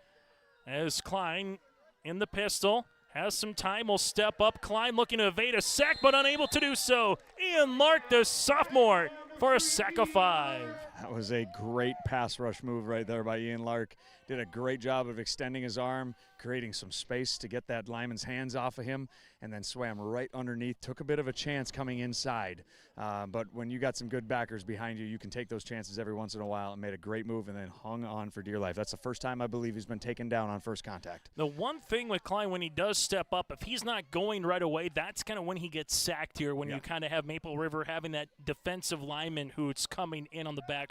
as Klein in the pistol. Has some time, will step up. Klein looking to evade a sack, but unable to do so. Ian Lark, the sophomore, for a sack of 5. That was a great pass rush move right there by Ian Lark. Did a great job of extending his arm, creating some space to get that lineman's hands off of him, and then swam right underneath. Took a bit of a chance coming inside, but when you got some good backers behind you, you can take those chances every once in a while, and made a great move and then hung on for dear life. That's the first time I believe he's been taken down on first contact. The one thing with Klein, when he does step up, if he's not going right away, that's kind of when he gets sacked here, when you kind of have Maple River having that defensive lineman who's coming in on the backside.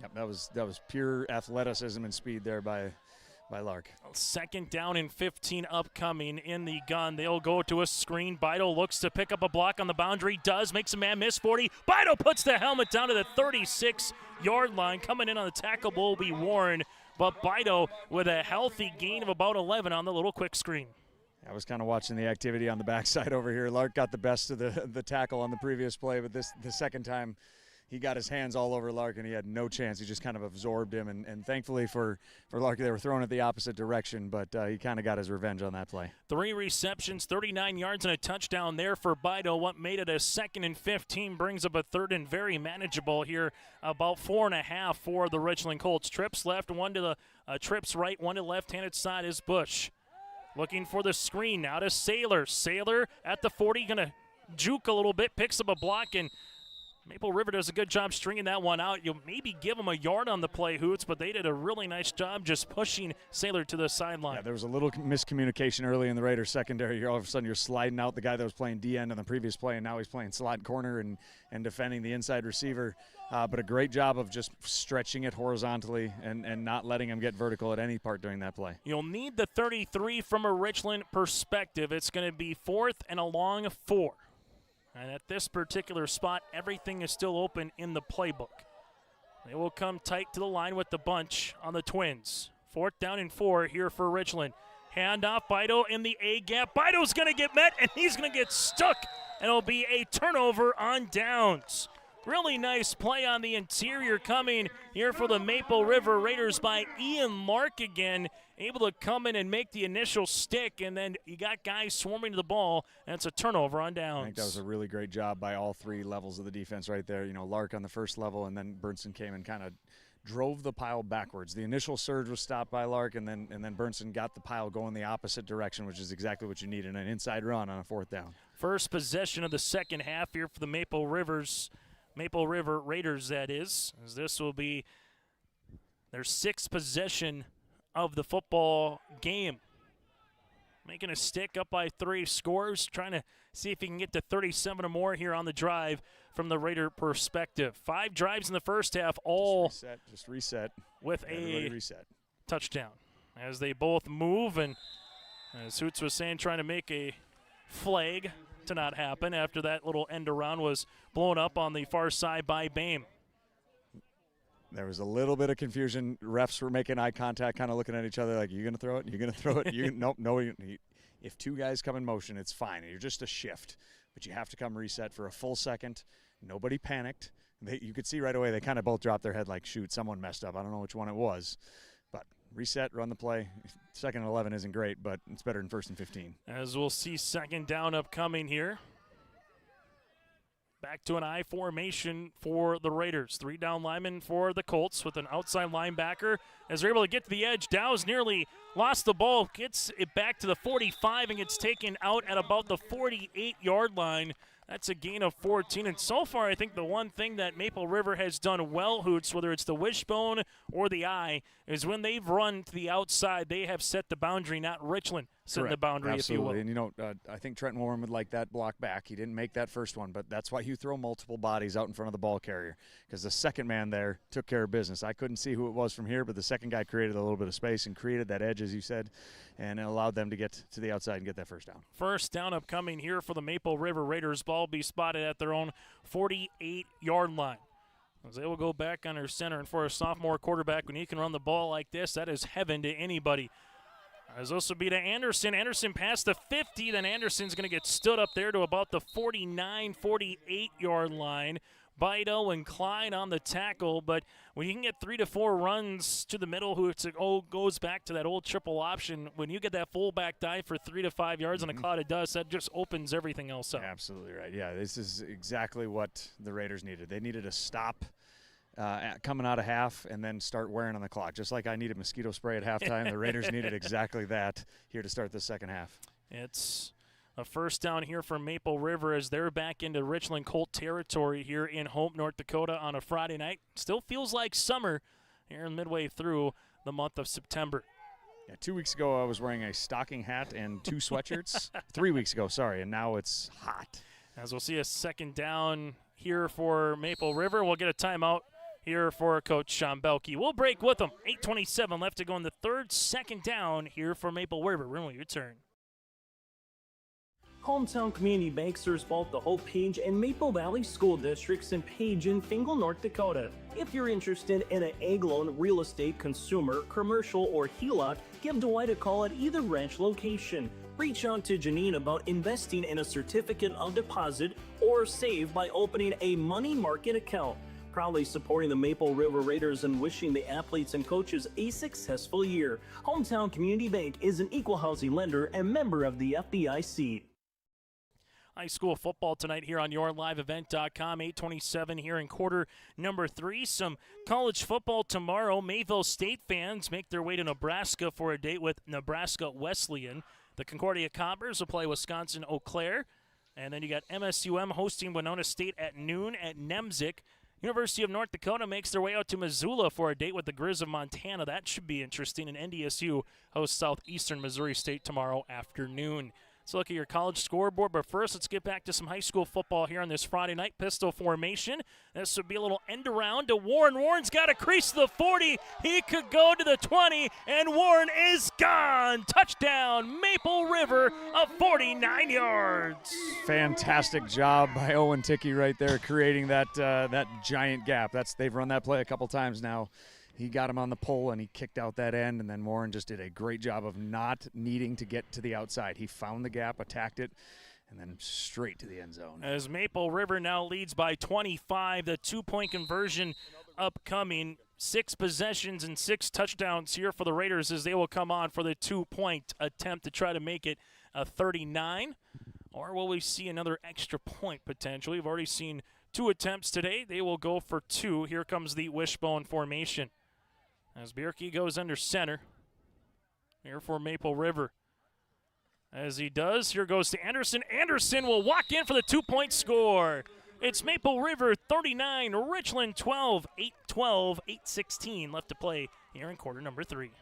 Yep, that was pure athleticism and speed there by Lark. Second down and 15 upcoming in the gun. They'll go to a screen. Bido looks to pick up a block on the boundary. Does, makes a man miss 40. Bido puts the helmet down to the 36-yard line. Coming in on the tackle will be Warren, but Bido with a healthy gain of about 11 on the little quick screen. I was kind of watching the activity on the backside over here. Lark got the best of the tackle on the previous play, but the second time he got his hands all over Lark, and he had no chance. He just kind of absorbed him, and thankfully for Lark, they were throwing it the opposite direction, but he kind of got his revenge on that play. 3 receptions, 39 yards, and a touchdown there for Bido. What made it a 2nd and 15 brings up a 3rd and very manageable here, about 4.5 for the Richland Colts. Trips left, one to the trips right, one to the left-handed side is Bush. Looking for the screen, now to Saylor. Saylor at the 40, going to juke a little bit, picks up a block, and Maple River does a good job stringing that one out. You'll maybe give them a yard on the play, Hoots, but they did a really nice job just pushing Saylor to the sideline. Yeah, there was a little miscommunication early in the Raiders secondary. All of a sudden you're sliding out the guy that was playing D-end on the previous play, and now he's playing slot corner and defending the inside receiver. But a great job of just stretching it horizontally and not letting him get vertical at any part during that play. You'll need the 33 from a Richland perspective. It's going to be 4th and a long 4. And at this particular spot, everything is still open in the playbook. They will come tight to the line with the bunch on the Twins. 4th down and 4 here for Richland. Hand off Bido in the A gap. Bido's going to get met, and he's going to get stuck. And it'll be a turnover on downs. Really nice play on the interior coming here for the Maple River Raiders by Ian Lark again. Able to come in and make the initial stick, and then you got guys swarming to the ball, and it's a turnover on downs. I think that was a really great job by all 3 levels of the defense right there. Lark on the first level, and then Burnson came and kind of drove the pile backwards. The initial surge was stopped by Lark, and then Burnson got the pile going the opposite direction, which is exactly what you need in an inside run on a 4th down. First possession of the second half here for the Maple River Raiders, that is, as this will be their 6th possession of the football game. Making a stick up by 3 scores, trying to see if he can get to 37 or more here on the drive from the Raider perspective. 5 drives in the first half, all just reset with a touchdown. As they both move, and as Hoots was saying, trying to make a flag to not happen after that little end around was blown up on the far side by Bame. There was a little bit of confusion. Refs were making eye contact, kind of looking at each other like, you going to throw it? You're going to throw it? Nope, no. If 2 guys come in motion, it's fine. You're just a shift. But you have to come reset for a full second. Nobody panicked. You could see right away they kind of both dropped their head like, shoot, someone messed up. I don't know which one it was. But reset, run the play. 2nd and 11 isn't great, but it's better than 1st and 15. As we'll see, 2nd down upcoming here. Back to an I formation for the Raiders. 3 down linemen for the Colts with an outside linebacker. As they're able to get to the edge, Dow's nearly lost the ball, gets it back to the 45 and gets taken out at about the 48-yard line. That's a gain of 14. And so far, I think the one thing that Maple River has done well, Hoots, whether it's the wishbone or the eye, is when they've run to the outside, they have set the boundary, not Richland setting the boundary, Absolutely. if you will. And, I think Trenton Warren would like that block back. He didn't make that first one, but that's why you throw multiple bodies out in front of the ball carrier, because the second man there took care of business. I couldn't see who it was from here, but the second guy created a little bit of space and created that edge, as you said, and it allowed them to get to the outside and get that 1st down. 1st down upcoming here for the Maple River Raiders. Ball be spotted at their own 48-yard line. As they will go back under center, and for a sophomore quarterback, when he can run the ball like this, that is heaven to anybody. As this will be to Anderson. Anderson past the 50, then Anderson's going to get stood up there to about the 49, 48-yard line. Bido and Klein on the tackle, but when you can get 3 to 4 runs to the middle, goes back to that old triple option. When you get that fullback dive for 3 to 5 yards on a cloud of dust, that just opens everything else up. Absolutely right. Yeah, this is exactly what the Raiders needed. They needed to stop coming out of half and then start wearing on the clock. Just like I needed mosquito spray at halftime, the Raiders needed exactly that here to start the second half. It's a 1st down here for Maple River as they're back into Richland Colt territory here in Hope, North Dakota on a Friday night. Still feels like summer here midway through the month of September. Yeah, 2 weeks ago I was wearing a stocking hat and 2 sweatshirts. 3 weeks ago, sorry, and now it's hot. As we'll see a 2nd down here for Maple River. We'll get a timeout here for Coach Sean Belke. We'll break with them. 8:27 left to go in the 3rd, 2nd down here for Maple River. When will you return? Hometown Community Bank serves both the Hope Page and Maple Valley School Districts in Page and Fingal, North Dakota. If you're interested in an ag loan, real estate, consumer, commercial, or HELOC, give Dwight a call at either branch location. Reach out to Janine about investing in a certificate of deposit or save by opening a money market account. Proudly supporting the Maple River Raiders and wishing the athletes and coaches a successful year. Hometown Community Bank is an equal housing lender and member of the FDIC. High school football tonight here on YourLiveEvent.com. 8:27 here in quarter number 3. Some college football tomorrow. Mayville State fans make their way to Nebraska for a date with Nebraska Wesleyan. The Concordia Coppers will play Wisconsin Eau Claire. And then you got MSUM hosting Winona State at noon at Nemzik. University of North Dakota makes their way out to Missoula for a date with the Grizz of Montana. That should be interesting. And NDSU hosts Southeastern Missouri State tomorrow afternoon. Let's look at your college scoreboard, but first let's get back to some high school football here on this Friday night. Pistol formation. This would be a little end around to Warren. Warren's got a crease to the 40. He could go to the 20, and Warren is gone. Touchdown, Maple River of 49 yards. Fantastic job by Owen Tickey right there, creating that giant gap. They've run that play a couple times now. He got him on the pole, and he kicked out that end, and then Warren just did a great job of not needing to get to the outside. He found the gap, attacked it, and then straight to the end zone. As Maple River now leads by 25, the 2-point conversion upcoming. 6 possessions and 6 touchdowns here for the Raiders as they will come on for the 2-point attempt to try to make it a 39. Or will we see another extra point potentially? We've already seen 2 attempts today. They will go for 2. Here comes the wishbone formation. As Bierke goes under center here for Maple River. As he does, here goes to Anderson. Anderson will walk in for the 2-point score. It's Maple River 39, Richland 12, 8-12, 8-16 left to play here in quarter number 3.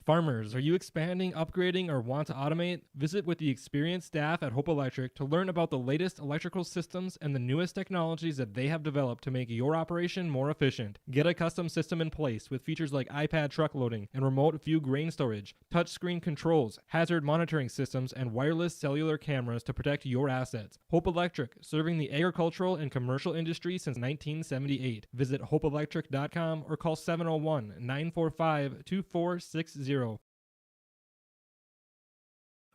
Farmers, are you expanding, upgrading, or want to automate? Visit with the experienced staff at Hope Electric to learn about the latest electrical systems and the newest technologies that they have developed to make your operation more efficient. Get a custom system in place with features like iPad truck loading and remote view grain storage, touchscreen controls, hazard monitoring systems, and wireless cellular cameras to protect your assets. Hope Electric, serving the agricultural and commercial industry since 1978. Visit hopeelectric.com or call 701-945-2460.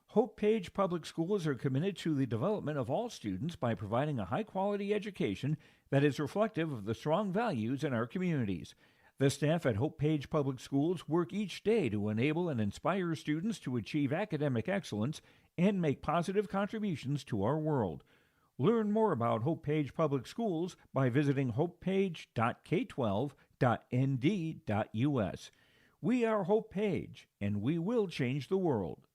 Hope Page Public Schools are committed to the development of all students by providing a high-quality education that is reflective of the strong values in our communities. The staff at Hope Page Public Schools work each day to enable and inspire students to achieve academic excellence and make positive contributions to our world. Learn more about Hope Page Public Schools by visiting hopepage.k12.nd.us. We are Hope Page, and we will change the world.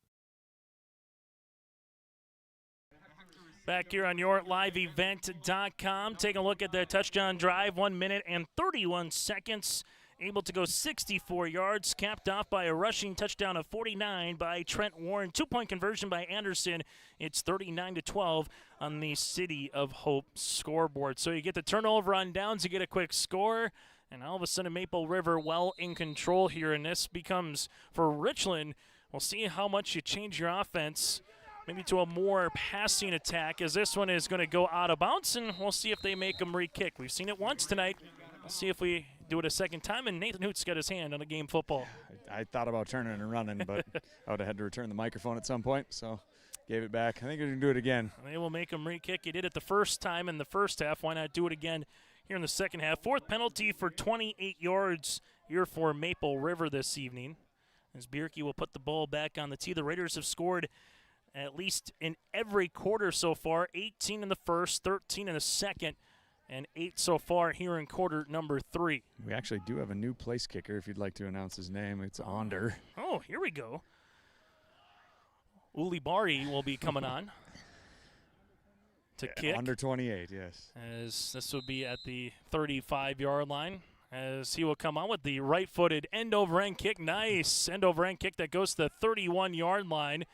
Back here on YourLiveEvent.com, taking a look at the touchdown drive, 1 minute and 31 seconds. Able to go 64 yards, capped off by a rushing touchdown of 49 by Trent Warren. 2-point conversion by Anderson. It's 39-12 on the City of Hope scoreboard. So you get the turnover on downs, you get a quick score, and all of a sudden Maple River well in control here. And this becomes, for Richland, we'll see how much you change your offense, maybe to a more passing attack, as this one is going to go out of bounds, and we'll see if they make them re-kick. We've seen it once tonight. We'll see if we do it a second time, and Nathan Hoots got his hand on a game football. I thought about turning and running, but I would have had to return the microphone at some point, so gave it back. I think we're going to do it again. They will make them re-kick. You did it the first time in the first half. Why not do it again here in the second half? Fourth penalty for 28 yards here for Maple River this evening, as Bierke will put the ball back on the tee. The Raiders have scored at least in every quarter so far, 18 in the first, 13 in the second, and 8 so far here in quarter number 3. We actually do have a new place kicker if you'd like to announce his name. It's Onder. Oh, here we go. Uli Bari will be coming on to kick. Under 28, yes. As this will be at the 35-yard line, as he will come on with the right-footed end-over-end kick. Nice end-over-end kick that goes to the 31-yard line,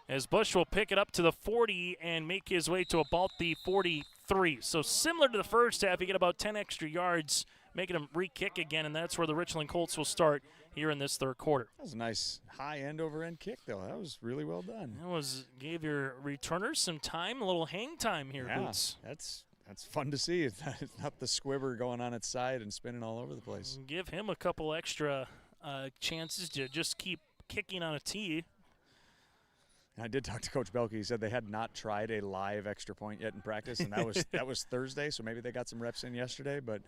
as Bush will pick it up to the 40 and make his way to about the 43. So similar to the first half, you get about 10 extra yards, making him re-kick again, and that's where the Richland Colts will start here in this third quarter. That was a nice high end-over-end kick, though. That was really well done. That gave your returners some time, a little hang time here, yeah, Boots. That's fun to see. It's not the squibber going on its side and spinning all over the place. Give him a couple extra chances to just keep kicking on a tee. I did talk to Coach Belke. He said they had not tried a live extra point yet in practice, and that was Thursday, so maybe they got some reps in yesterday, but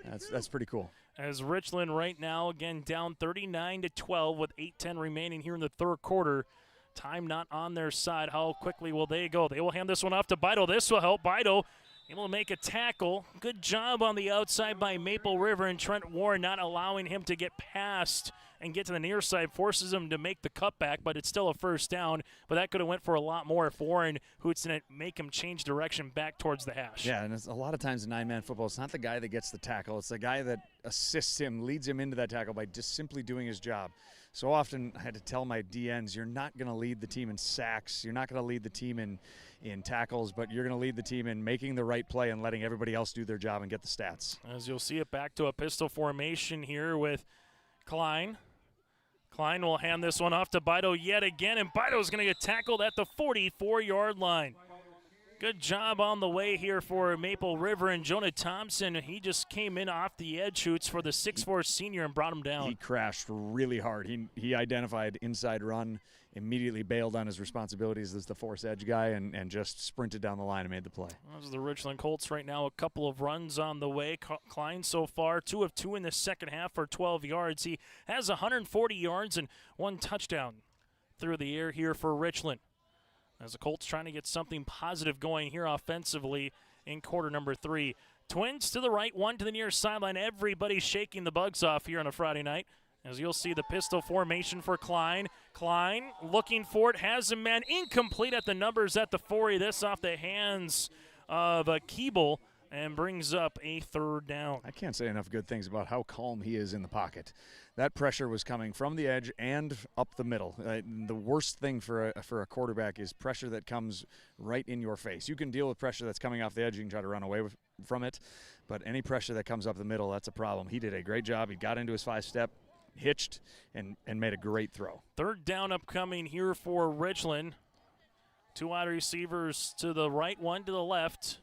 that's pretty cool. As Richland right now, again, down 39-12 with 8:10 remaining here in the third quarter. Time not on their side. How quickly will they go? They will hand this one off to Bido. This will help. Bido able to make a tackle. Good job on the outside by Maple River, and Trent Warren not allowing him to get past and get to the near side, forces him to make the cutback, but it's still a first down. But that could have went for a lot more if Warren Hoots didn't make him change direction back towards the hash. Yeah, and it's a lot of times in nine-man football, it's not the guy that gets the tackle. It's the guy that assists him, leads him into that tackle by just simply doing his job. So often I had to tell my DNs, you're not going to lead the team in sacks. You're not going to lead the team in tackles, but you're going to lead the team in making the right play and letting everybody else do their job and get the stats. As you'll see it back to a pistol formation here with Klein. Klein will hand this one off to Bido yet again, and Bido's going to get tackled at the 44-yard line. Good job on the way here for Maple River, and Jonah Thompson, he just came in off the edge shoots for the 6'4 senior and brought him down. He crashed really hard. He identified inside run, immediately bailed on his responsibilities as the force edge guy, and just sprinted down the line and made the play. Those are the Richland Colts right now. A couple of runs on the way. Klein so far, 2 of 2 in the second half for 12 yards. He has 140 yards and 1 touchdown through the air here for Richland, as the Colts trying to get something positive going here offensively in quarter number 3. Twins to the right, 1 to the near sideline. Everybody shaking the bugs off here on a Friday night, as you'll see the pistol formation for Klein. Klein looking for it, has a man incomplete at the numbers at the 40. This off the hands of Keeble and brings up a third down. I can't say enough good things about how calm he is in the pocket. That pressure was coming from the edge and up the middle. The worst thing for a quarterback is pressure that comes right in your face. You can deal with pressure that's coming off the edge. You can try to run away from it, but any pressure that comes up the middle, that's a problem. He did a great job. He got into his 5-step, hitched, and made a great throw. Third down upcoming here for Richland. 2 wide receivers to the right, 1 to the left,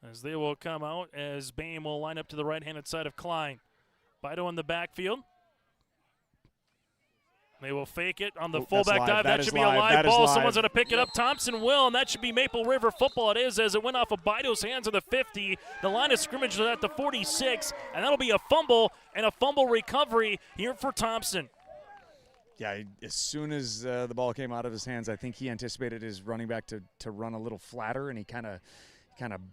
as they will come out, as Boehm will line up to the right-handed side of Klein. Bido in the backfield. They will fake it on the Oh, fullback that's dive. live. That That should is be a live. live That is ball. live. Someone's going to pick it up. Thompson will, and that should be Maple River football. It is, as it went off of Bido's hands at the 50. The line of scrimmage was at the 46, and that'll be a fumble and a fumble recovery here for Thompson. Yeah, as soon as the ball came out of his hands, I think he anticipated his running back to run a little flatter, and he kind of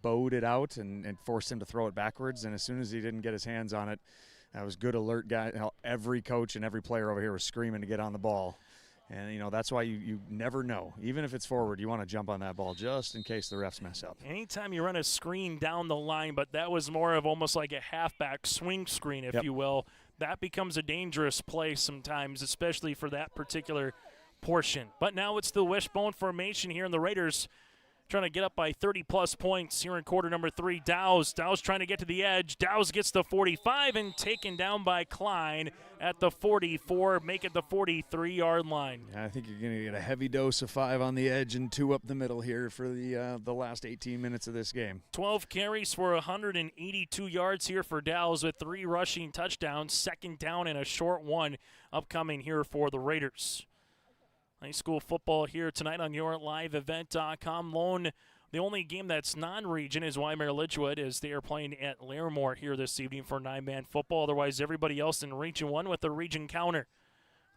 bowed it out and forced him to throw it backwards. And as soon as he didn't get his hands on it, that was good alert guy. Every coach and every player over here was screaming to get on the ball. And, that's why you never know. Even if it's forward, you want to jump on that ball just in case the refs mess up. Anytime you run a screen down the line, but that was more of almost like a halfback swing screen, if you will, that becomes a dangerous play sometimes, especially for that particular portion. But now it's the wishbone formation here, and the Raiders trying to get up by 30-plus points here in quarter number 3. Dow's trying to get to the edge. Dow's gets the 45 and taken down by Klein at the 44, make it the 43-yard line. Yeah, I think you're going to get a heavy dose of 5 on the edge and 2 up the middle here for the last 18 minutes of this game. 12 carries for 182 yards here for Dow's with 3 rushing touchdowns, second down and a short one upcoming here for the Raiders. High school football here tonight on YourLiveEvent.com. The only game that's non-region is Weimar Lidgewood, as they are playing at Larimore here this evening for 9-man football. Otherwise, everybody else in Region 1 with the region counter.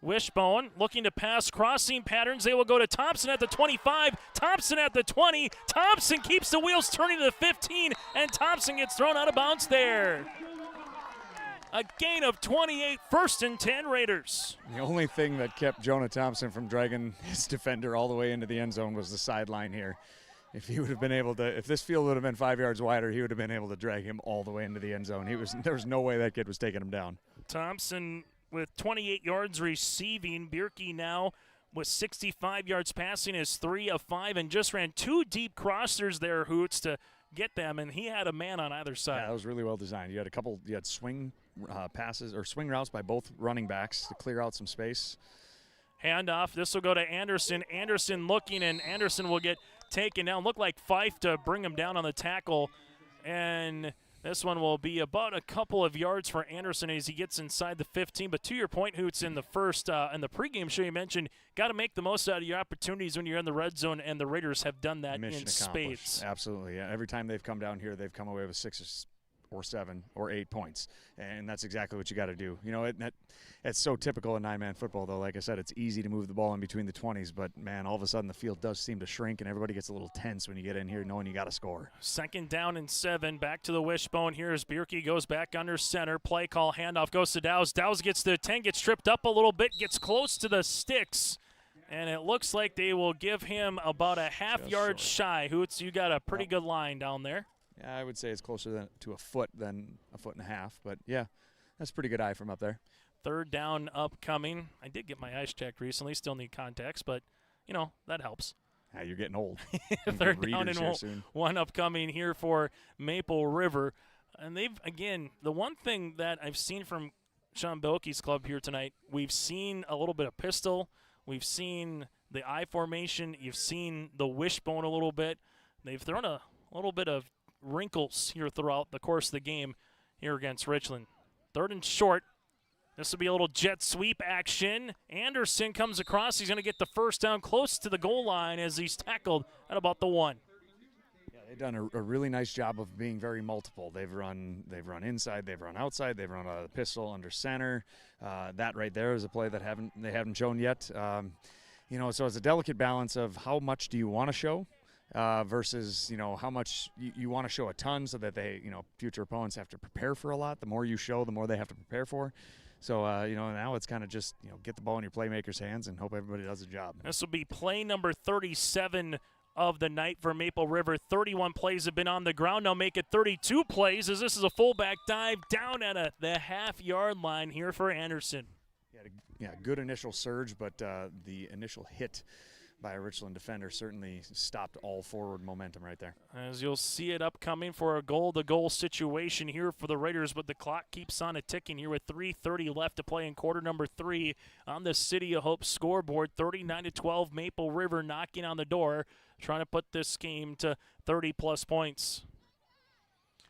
Wishbone looking to pass crossing patterns. They will go to Thompson at the 25, Thompson at the 20. Thompson keeps the wheels turning to the 15, and Thompson gets thrown out of bounds there. A gain of 28, 1st and 10 Raiders. The only thing that kept Jonah Thompson from dragging his defender all the way into the end zone was the sideline here. If he would have been able to, if this field would have been 5 yards wider, he would have been able to drag him all the way into the end zone. There was no way that kid was taking him down. Thompson with 28 yards receiving. Bierke now with 65 yards passing is 3 of 5 and just ran 2 deep crossers there, Hoots, to get them, and he had a man on either side. Yeah, that was really well designed. You had swing passes or swing routes by both running backs to clear out some space. Handoff. This will go to Anderson. Anderson looking, and Anderson will get taken down. Looked like Fife to bring him down on the tackle, and this one will be about a couple of yards for Anderson as he gets inside the 15. But to your point, Hoots, in the first in the pregame show you mentioned, got to make the most out of your opportunities when you're in the red zone, and the Raiders have done that Mission in accomplished. spades. Absolutely. Yeah. Every time they've come down here, they've come away with 6 or 7 or 8 points, and that's exactly what you got to do. It's so typical in 9-man football, though. Like I said, it's easy to move the ball in between the 20s, but man, all of a sudden the field does seem to shrink, and everybody gets a little tense when you get in here knowing you got to score. 2nd down and 7. Back to the wishbone. Here's Bierke, goes back under center. Play call, handoff goes to Dow's. Dow's gets the 10, gets tripped up a little bit, gets close to the sticks, and it looks like they will give him about a half-yard shy. Hoots, you got a pretty good line down there. Yeah, I would say it's closer to a foot than a foot and a half, but yeah, that's a pretty good eye from up there. 3rd down upcoming. I did get my eyes checked recently. Still need contacts, but, that helps. Yeah, you're getting old. 3rd down and 1 upcoming here for Maple River. And they've, again, the one thing that I've seen from Sean Bilke's club here tonight, we've seen a little bit of pistol. We've seen the I formation. You've seen the wishbone a little bit. They've thrown a little bit of wrinkles here throughout the course of the game here against Richland. 3rd and short. This will be a little jet sweep action. Anderson comes across. He's going to get the 1st down close to the goal line as he's tackled at about the 1. Yeah, they've done a really nice job of being very multiple. They've run inside, they've run outside, they've run out of the pistol under center. That right there is a play that they haven't shown yet. So it's a delicate balance of how much do you want to show versus, how much you want to show a ton so that they, future opponents have to prepare for a lot. The more you show, the more they have to prepare for. So, now it's kind of just, get the ball in your playmakers' hands and hope everybody does their job. This will be play number 37 of the night for Maple River. 31 plays have been on the ground. Now make it 32 plays as this is a fullback dive down at the half-yard line here for Anderson. Yeah, good initial surge, but the initial hit by a Richland defender certainly stopped all forward momentum right there. As you'll see it upcoming for a goal-to-goal situation here for the Raiders, but the clock keeps on ticking here with 3:30 left to play in quarter number 3 on the City of Hope scoreboard. 39-12, Maple River knocking on the door, trying to put this game to 30-plus points.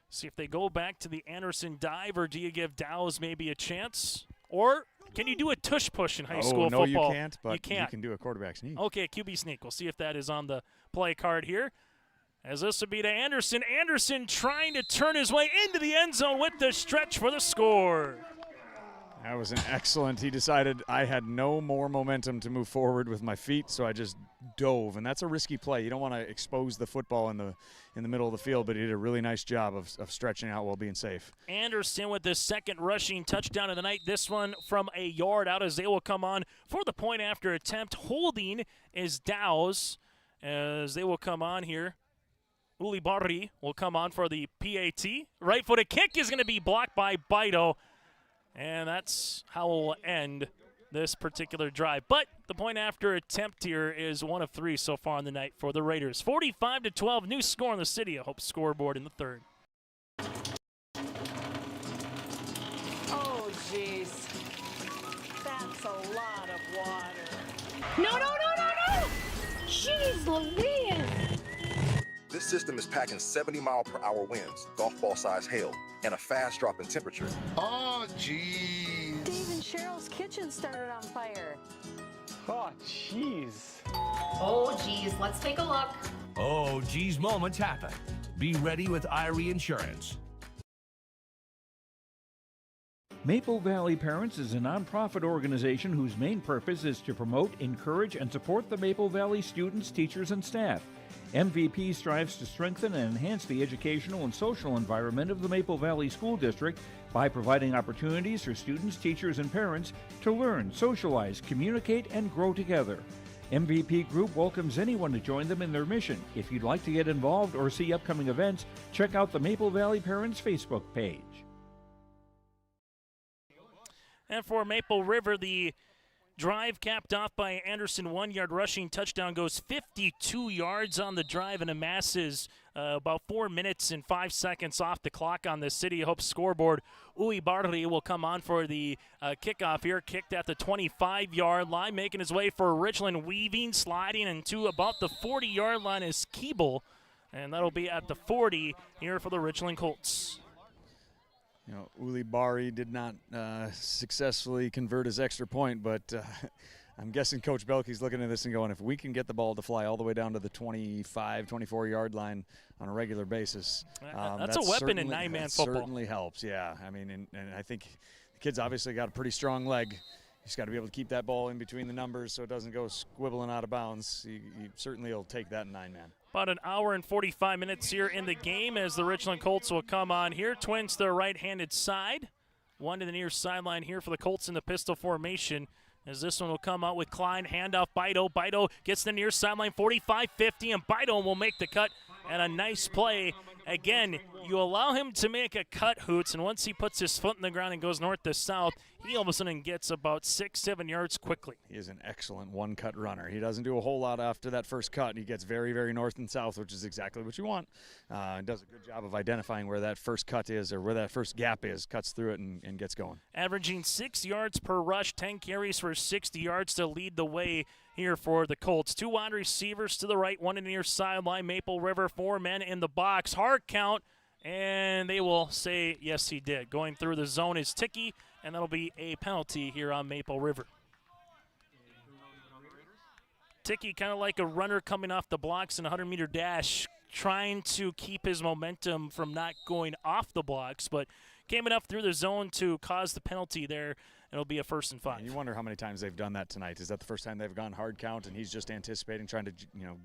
See if they go back to the Anderson dive, or do you give Dow's maybe a chance? Or Can you do a tush push in high school no, football? you can't, but you can't. you can do a quarterback sneak. Okay, QB sneak. We'll see if that is on the play card here. As this would be to Anderson. Anderson trying to turn his way into the end zone with the stretch for the score. That was an excellent. He decided I had no more momentum to move forward with my feet, so I just dove, and that's a risky play. You don't want to expose the football in the middle of the field, but he did a really nice job of stretching out while being safe. Anderson with the second rushing touchdown of the night. This one from a yard out as they will come on for the point after attempt. Holding is Dow's as they will come on here. Ulibarri will come on for the PAT. Right-footed kick is going to be blocked by Bido. And that's how we'll end this particular drive. But the point after attempt here is 1 of 3 so far on the night for the Raiders. 45-12, new score on the City of Hope scoreboard in the third. Oh, jeez. That's a lot of water. No, no, no, no, no! Jeez Louise! This system is packing 70-mile-per-hour winds, golf ball size hail, and a fast drop in temperature. Oh, jeez. Dave and Cheryl's kitchen started on fire. Oh, jeez. Oh, geez, let's take a look. Oh, geez, moments happen. Be ready with Irie Insurance. Maple Valley Parents is a nonprofit organization whose main purpose is to promote, encourage, and support the Maple Valley students, teachers, and staff. MVP strives to strengthen and enhance the educational and social environment of the Maple Valley School District by providing opportunities for students, teachers, and parents to learn, socialize, communicate, and grow together. MVP Group welcomes anyone to join them in their mission. If you'd like to get involved or see upcoming events, check out the Maple Valley Parents Facebook page. And for Maple River, the drive capped off by Anderson, 1-yard rushing touchdown, goes 52 yards on the drive and amasses about 4 minutes and 5 seconds off the clock on the City of Hope scoreboard. Ulibarri will come on for the kickoff here, kicked at the 25-yard line, making his way for Richland, weaving, sliding into about the 40-yard line is Keeble, and that'll be at the 40 here for the Richland Colts. You know, Ulibarri did not successfully convert his extra point, but I'm guessing Coach Belke's looking at this and going, if we can get the ball to fly all the way down to the 25, 24-yard line on a regular basis. That's a weapon in nine-man football. Certainly helps, yeah. I mean, and I think the kid's obviously got a pretty strong leg. He's got to be able to keep that ball in between the numbers so it doesn't go squibbling out of bounds. He certainly will take that in nine-man. About an hour and 45 minutes here in the game as the Richland Colts will come on here. Twins to the right-handed side. One to the near sideline here for the Colts in the pistol formation. As this one will come out with Klein, handoff Bido. Bido gets the near sideline, 45-50, and Bido will make the cut. And a nice play. Again, you allow him to make a cut, Hoots, and once he puts his foot in the ground and goes north to south, he all of a sudden gets about 6-7 yards quickly. He is an excellent one-cut runner. He doesn't do a whole lot after that first cut. He gets very, very north and south, which is exactly what you want. Does a good job of identifying where that first cut is or where that first gap is, cuts through it and gets going. Averaging 6 yards per rush, 10 carries for 60 yards to lead the way here for the Colts. 2 wide receivers to the right, 1 in the near sideline. Maple River, 4 men in the box. Hard count, and they will say, yes, he did. Going through the zone is Ticky, and that'll be a penalty here on Maple River. Ticky kind of like a runner coming off the blocks in a 100-meter dash, trying to keep his momentum from not going off the blocks, but came enough through the zone to cause the penalty there. It'll be a 1st and 5. And you wonder how many times they've done that tonight. Is that the first time they've gone hard count and he's just anticipating trying to,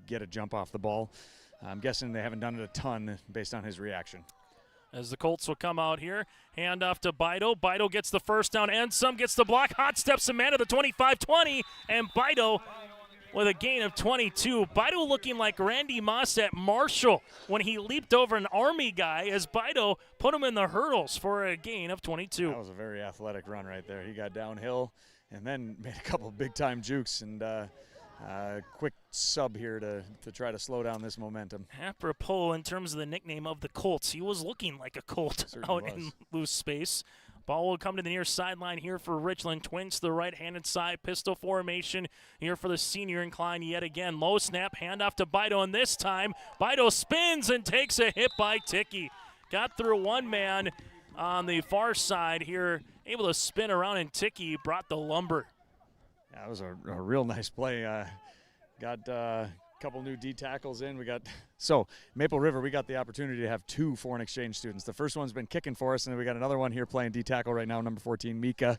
get a jump off the ball? I'm guessing they haven't done it a ton based on his reaction. As the Colts will come out here, hand off to Bido. Bido gets the first down and some, gets the block. Hot steps a man to the 25-20, and Bido with a gain of 22. Bido looking like Randy Moss at Marshall when he leaped over an Army guy as Bido put him in the hurdles for a gain of 22. That was a very athletic run right there. He got downhill and then made a couple big-time jukes and quick sub here to try to slow down this momentum. Apropos in terms of the nickname of the Colts, he was looking like a Colt out in loose space. Ball will come to the near sideline here for Richland. Twins to the right-handed side. Pistol formation here for the senior incline yet again. Low snap, handoff to Bido, and this time Bido spins and takes a hit by Ticky. Got through one man on the far side here able to spin around, and Ticky brought the lumber. That was a real nice play. Got a couple new D tackles in. So Maple River, we got the opportunity to have 2 foreign exchange students. The first one's been kicking for us, and then we got another one here playing D tackle right now, number 14, Mika.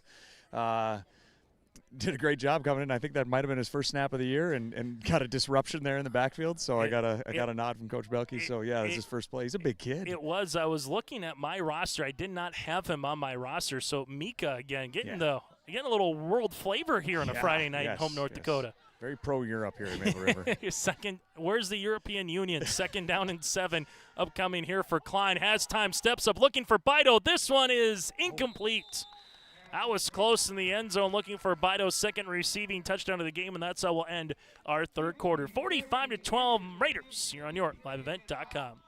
Did a great job coming in. I think that might have been his first snap of the year, and got a disruption there in the backfield. So I got a nod from Coach Belke. So yeah, it's his first play. He's a big kid. It was. I was looking at my roster. I did not have him on my roster. So Mika again getting a little world flavor here on a Friday night in home North Dakota. Very pro-Europe here at Maple River. Second, where's the European Union? 2nd down and 7 upcoming here for Klein. Has time, steps up, looking for Bido. This one is incomplete. That was close in the end zone, looking for Bido's second receiving touchdown of the game, and that's how we'll end our third quarter. 45-12 Raiders here on your liveevent.com.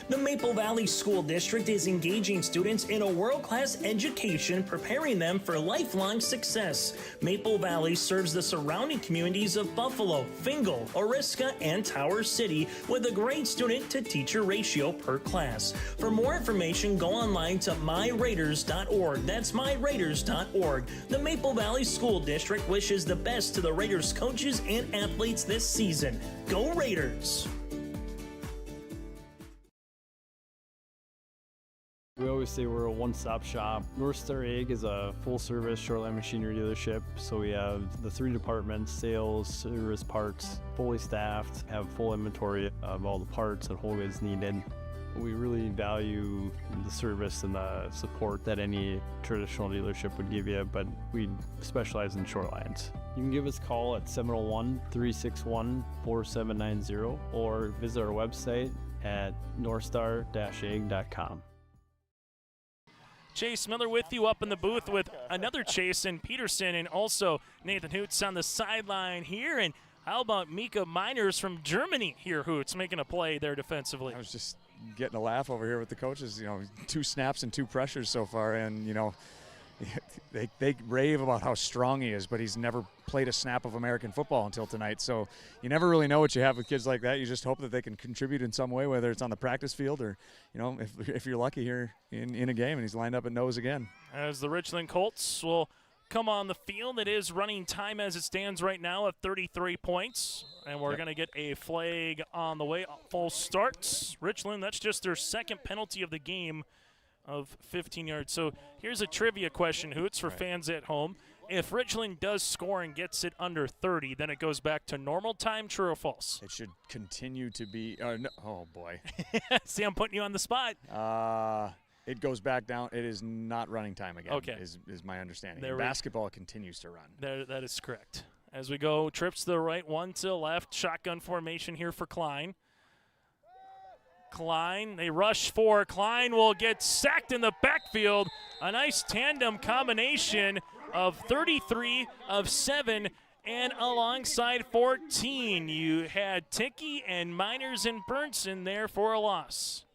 The Maple Valley School District is engaging students in a world-class education, preparing them for lifelong success. Maple Valley serves the surrounding communities of Buffalo, Fingal, Oriska, and Tower City with a grade student-to-teacher ratio per class. For more information, go online to myraiders.org. That's myraiders.org. The Maple Valley School District wishes the best to the Raiders coaches and athletes this season. Go Raiders! We always say we're a one-stop shop. North Star Ag is a full-service shoreline machinery dealership, so we have the 3 departments: sales, service, parts, fully staffed, have full inventory of all the parts and whole goods needed. We really value the service and the support that any traditional dealership would give you, but we specialize in shorelines. You can give us a call at 701-361-4790 or visit our website at northstar-ag.com. Chase Miller with you up in the booth with another Chase and Peterson, and also Nathan Hoots on the sideline here. And how about Mika Miners from Germany here, Hoots, making a play there defensively? I was just getting a laugh over here with the coaches. 2 snaps and 2 pressures so far, and they rave about how strong he is, but he's never played a snap of American football until tonight. So you never really know what you have with kids like that. You just hope that they can contribute in some way, whether it's on the practice field or, if you're lucky here in a game and he's lined up at nose again. As the Richland Colts will come on the field, it is running time as it stands right now at 33 points. And we're going to get a flag on the way. False starts. Richland, that's just their second penalty of the game of 15 yards. So here's a trivia question, Hoots, for fans at home. If Richland does score and gets it under 30, then it goes back to normal time, true or false? It should continue to be no, oh, boy. See, I'm putting you on the spot. It goes back down. It is not running time again, is my understanding. Basketball continues to run. That is correct. As we go, trips to the right, one to the left, shotgun formation here for Klein. They rush for Klein, will get sacked in the backfield. A nice tandem combination of 33 of 7 and alongside 14. You had Ticky and Miners and Burnson there for a loss.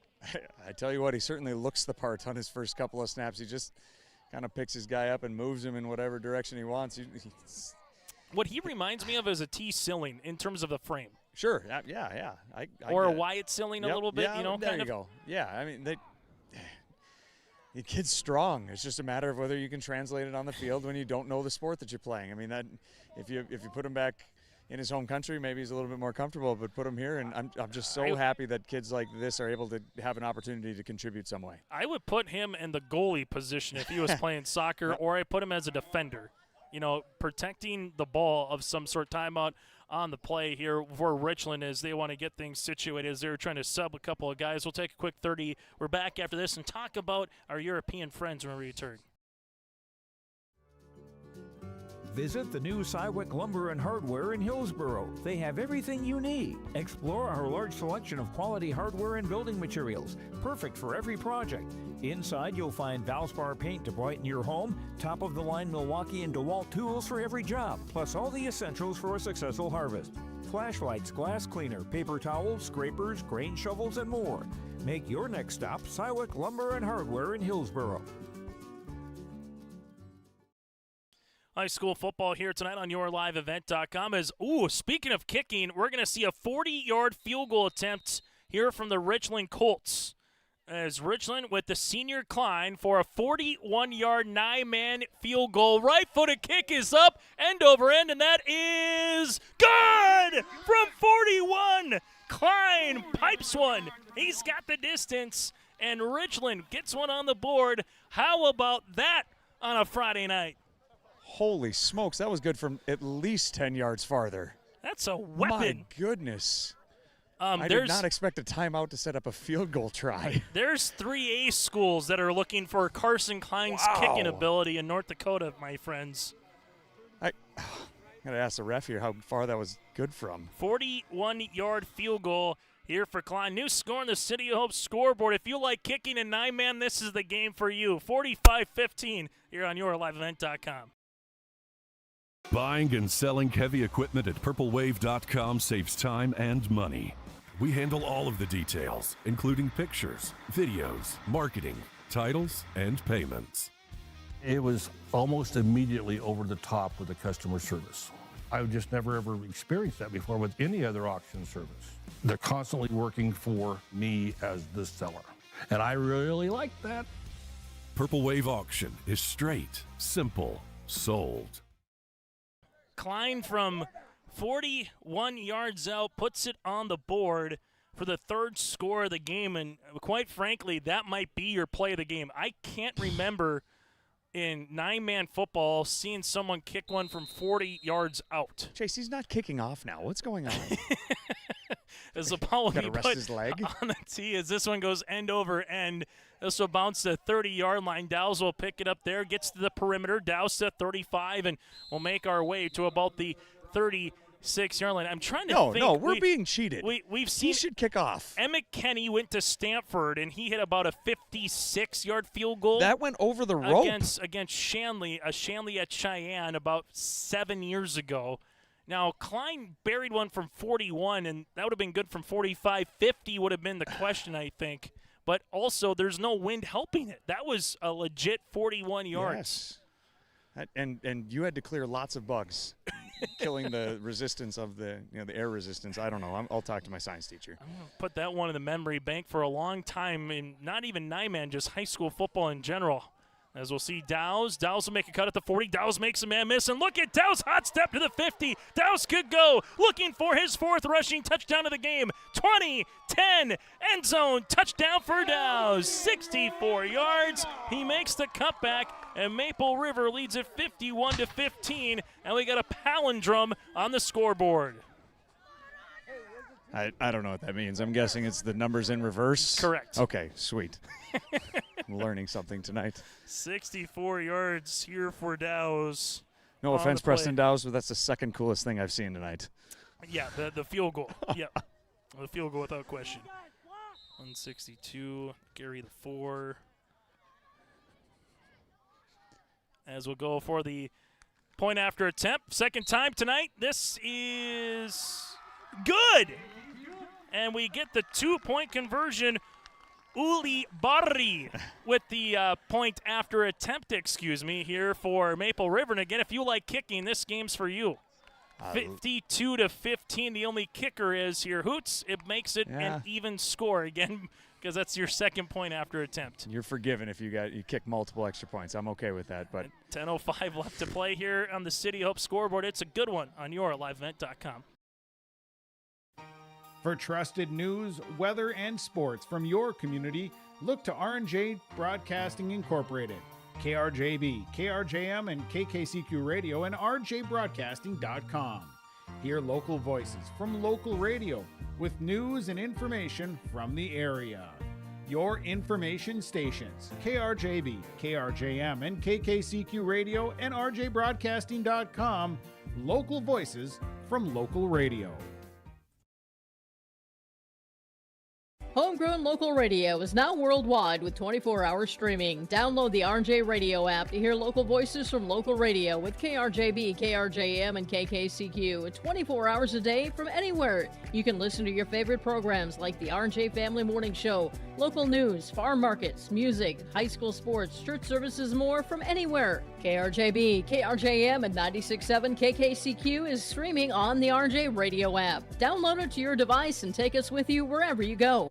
I tell you what, he certainly looks the part on his first couple of snaps. He just kind of picks his guy up and moves him in whatever direction he wants. What he reminds me of is a T. Silling in terms of the frame. Sure, yeah. Or a Wyatt Silling a little bit, there you go. Yeah, I mean, the kid's strong. It's just a matter of whether you can translate it on the field when you don't know the sport that you're playing. I mean, that if you put him back in his home country, maybe he's a little bit more comfortable, but put him here, and I'm just so happy that kids like this are able to have an opportunity to contribute some way. I would put him in the goalie position if he was playing soccer, or I put him as a defender. Protecting the ball of some sort. Timeout on the play here for Richland as they want to get things situated as they're trying to sub a couple of guys. We'll take a quick 30. We're back after this and talk about our European friends when we return. Visit the new Cywick Lumber and Hardware in Hillsboro. They have everything you need. Explore our large selection of quality hardware and building materials, perfect for every project. Inside, you'll find Valspar paint to brighten your home, top-of-the-line Milwaukee and DeWalt tools for every job, plus all the essentials for a successful harvest. Flashlights, glass cleaner, paper towels, scrapers, grain shovels, and more. Make your next stop Cywick Lumber and Hardware in Hillsboro. High school football here tonight on yourliveevent.com. Speaking of kicking, we're going to see a 40-yard field goal attempt here from the Richland Colts. as Richland with the senior Klein for a 41-yard 9-man field goal. Right-footed kick is up, end over end, and that is good from 41. Klein pipes one. He's got the distance, and Richland gets one on the board. How about that on a Friday night? Holy smokes, that was good from at least 10 yards farther. That's a weapon. My goodness. I did not expect a timeout to set up a field goal try. There's 3A schools that are looking for Carson Klein's kicking ability in North Dakota, my friends. I got to ask the ref here how far that was good from. 41-yard field goal here for Klein. New score on the City of Hope scoreboard. If you like kicking in 9-man, this is the game for you. 45-15 here on yourliveevent.com. Buying and selling heavy equipment at purplewave.com saves time and money. We handle all of the details, including pictures, videos, marketing, titles, and payments. It was almost immediately over the top with the customer service. I've just never ever experienced that before with any other auction service. They're constantly working for me as the seller, and I really like that. Purple Wave Auction is straight, simple, sold. Klein from 41 yards out puts it on the board for the third score of the game, and quite frankly, that might be your play of the game. I can't remember in 9-man football seeing someone kick one from 40 yards out. Chase, he's not kicking off now. What's going on? As the ball will be rest put his leg on the tee as this one goes end over end. This will bounce to the 30-yard line. Dowse will pick it up there, gets to the perimeter. Dowse to 35, and we'll make our way to about the 36-yard line. I'm trying to think. No, we're being cheated. We've seen he should kick off. Emmett Kenny went to Stanford, and he hit about a 56-yard field goal. That went over the rope. Against Shanley, Shanley at Cheyenne about 7 years ago. Now, Klein buried one from 41, and that would have been good from 45. 50 would have been the question, I think. But also, there's no wind helping it. That was a legit 41 yards. Yes. And you had to clear lots of bugs, killing the resistance of the air resistance. I don't know. I'll talk to my science teacher. I'm going to put that one in the memory bank for a long time in not even 9-man, just high school football in general. As we'll see Dowse. Dowse will make a cut at the 40. Dowse makes a man miss. And look at Dowse. Hot step to the 50. Dowse could go. Looking for his fourth rushing touchdown of the game. 20-10. End zone. Touchdown for Dowse. 64 yards. He makes the cutback. And Maple River leads it 51-15. And we got a palindrome on the scoreboard. I don't know what that means. I'm guessing it's the numbers in reverse? Correct. Okay, sweet. I'm learning something tonight. 64 yards here for Dowse. No offense, Preston Dowse, but that's the second coolest thing I've seen tonight. Yeah, the field goal. Yeah, the field goal without question. 162, carry the 4. As we'll go for the point after attempt. Second time tonight. This is good. And we get the 2-point conversion. Uli Barri with the point after attempt, here for Maple River. And again, if you like kicking, this game's for you. 52-15. The only kicker is here. Hoots, it makes it an even score again because that's your second point after attempt. You're forgiven if you kick multiple extra points. I'm okay with that. But 10:05 left to play here on the City Hope scoreboard. It's a good one on yourliveevent.com. For trusted news, weather, and sports from your community, look to R&J Broadcasting Incorporated, KRJB, KRJM, and KKCQ Radio, and rjbroadcasting.com. Hear local voices from local radio with news and information from the area. Your information stations, KRJB, KRJM, and KKCQ Radio, and rjbroadcasting.com. Local voices from local radio. Homegrown local radio is now worldwide with 24-hour streaming. Download the RJ Radio app to hear local voices from local radio with KRJB, KRJM, and KKCQ 24 hours a day from anywhere. You can listen to your favorite programs like the RJ Family Morning Show, local news, farm markets, music, high school sports, church services, more from anywhere. KRJB, KRJM, and 96.7 KKCQ is streaming on the RJ Radio app. Download it to your device and take us with you wherever you go.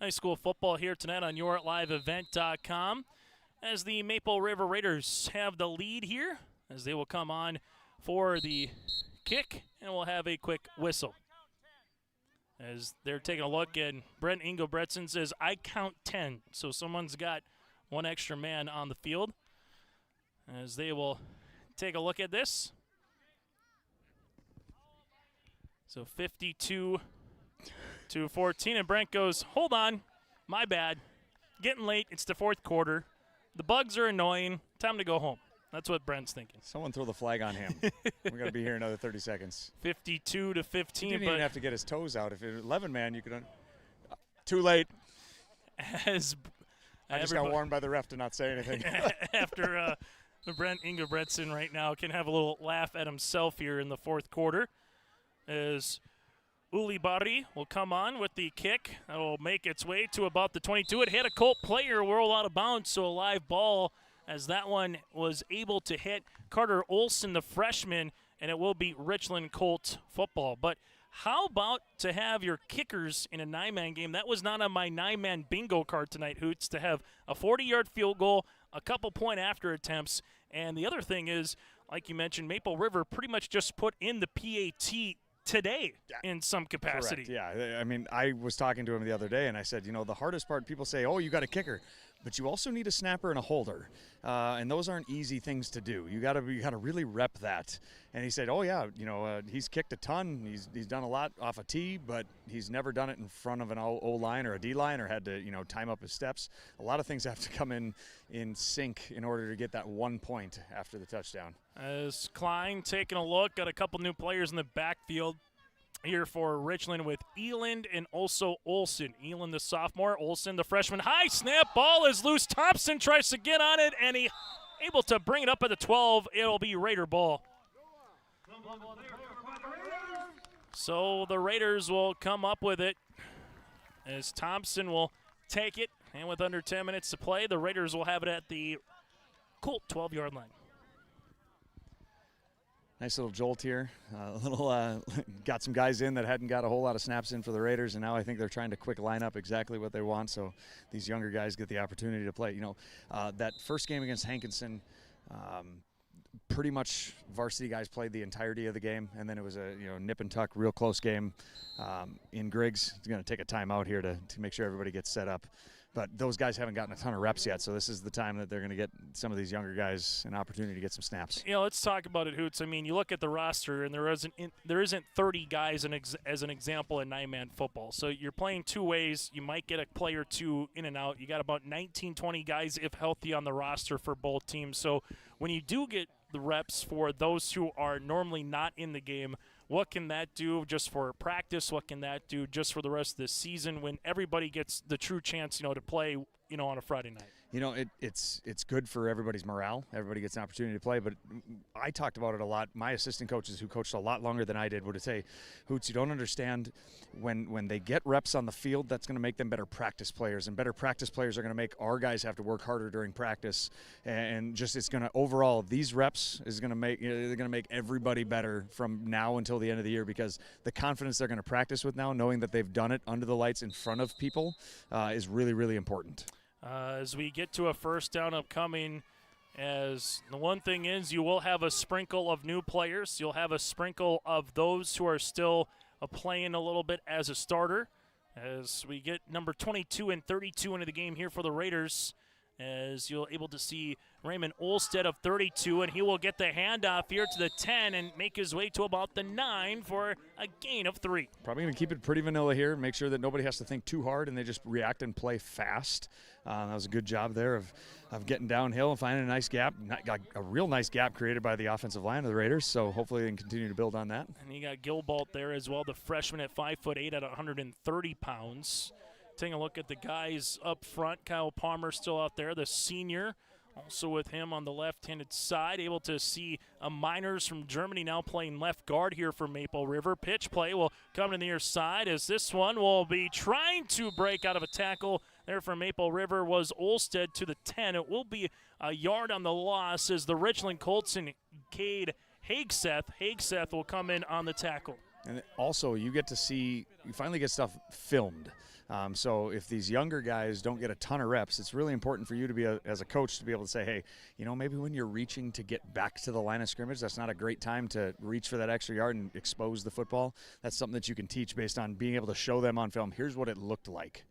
high school football here tonight on YourLiveEvent.com as the Maple River Raiders have the lead here as they will come on for the kick, and we'll have a quick whistle. As they're taking a look, and Brent Engelbretson says, I count 10. So someone's got one extra man on the field. As they will take a look at this. So 52-14, and Brent goes, hold on, my bad. Getting late, it's the fourth quarter. The bugs are annoying, time to go home. That's what Brent's thinking. Someone throw the flag on him. We're going to be here another 30 seconds. 52-15. He didn't but even have to get his toes out. If it was 11-man, you could. Too late. As I just got warned by the ref to not say anything. After Brent Engelbretson right now can have a little laugh at himself here in the fourth quarter. As Uli Barri will come on with the kick. That will make its way to about the 22. It hit a Colt player, roll out of bounds, so a live ball as that one was able to hit Carter Olson, the freshman, and it will be Richland Colt football. But how about to have your kickers in a 9-man game? That was not on my 9-man bingo card tonight, Hoots, to have a 40-yard field goal, a couple point after attempts. And the other thing is, like you mentioned, Maple River pretty much just put in the PAT today in some capacity. Correct. Yeah, I mean, I was talking to him the other day, and I said, the hardest part, people say, oh, you got a kicker. But you also need a snapper and a holder, and those aren't easy things to do. You got to really rep that. And he said, "Oh yeah, he's kicked a ton. He's done a lot off a tee, but he's never done it in front of an O line or a D line, or had to time up his steps. A lot of things have to come in sync in order to get that 1 point after the touchdown." As Klein taking a look at a couple new players in the backfield here for Richland with Eland and also Olson. Eland, the sophomore, Olson, the freshman. High snap, ball is loose. Thompson tries to get on it, and he able to bring it up at the 12. It'll be Raider ball. So the Raiders will come up with it as Thompson will take it, and with under 10 minutes to play, the Raiders will have it at the Colt 12-yard line. Nice little jolt here. Got some guys in that hadn't got a whole lot of snaps in for the Raiders, and now I think they're trying to quick line up exactly what they want, so these younger guys get the opportunity to play. That first game against Hankinson, pretty much varsity guys played the entirety of the game, and then it was a nip and tuck, real close game in Griggs. He's going to take a timeout here to make sure everybody gets set up. But those guys haven't gotten a ton of reps yet, so this is the time that they're going to get some of these younger guys an opportunity to get some snaps. Let's talk about it, Hoots. I mean, you look at the roster, and there isn't 30 guys as an example in 9-man football. So you're playing two ways. You might get a play or two in and out. You got about 19, 20 guys, if healthy, on the roster for both teams. So when you do get the reps for those who are normally not in the game, what can that do just for practice? What can that do just for the rest of the season when everybody gets the true chance, to play, on a Friday night? It's good for everybody's morale. Everybody gets an opportunity to play, but I talked about it a lot. My assistant coaches who coached a lot longer than I did would say, Hoots, you don't understand when they get reps on the field, that's going to make them better practice players, and better practice players are going to make our guys have to work harder during practice, and just it's going to overall, these reps is going to make they're going to make everybody better from now until the end of the year, because the confidence they're going to practice with now, knowing that they've done it under the lights in front of people, is really, really important. As we get to a first down upcoming, as the one thing is you will have a sprinkle of new players. You'll have a sprinkle of those who are still playing a little bit as a starter. As we get number 22 and 32 into the game here for the Raiders, as you'll able to see Raymond Olstead of 32, and he will get the handoff here to the 10 and make his way to about the 9 for a gain of 3. Probably going to keep it pretty vanilla here, make sure that nobody has to think too hard and they just react and play fast. That was a good job there of getting downhill and finding a nice gap. Got a real nice gap created by the offensive line of the Raiders, so hopefully they can continue to build on that. And you got Gilbalt there as well, the freshman at 5'8" at 130 pounds. Taking a look at the guys up front, Kyle Palmer still out there, the senior. Also with him on the left-handed side, able to see a Miners from Germany now playing left guard here for Maple River. Pitch play will come to the near side as this one will be trying to break out of a tackle there for Maple River was Olstead to the 10. It will be a yard on the loss as the Richland Colts and Cade Hagseth. Hagseth will come in on the tackle. And also, you finally get stuff filmed. So if these younger guys don't get a ton of reps, it's really important for you to be, as a coach, to be able to say, hey, maybe when you're reaching to get back to the line of scrimmage, that's not a great time to reach for that extra yard and expose the football. That's something that you can teach based on being able to show them on film. Here's what it looked like.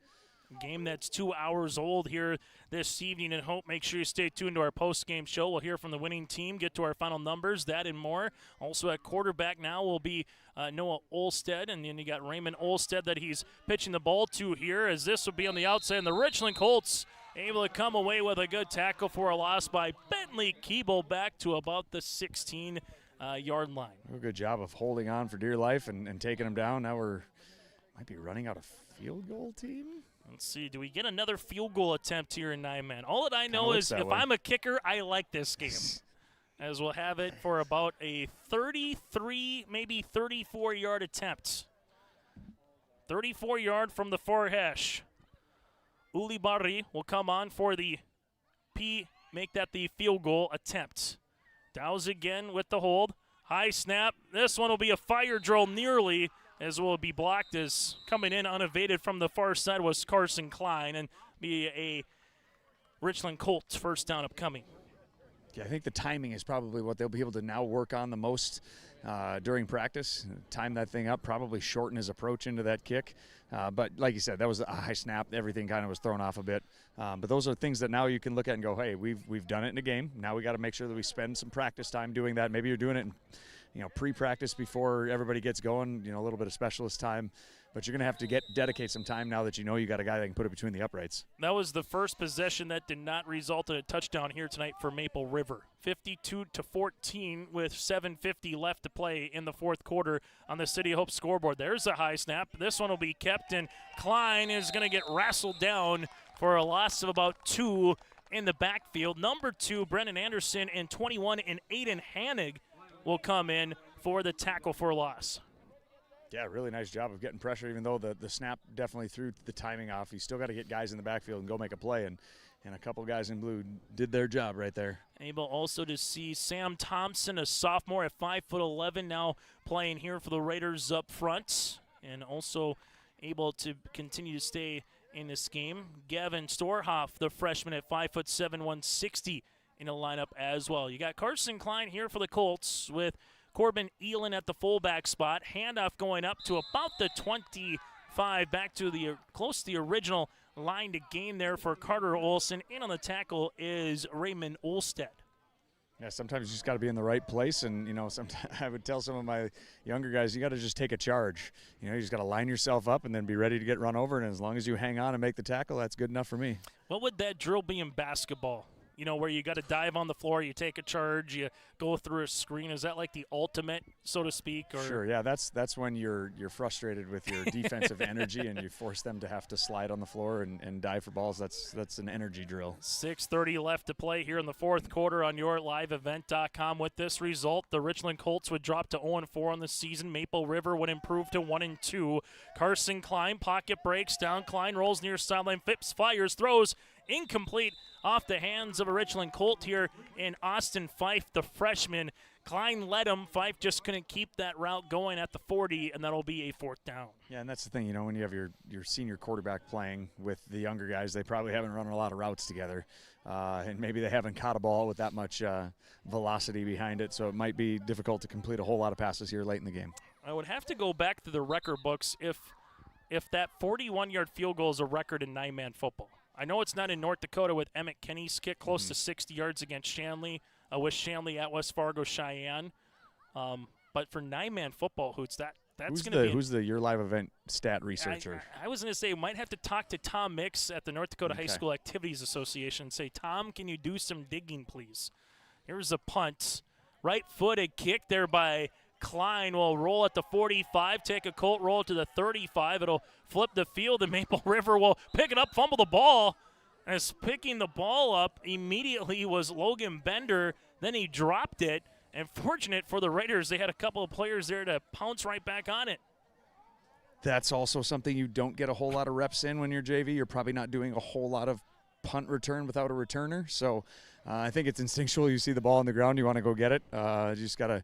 Game that's 2 hours old here this evening, and hope make sure you stay tuned to our post-game show. We'll hear from the winning team, get to our final numbers, that and more. Also at quarterback now will be Noah Olstead, and then you got Raymond Olstead that he's pitching the ball to here, as this will be on the outside, and the Richland Colts able to come away with a good tackle for a loss by Bentley Keeble back to about the 16-yard line. A good job of holding on for dear life and taking them down. Now might be running out of field goal team. Let's see, do we get another field goal attempt here in 9-man? All that I know is if I'm a kicker, I like this game. As we'll have it for about a 33, maybe 34-yard attempt. 34-yard from the far hash. Ulibarri will come on for the make that the field goal attempt. Dowse again with the hold. High snap. This one will be a fire drill nearly, as will be blocked, as coming in unevaded from the far side was Carson Klein, and be a Richland Colts first down upcoming. Yeah, I think the timing is probably what they'll be able to now work on the most during practice. Time that thing up, probably shorten his approach into that kick. But like you said, that was a high snap. Everything kind of was thrown off a bit. But those are things that now you can look at and go, hey, we've done it in a game. Now we got to make sure that we spend some practice time doing that. Maybe you're doing it in pre-practice before everybody gets going, a little bit of specialist time. But you're going to have to dedicate some time now that you got a guy that can put it between the uprights. That was the first possession that did not result in a touchdown here tonight for Maple River. 52-14 with 7:50 left to play in the fourth quarter on the City of Hope scoreboard. There's a high snap. This one will be kept, and Klein is going to get wrestled down for a loss of about 2 in the backfield. Number 2, Brennan Anderson, and 21, and Aiden Hannig will come in for the tackle for a loss. Yeah, really nice job of getting pressure, even though the snap definitely threw the timing off. You still got to get guys in the backfield and go make a play, and a couple guys in blue did their job right there. Able also to see Sam Thompson, a sophomore at 5'11", now playing here for the Raiders up front, and also able to continue to stay in this game. Gavin Storhoff, the freshman at 5'7", 160 in the lineup as well. You got Carson Klein here for the Colts with Corbin Elin at the fullback spot. Handoff going up to about the 25, back to the close to the original line to gain there for Carter Olson. In on the tackle is Raymond Olstead. Yeah, sometimes you just got to be in the right place, and sometimes I would tell some of my younger guys, you got to just take a charge. You just got to line yourself up and then be ready to get run over, and as long as you hang on and make the tackle, that's good enough for me. What would that drill be in basketball? Where you got to dive on the floor, you take a charge, you go through a screen. Is that like the ultimate, so to speak? Or? Sure, yeah, that's when you're frustrated with your defensive energy and you force them to have to slide on the floor and dive for balls. That's an energy drill. 6:30 left to play here in the fourth quarter on yourliveevent.com. With this result, the Richland Colts would drop to 0-4 on the season. Maple River would improve to 1-2. Carson Klein, pocket breaks down. Klein rolls near sideline. Phipps fires, throws, incomplete off the hands of a Richland Colt here in Austin Fife, the freshman. Klein led him. Fife just couldn't keep that route going at the 40, and that'll be a fourth down. Yeah, and that's the thing, when you have your senior quarterback playing with the younger guys, they probably haven't run a lot of routes together, and maybe they haven't caught a ball with that much velocity behind it, so it might be difficult to complete a whole lot of passes here late in the game. I would have to go back to the record books if that 41-yard field goal is a record in 9-man football. I know it's not in North Dakota with Emmett Kenny's kick close to 60 yards against Shanley, with Shanley at West Fargo Cheyenne. But for 9-man football, Hoots, that's going to be... Who's the Your Live Event stat researcher? I was going to say, we might have to talk to Tom Mix at the North Dakota High School Activities Association and say, Tom, can you do some digging, please? Here's a punt. Right-footed kick there by Klein. Will roll at the 45, take a Colt roll to the 35. It'll flip the field, and Maple River will pick it up, fumble the ball. As picking the ball up immediately was Logan Bender. Then he dropped it. And fortunate for the Raiders, they had a couple of players there to pounce right back on it. That's also something you don't get a whole lot of reps in when you're JV. You're probably not doing a whole lot of punt return without a returner. So I think it's instinctual. You see the ball on the ground, you want to go get it. You just got to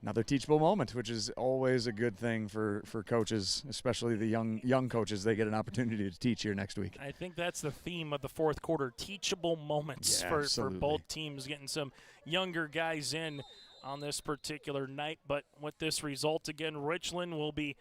another teachable moment, which is always a good thing for coaches, especially the young coaches. They get an opportunity to teach here next week. I think that's the theme of the fourth quarter, teachable moments for both teams, getting some younger guys in on this particular night. But with this result, again, Richland will be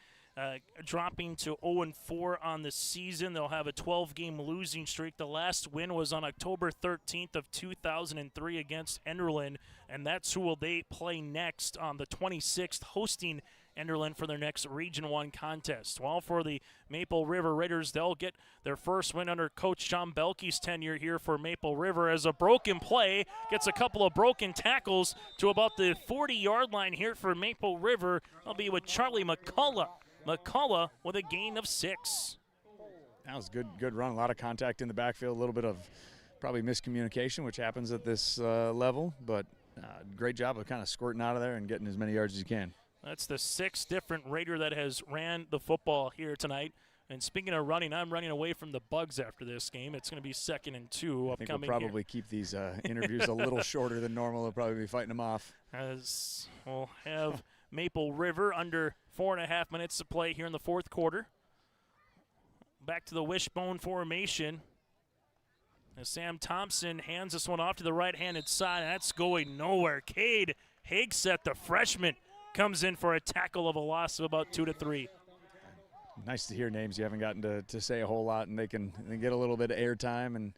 dropping to 0-4 on the season. They'll have a 12-game losing streak. The last win was on October 13th of 2003 against Enderlin, and that's who will they play next on the 26th, hosting Enderlin for their next Region 1 contest. Well, for the Maple River Raiders, they'll get their first win under Coach John Belkey's tenure here for Maple River, as a broken play gets a couple of broken tackles to about the 40-yard line here for Maple River. I'll be with Charlie McCullough. McCullough with a gain of 6. That was a good run. A lot of contact in the backfield, a little bit of probably miscommunication, which happens at this level, but great job of kind of squirting out of there and getting as many yards as you can. That's the 6th different Raider that has ran the football here tonight. And speaking of running, I'm running away from the Bugs after this game. It's going to be 2nd and 2 upcoming. I think we'll probably keep these interviews a little shorter than normal. They'll probably be fighting them off. As we'll have Maple River under 4.5 minutes to play here in the fourth quarter. Back to the wishbone formation. As Sam Thompson hands this one off to the right-handed side. That's going nowhere. Cade Hagseth, the freshman, comes in for a tackle of a loss of about 2 to 3. Nice to hear names you haven't gotten to say a whole lot, and they can get a little bit of airtime and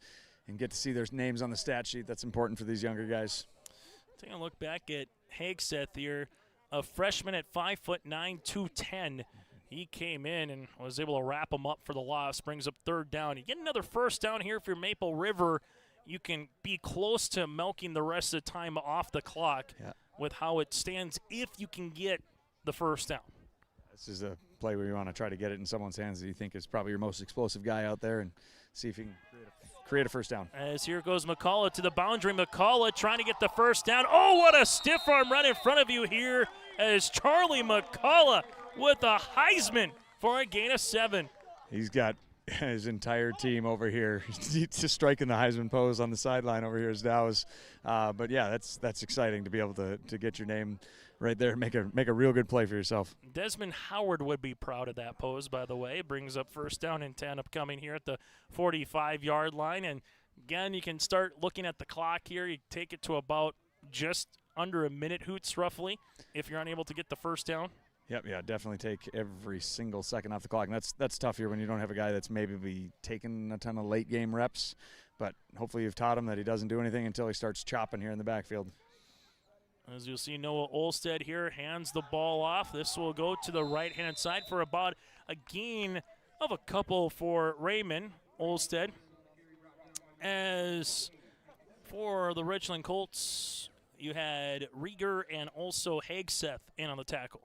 get to see their names on the stat sheet. That's important for these younger guys. Taking a look back at Hagseth here, a freshman at 5'9", 210. He came in and was able to wrap him up for the loss, brings up 3rd down. You get another first down here for Maple River. You can be close to milking the rest of the time off the clock with how it stands if you can get the first down. This is a play where you want to try to get it in someone's hands that you think is probably your most explosive guy out there and see if you can create a first down. As here goes McCullough to the boundary. McCullough trying to get the first down. Oh, what a stiff arm right in front of you here as Charlie McCullough with a Heisman for a gain of 7. He's got his entire team over here just striking the Heisman pose on the sideline over here as Dow's. But yeah, that's exciting to be able to get your name right there, make a real good play for yourself. Desmond Howard would be proud of that pose, by the way. Brings up 1st down and 10 upcoming here at the 45-yard line. And again, you can start looking at the clock here. You take it to about just under a minute, Hoots, roughly, if you're unable to get the first down. Yep, yeah, definitely take every single second off the clock. And that's tough here when you don't have a guy that's maybe taking a ton of late game reps. But hopefully you've taught him that he doesn't do anything until he starts chopping here in the backfield. As you'll see, Noah Olstead here hands the ball off. This will go to the right-hand side for about a gain of a couple for Raymond Olstead. As for the Richland Colts, you had Rieger and also Hagseth in on the tackle.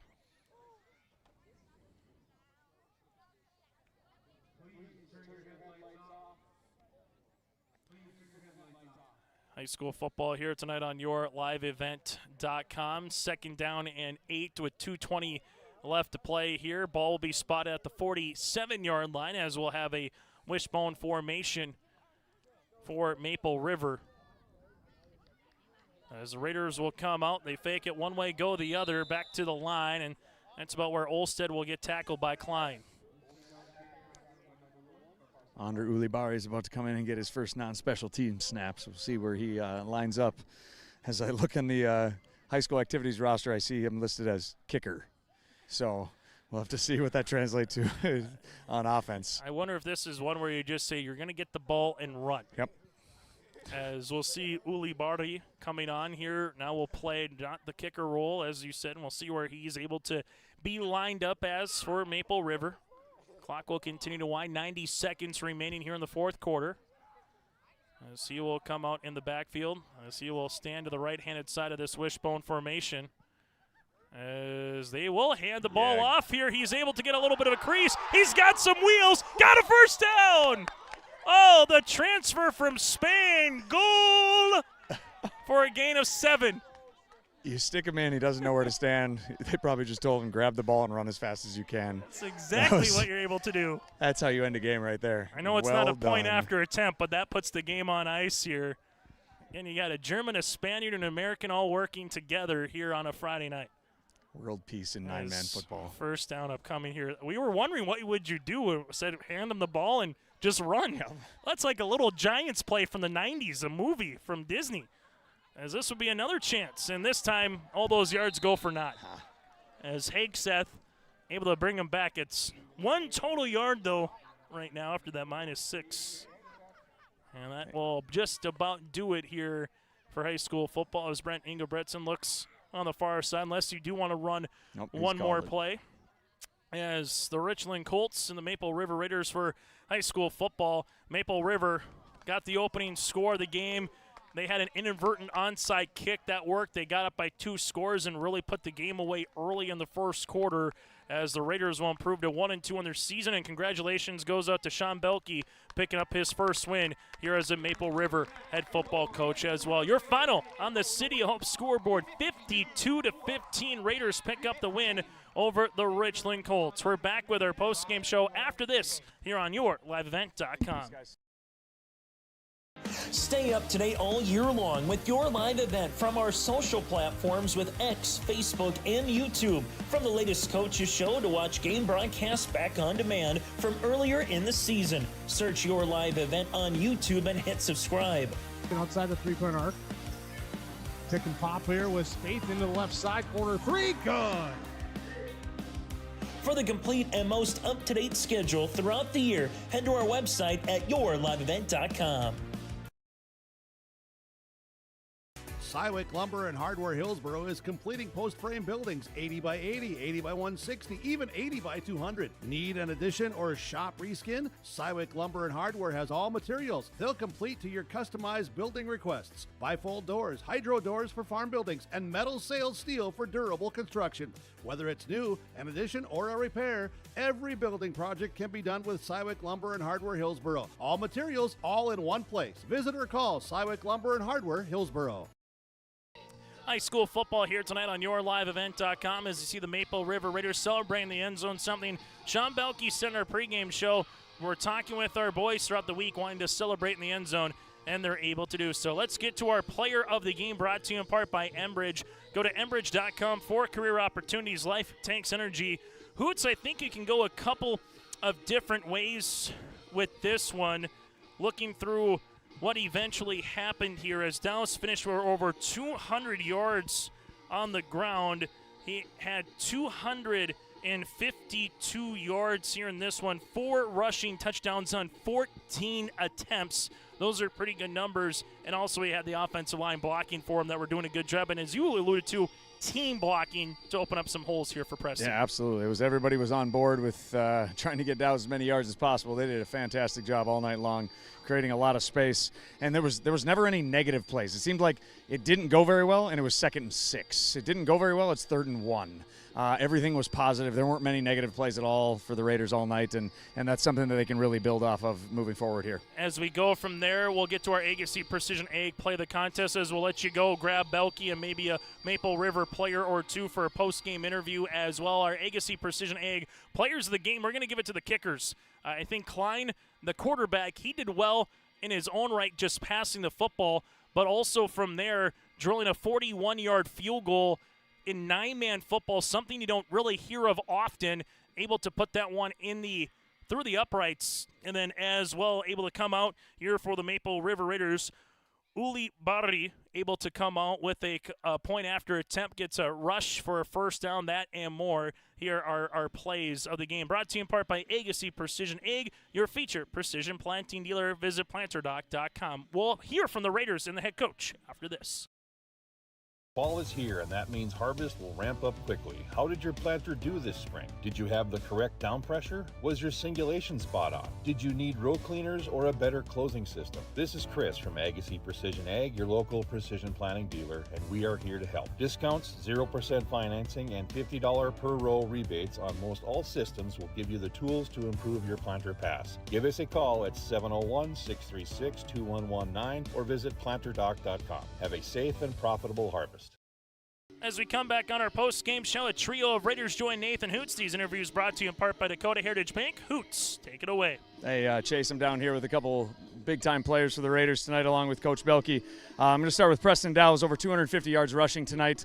High school football here tonight on yourliveevent.com. 2nd down and 8 with 2:20 left to play here. Ball will be spotted at the 47-yard line as we'll have a wishbone formation for Maple River. As the Raiders will come out, they fake it one way, go the other, back to the line, and that's about where Olstead will get tackled by Klein. Andre Ulibarri is about to come in and get his first non-special team snaps. We'll see where he lines up. As I look in the high school activities roster, I see him listed as kicker. So we'll have to see what that translates to on offense. I wonder if this is one where you just say you're going to get the ball and run. Yep. As we'll see Ulibarri coming on here. Now we'll play not the kicker role, as you said, and we'll see where he's able to be lined up as for Maple River. Clock will continue to wind. 90 seconds remaining here in the fourth quarter. As he will come out in the backfield. As he will stand to the right-handed side of this wishbone formation. As they will hand the ball off here. He's able to get a little bit of a crease. He's got some wheels. Got a first down. Oh, the transfer from Spain. Goal for a gain of 7. You stick him in, he doesn't know where to stand. They probably just told him, grab the ball and run as fast as you can. That's exactly what you're able to do. That's how you end a game right there. I know it's not a point after attempt, but that puts the game on ice here. Again, you got a German, a Spaniard, and an American all working together here on a Friday night. World peace in nine-man football. First down upcoming here. We were wondering what would you do. We said hand him the ball and just run. Yeah. That's like a little Giants play from the 90s, a movie from Disney. As this would be another chance. And this time, all those yards go for naught. As Hagseth able to bring him back. It's 1 total yard, though, right now after that -6. And that will just about do it here for high school football as Brent Engelbretson looks on the far side, unless you do want to run one more play. As the Richland Colts and the Maple River Raiders for high school football. Maple River got the opening score of the game. They had an inadvertent onside kick that worked. They got up by 2 scores and really put the game away early in the first quarter as the Raiders will improve to 1-2 in their season. And congratulations goes out to Sean Belke picking up his first win here as a Maple River head football coach as well. Your final on the City of Hope scoreboard, 52-15. Raiders pick up the win over the Richland Colts. We're back with our post-game show after this here on YourLiveEvent.com. Stay up to date all year long with your live event from our social platforms with X, Facebook, and YouTube. From the latest coaches show to watch game broadcasts back on demand from earlier in the season. Search your live event on YouTube and hit subscribe. Outside the three-point arc. Pick and pop here with Spaeth into the left side corner. 3, good. For the complete and most up-to-date schedule throughout the year, head to our website at YourLiveEvent.com. Cywick Lumber and Hardware Hillsboro is completing post-frame buildings 80 by 80, 80 by 160, even 80 by 200. Need an addition or shop reskin? Cywick Lumber and Hardware has all materials. They'll complete to your customized building requests. Bifold doors, hydro doors for farm buildings, and metal sailed steel for durable construction. Whether it's new, an addition, or a repair, every building project can be done with Cywick Lumber and Hardware Hillsboro. All materials, all in one place. Visit or call Cywick Lumber and Hardware Hillsboro. High school football here tonight on YourLiveEvent.com as you see the Maple River Raiders celebrating the end zone, something Sean Belke said in our pregame show. We're talking with our boys throughout the week wanting to celebrate in the end zone, and they're able to do so. Let's get to our player of the game, brought to you in part by Enbridge. Go to Enbridge.com for career opportunities, life, tanks, energy. Hoots, I think you can go a couple of different ways with this one. Looking through what eventually happened here as Dallas finished for over 200 yards on the ground. He had 252 yards here in this one, 4 rushing touchdowns on 14 attempts. Those are pretty good numbers. And also he had the offensive line blocking for him that were doing a good job. And as you alluded to, team blocking to open up some holes here for Preston. Yeah, absolutely. It was everybody was on board with trying to get Dallas as many yards as possible. They did a fantastic job all night long, creating a lot of space. And there was never any negative plays. It seemed like it didn't go very well, and it was 2nd and 6. It didn't go very well, it's 3rd and 1. Everything was positive. There weren't many negative plays at all for the Raiders all night, and that's something that they can really build off of moving forward here. As we go from there, we'll get to our Agassi Precision Egg Play the Contest as we'll let you go grab Belke and maybe a Maple River player or two for a post-game interview as well. Our Agassi Precision Egg Players of the game, we're going to give it to the kickers. I think Klein, the quarterback, he did well in his own right just passing the football, but also from there drilling a 41-yard field goal in 9-man football, something you don't really hear of often, able to put that one through the uprights, and then as well able to come out here for the Maple River Raiders. Uli Barri able to come out with a point after attempt, gets a rush for a first down, that and more. Here are our plays of the game. Brought to you in part by Agassi Precision Egg, your featured precision planting dealer. Visit planterdoc.com. We'll hear from the Raiders and the head coach after this. Fall is here, and that means harvest will ramp up quickly. How did your planter do this spring? Did you have the correct down pressure? Was your singulation spot on? Did you need row cleaners or a better closing system? This is Chris from Agassi Precision Ag, your local precision planting dealer, and we are here to help. Discounts, 0% financing, and $50 per row rebates on most all systems will give you the tools to improve your planter pass. Give us a call at 701-636-2119 or visit planterdoc.com. Have a safe and profitable harvest. As we come back on our post-game show, a trio of Raiders join Nathan Hoots. These interviews brought to you in part by Dakota Heritage Bank. Hoots, take it away. They chase him down here with a couple big-time players for the Raiders tonight, along with Coach Belke. I'm going to start with Preston Dow's over 250 yards rushing tonight.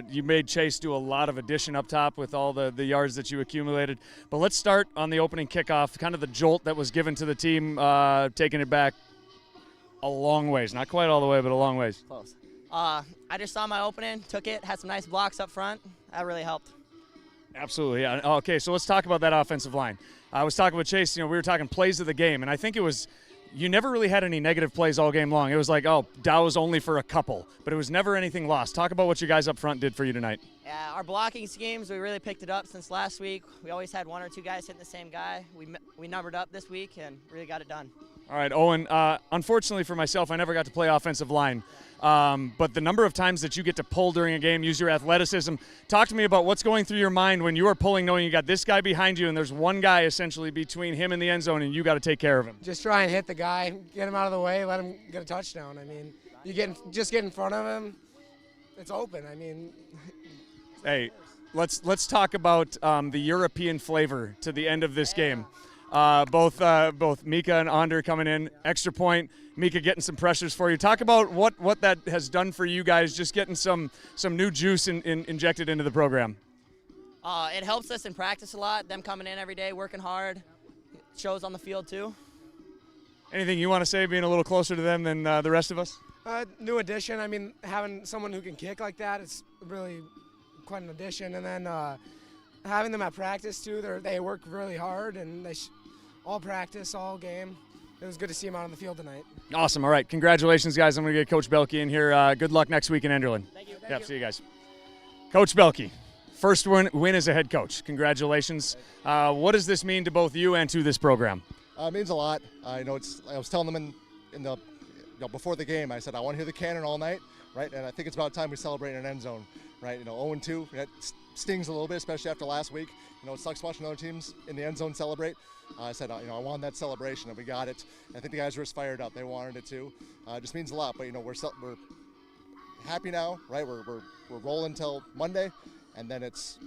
You made Chase do a lot of addition up top with all the yards that you accumulated. But let's start on the opening kickoff, kind of the jolt that was given to the team, taking it back a long ways. Not quite all the way, but a long ways. Close. I just saw my opening, took it, had some nice blocks up front. That really helped. Absolutely, yeah. Okay, so let's talk about that offensive line. I was talking with Chase, we were talking plays of the game, and I think it was you never really had any negative plays all game long. It was like, oh, Dow was only for a couple, but it was never anything lost. Talk about what you guys up front did for you tonight. Yeah, our blocking schemes, we really picked it up since last week. We always had one or two guys hitting the same guy. We numbered up this week and really got it done. All right, Owen, unfortunately for myself, I never got to play offensive line. But the number of times that you get to pull during a game, use your athleticism, talk to me about what's going through your mind when you are pulling, knowing you got this guy behind you and there's one guy essentially between him and the end zone and you got to take care of him. Just try and hit the guy, get him out of the way, let him get a touchdown. I mean, just get in front of him, it's open. I mean, hey, let's talk about the European flavor to the end of this game. Both Mika and Ander coming in, extra point, Mika getting some pressures for you. Talk about what that has done for you guys, just getting some new juice injected into the program. It helps us in practice a lot, them coming in every day, working hard. It shows on the field too. Anything you want to say, being a little closer to them than the rest of us? New addition. I mean, having someone who can kick like that is really quite an addition. And then having them at practice too, they work really hard and all practice, all game. It was good to see them out on the field tonight. Awesome. All right. Congratulations, guys. I'm going to get Coach Belke in here. Good luck next week in Enderlin. Thank you. See you guys. Coach Belke, first win as a head coach. Congratulations. What does this mean to both you and to this program? It means a lot. I was telling them in the before the game, I said I want to hear the cannon all night, right? And I think it's about time we celebrate in an end zone, right? 0-2. That stings a little bit, especially after last week. It sucks watching other teams in the end zone celebrate. I said, I want that celebration, and we got it. I think the guys were just fired up. They wanted it too. It just means a lot. But we're happy now, right? We're rolling till Monday, and then it's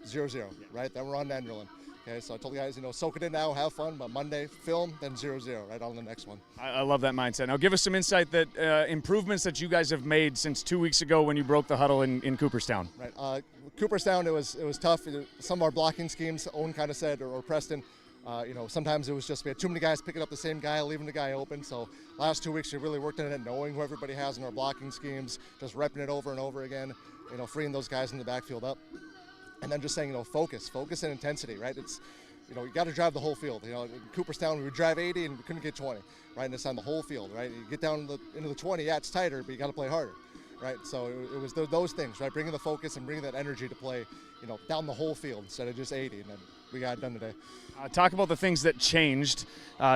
0-0, right? Then we're on to Enderlin. Okay, so I told the guys, soak it in now, have fun, but Monday, film, then 0-0, right on the next one. I love that mindset. Now give us some insight that improvements that you guys have made since 2 weeks ago when you broke the huddle in Cooperstown. Right, Cooperstown, it was tough. Some of our blocking schemes, Owen kind of said, or Preston, sometimes it was just we had too many guys picking up the same guy, leaving the guy open. So last 2 weeks we really worked on it, knowing who everybody has in our blocking schemes, just repping it over and over again, freeing those guys in the backfield up. And then just saying, focus and intensity, right? It's, you got to drive the whole field. In Cooperstown, we would drive 80 and we couldn't get 20, right? And it's on the whole field, right? You get down into the 20, yeah, it's tighter, but you got to play harder, right? So it was those things, right? Bringing the focus and bringing that energy to play, down the whole field instead of just 80, and then we got it done today. Talk about the things that changed.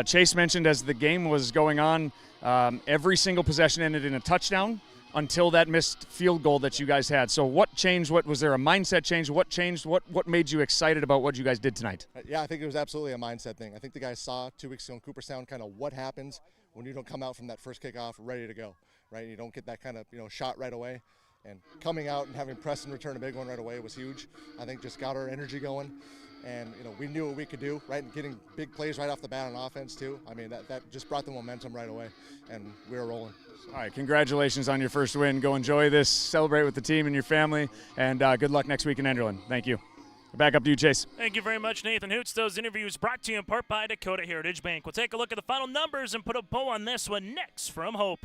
Chase mentioned as the game was going on, every single possession ended in a touchdown until that missed field goal that you guys had. So what changed? What was there a mindset change? What changed? What made you excited about what you guys did tonight? Yeah, I think it was absolutely a mindset thing. I think the guys saw 2 weeks ago in Cooperstown kind of what happens when you don't come out from that first kickoff ready to go, right? You don't get that kind of shot right away. And coming out and having Preston return a big one right away was huge. I think just got our energy going. And we knew what we could do, right? And getting big plays right off the bat on offense too. I mean, that just brought the momentum right away, and we were rolling. All right, congratulations on your first win. Go enjoy this, celebrate with the team and your family, and good luck next week in Enderlin. Thank you. Back up to you, Chase. Thank you very much, Nathan Hoots. Those interviews brought to you in part by Dakota Heritage Bank. We'll take a look at the final numbers and put a bow on this one next from Hope.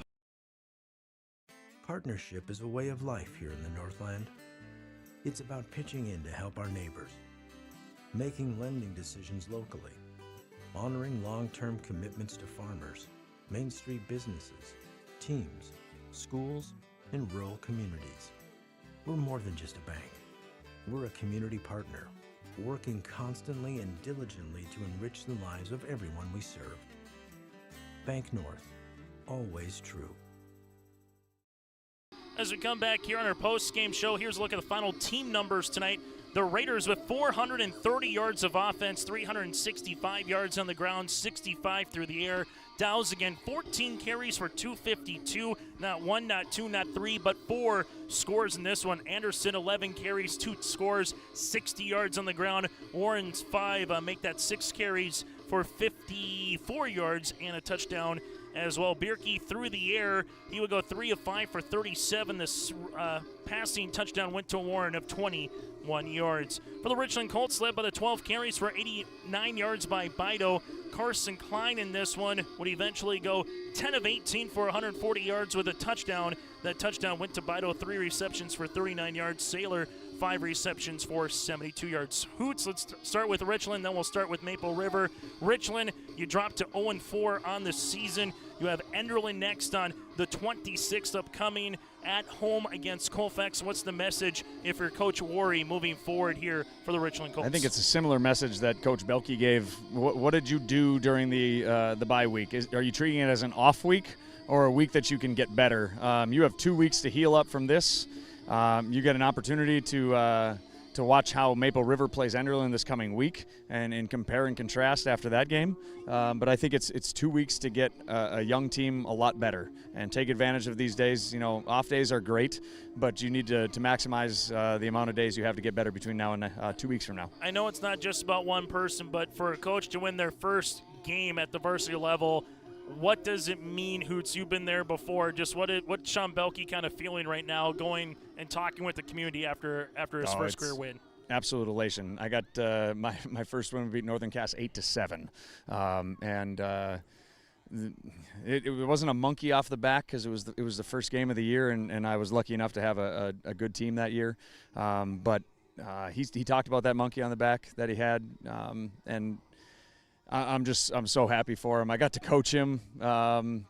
Partnership is a way of life here in the Northland. It's about pitching in to help our neighbors, making lending decisions locally, honoring long-term commitments to farmers, Main Street businesses, teams, schools, and rural communities. We're more than just a bank. We're a community partner, working constantly and diligently to enrich the lives of everyone we serve. Bank North, always true. As we come back here on our post-game show, here's a look at the final team numbers tonight. The Raiders with 430 yards of offense, 365 yards on the ground, 65 through the air. Dows again, 14 carries for 252. Not one, not two, not three, but 4 scores in this one. Anderson, 11 carries, 2 scores, 60 yards on the ground. Warren's 5 make that 6 carries for 54 yards and a touchdown as well. Bierke through the air. He would go 3 of 5 for 37. This passing touchdown went to Warren of 21 yards. For the Richland Colts, led by the 12 carries for 89 yards by Bido. Carson Klein in this one would eventually go 10 of 18 for 140 yards with a touchdown. That touchdown went to Bido, 3 receptions for 39 yards. Saylor, 5 receptions for 72 yards. Hoots, let's start with Richland, then we'll start with Maple River. Richland, you dropped to 0-4 on the season. You have Enderlin next on the 26th upcoming at home against Colfax. What's the message if you're Coach Worry moving forward here for the Richland Colts? I think it's a similar message that Coach Belke gave. What did you do during the bye week? Are you treating it as an off week or a week that you can get better? You have 2 weeks to heal up from this. You get an opportunity to watch how Maple River plays Enderlin this coming week and compare and contrast after that game. But I think it's 2 weeks to get a young team a lot better and take advantage of these days. You know, off days are great, but you need to maximize the amount of days you have to get better between now and 2 weeks from now. I know it's not just about one person, but for a coach to win their first game at the varsity level, what does it mean, Hoots? You've been there before. Just what Sean Belke kind of feeling right now, going and talking with the community after his first career win? Absolute elation. I got my first win. We beat Northern Cass 8-7, it wasn't a monkey off the back because it was the first game of the year, and I was lucky enough to have a good team that year. But he talked about that monkey on the back that he had, and I'm so happy for him. I got to coach him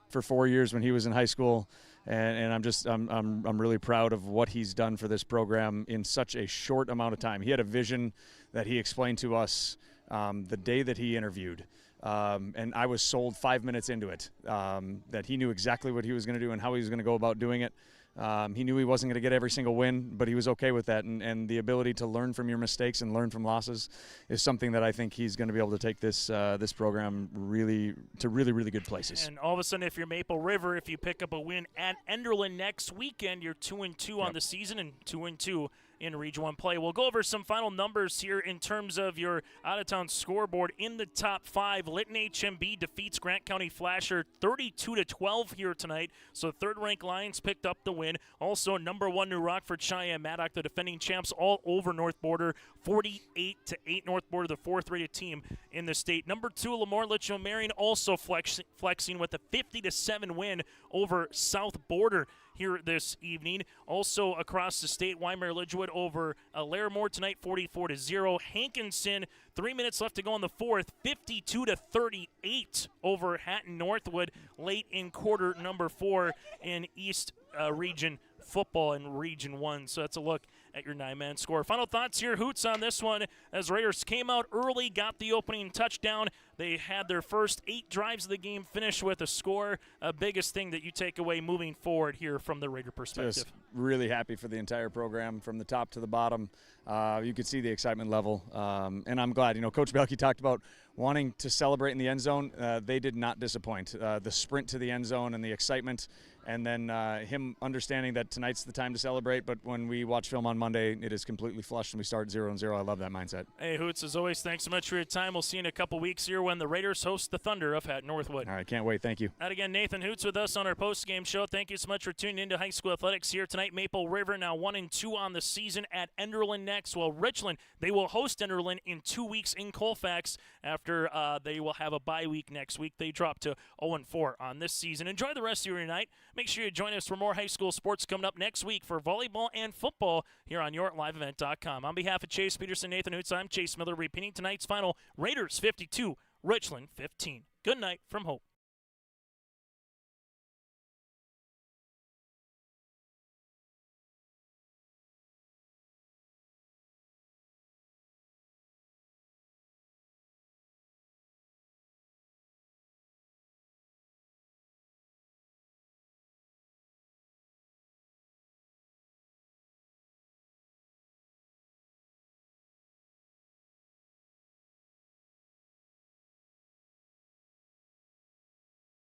for 4 years when he was in high school, and I'm really proud of what he's done for this program in such a short amount of time. He had a vision that he explained to us the day that he interviewed, and I was sold 5 minutes into it, that he knew exactly what he was going to do and how he was going to go about doing it. He knew he wasn't going to get every single win, but he was okay with that. And the ability to learn from your mistakes and learn from losses is something that I think he's going to be able to take this program really good places. And all of a sudden, if you're Maple River, if you pick up a win at Enderlin next weekend, you're 2-2 on the season and 2-2 in Region 1 play. We'll go over some final numbers here in terms of your out-of-town scoreboard. In the top 5, Lytton HMB defeats Grant County Flasher 32-12 here tonight. So third-ranked Lions picked up the win. Also, number 1 New Rockford Cheyenne Maddock, the defending champs, all over North Border, 48-8 North Border, the fourth-rated team in the state. Number 2 Lemoore Litchfield Marion also flexing with a 50-7 win over South Border here this evening. Also across the state, Weimar Lidgewood over Larimore tonight, 44-0. Hankinson, 3 minutes left to go in the fourth, 52-38 over Hatton Northwood late in quarter number 4 in East Region football in Region 1. So that's a look at your 9-man score. Final thoughts here, Hoots, on this one as Raiders came out early, got the opening touchdown. They had their first 8 drives of the game finished with a score. Biggest thing that you take away moving forward here from the Raider perspective? Just really happy for the entire program from the top to the bottom. You could see the excitement level, and I'm glad. You know, Coach Belke talked about wanting to celebrate in the end zone. They did not disappoint. The sprint to the end zone and the excitement, and then him understanding that tonight's the time to celebrate, but when we watch film on Monday, it is completely flushed and we start 0-0. I love that mindset. Hey, Hoots, as always, thanks so much for your time. We'll see you in a couple weeks here when the Raiders host the Thunder of Hatton Northwood. All right, can't wait. Thank you. That again, Nathan Hoots with us on our post-game show. Thank you so much for tuning into high school athletics here tonight. Maple River now 1-2 on the season at Enderlin next. Well, Richland, they will host Enderlin in 2 weeks in Colfax after they will have a bye week next week. They drop to 0-4 on this season. Enjoy the rest of your night. Make sure you join us for more high school sports coming up next week for volleyball and football here on YourLiveEvent.com. On behalf of Chase Peterson, Nathan Hoots, I'm Chase Miller, repeating tonight's final: Raiders 52, Richland 15. Good night from Hope.